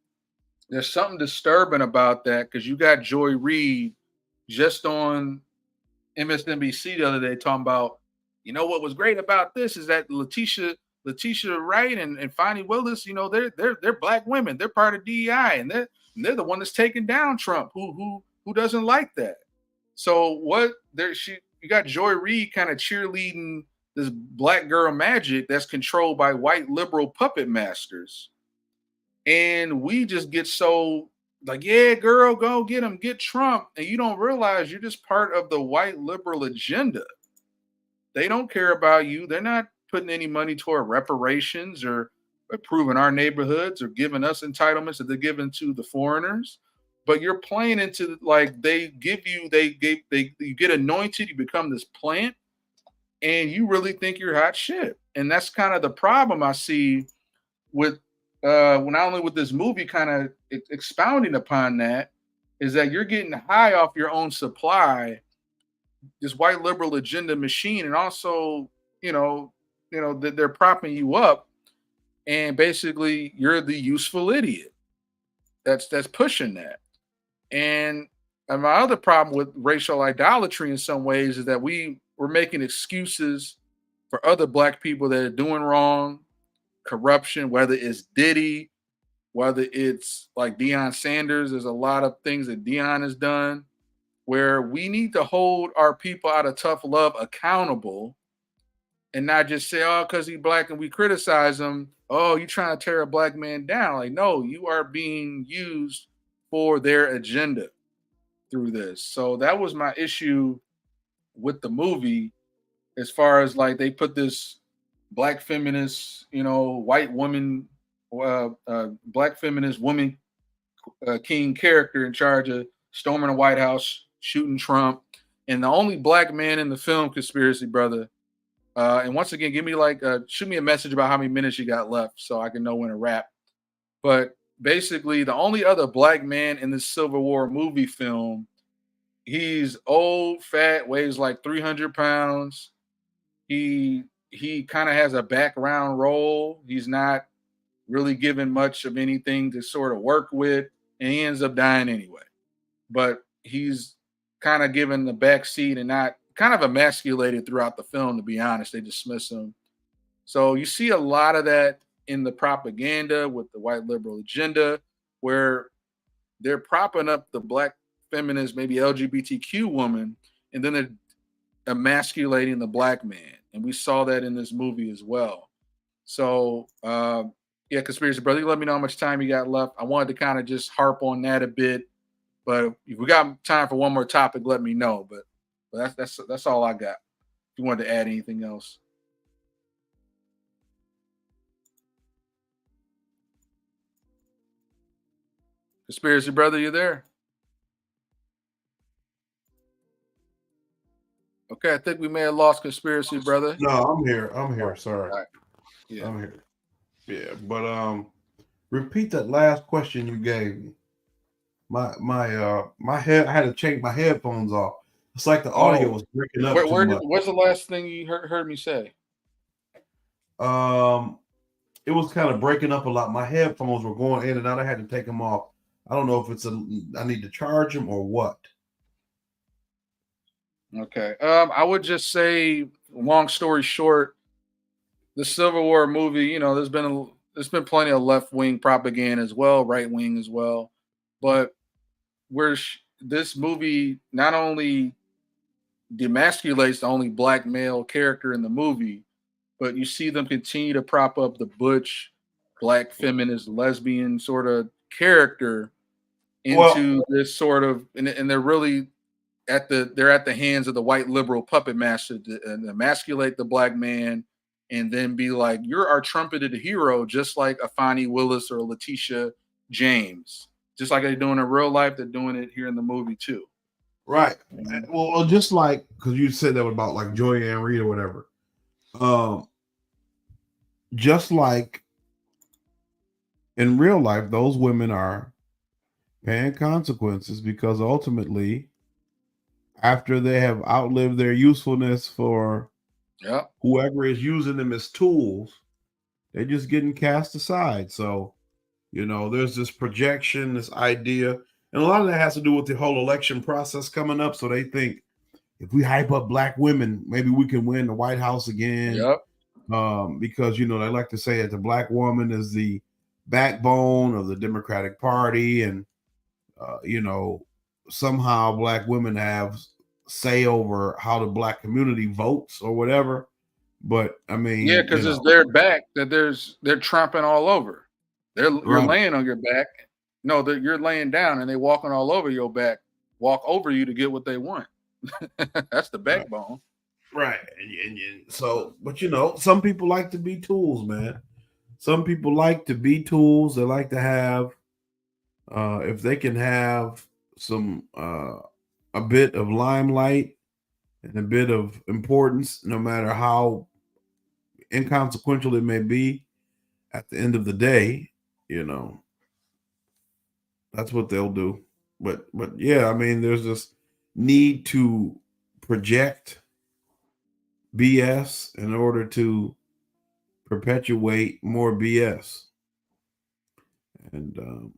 there's something disturbing about that because you got Joy Reid just on MSNBC the other day talking about, what was great about this is that Letitia Wright and Fani Willis, they're Black women. They're part of DEI, and they're the one that's taking down Trump. Who doesn't like that? So you got Joy Reid kind of cheerleading this Black girl magic that's controlled by white liberal puppet masters. And we just get so like, yeah, girl, go get him, get Trump. And you don't realize you're just part of the white liberal agenda. They don't care about you. They're not putting any money toward reparations or improving our neighborhoods or giving us entitlements that they're giving to the foreigners. But you're playing into, like, they give you, you get anointed, you become this plant, and you really think you're hot shit. And that's kind of the problem I see with not only with this movie kind of expounding upon that, is that you're getting high off your own supply, this white liberal agenda machine, and also, that they're propping you up, and basically you're the useful idiot that's pushing that. And my other problem with racial idolatry in some ways is that we're making excuses for other black people that are doing wrong, corruption, whether it's Diddy, whether it's like Deion Sanders. There's a lot of things that Deion has done where we need to hold our people out of tough love accountable, and not just say, oh, because he's black and we criticize him, oh, you trying to tear a black man down. Like, no, you are being used for their agenda through this. So that was my issue with the movie, as far as like they put this black feminist, white woman, black feminist woman king character in charge of storming the White House, shooting Trump, and the only black man in the film, Conspiracy Brother. And once again, shoot me a message about how many minutes you got left so I can know when to wrap. But basically, the only other black man in this Civil War movie film, he's old, fat, weighs like 300 pounds. He kind of has a background role. He's not really given much of anything to sort of work with, and he ends up dying anyway. But he's kind of given the back seat and not kind of emasculated throughout the film, to be honest. They dismiss him. So you see a lot of that in the propaganda with the white liberal agenda, where they're propping up the black feminist, maybe LGBTQ woman, and then they're emasculating the black man. And we saw that in this movie as well. So, yeah, Conspiracy Brother, you let me know how much time you got left. I wanted to kind of just harp on that a bit, but if we got time for one more topic, let me know. But that's all I got. If you wanted to add anything else. Conspiracy Brother, you there? Okay, I think we may have lost Conspiracy Brother. No, I'm here. Sorry. Right. Yeah. I'm here. Yeah, but repeat that last question you gave me. My head, I had to change my headphones off. It's like the audio was breaking up. What's the last thing you heard me say? It was kind of breaking up a lot. My headphones were going in and out. I had to take them off. I don't know if I need to charge them or what. Okay. I would just say, long story short, the Civil War movie, there's been plenty of left wing propaganda as well, right wing as well, but this movie not only demasculates the only black male character in the movie, but you see them continue to prop up the butch, black feminist, lesbian sort of character into this sort of, and they're really they're at the hands of the white liberal puppet master to emasculate the black man, and then be like, you're our trumpeted hero, just like a Fonnie Willis or a Letitia James. Just like they're doing in real life, they're doing it here in the movie too. Right. Well, just like, because you said that about like Joy Ann Reid or whatever. Just like in real life, those women are paying consequences, because ultimately, after they have outlived their usefulness for whoever is using them as tools, they're just getting cast aside. So, there's this projection, this idea, and a lot of that has to do with the whole election process coming up. So they think if we hype up black women, maybe we can win the White House again. Yep. Because, they like to say that the black woman is the backbone of the Democratic Party, and, somehow black women have say over how the black community votes or whatever. But I mean, yeah, because it's their back that they're tramping all over. You're laying on your back. No, that you're laying down and they walking all over your back, walk over you to get what they want. That's the backbone. Right. So, but some people like to be tools, man. Some people like to be tools. They like to have, if they can have some, a bit of limelight and a bit of importance, no matter how inconsequential it may be, at the end of the day, that's what they'll do. But yeah, I mean, there's this need to project BS in order to perpetuate more BS. And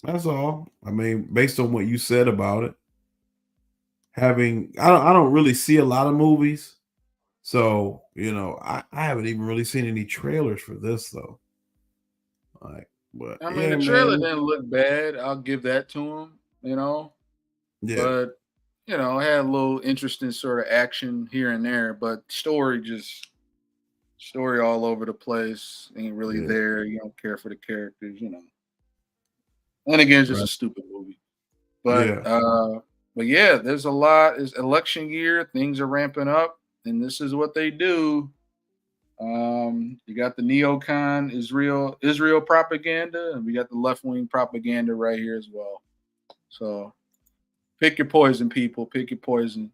that's all. I mean, based on what you said about it, I don't really see a lot of movies. So, I haven't even really seen any trailers for this though. But I mean, yeah, the trailer man. didn't look bad. I'll give that to him, Yeah. But, it had a little interesting sort of action here and there, but story all over the place. Ain't really Yeah. there. You don't care for the characters. And again, it's just Right. a stupid movie. Yeah. But yeah, there's a lot. It's election year. Things are ramping up, and this is what they do. You got the neocon Israel propaganda, and we got the left wing propaganda right here as well. So pick your poison, people. Pick your poison.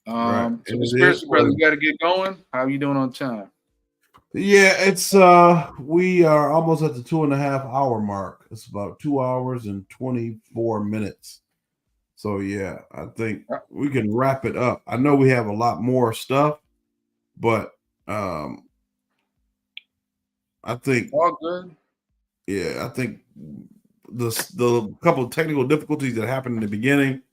Right. So And it conspiracy is brother, what you got to get going. How you doing on time? Yeah, it's we are almost at the 2.5 hour mark. It's about 2 hours and 24 minutes. So yeah, I think we can wrap it up. I know we have a lot more stuff, but I think All good. I think the couple of technical difficulties that happened in the beginning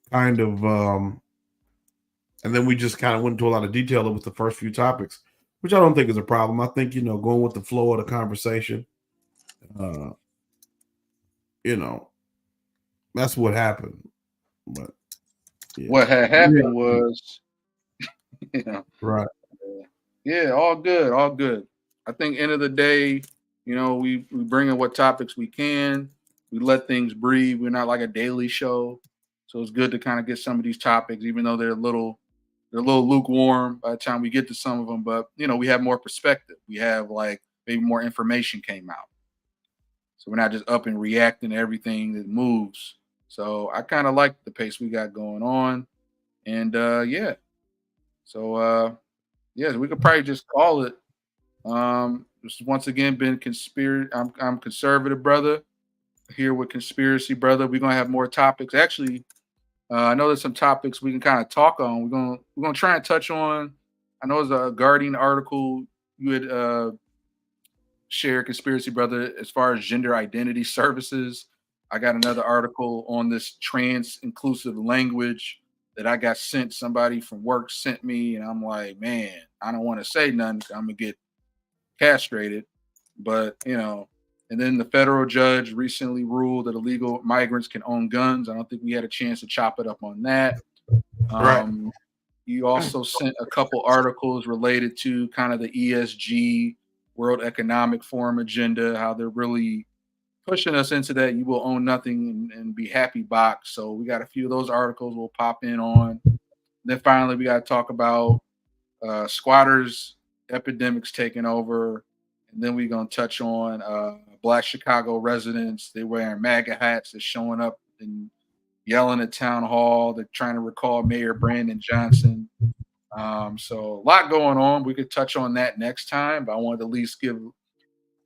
kind of and then we just kind of went into a lot of detail with the first few topics, which I don't think is a problem. I think, going with the flow of the conversation, that's what happened. But yeah. What had happened was, Right. yeah, all good, all good. I think end of the day, we bring in what topics we can. We let things breathe. We're not like a daily show, so it's good to kind of get some of these topics, even though they're a little lukewarm by the time we get to some of them. But we have more perspective. We have like maybe more information came out, so we're not just up and reacting to everything that moves. So I kind of like the pace we got going on, and yeah. So yeah, we could probably just call it. This has once again been conspiracy. I'm conservative brother here with conspiracy brother. We're gonna have more topics. Actually, I know there's some topics we can kind of talk on. We're gonna try and touch on. I know there's a Guardian article you had shared, conspiracy brother, as far as gender identity services. I got another article on this trans inclusive language that I got sent. Somebody from work sent me, and I'm like, man, I don't want to say nothing. I'm gonna get castrated, but and then the federal judge recently ruled that illegal migrants can own guns. I don't think we had a chance to chop it up on that. Right. You also sent a couple articles related to kind of the ESG, World Economic Forum agenda, how they're really pushing us into that you will own nothing and be happy box. So we got a few of those articles we'll pop in on. Then finally we got to talk about squatters epidemics taking over, and then we're gonna touch on Black Chicago residents. They're wearing MAGA hats. They're showing up and yelling at town hall. They're trying to recall Mayor Brandon Johnson. So a lot going on. We could touch on that next time, but I wanted to at least give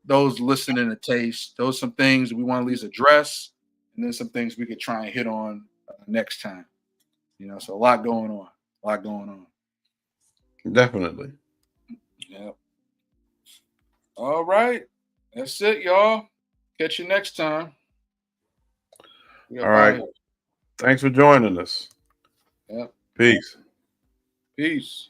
those listening a taste. Those some things we want to at least address, and then some things we could try and hit on next time. So a lot going on. A lot going on. Definitely. Yep. All right. That's it, y'all. Catch you next time. All right. Thanks for joining us. Yep. Peace. Peace.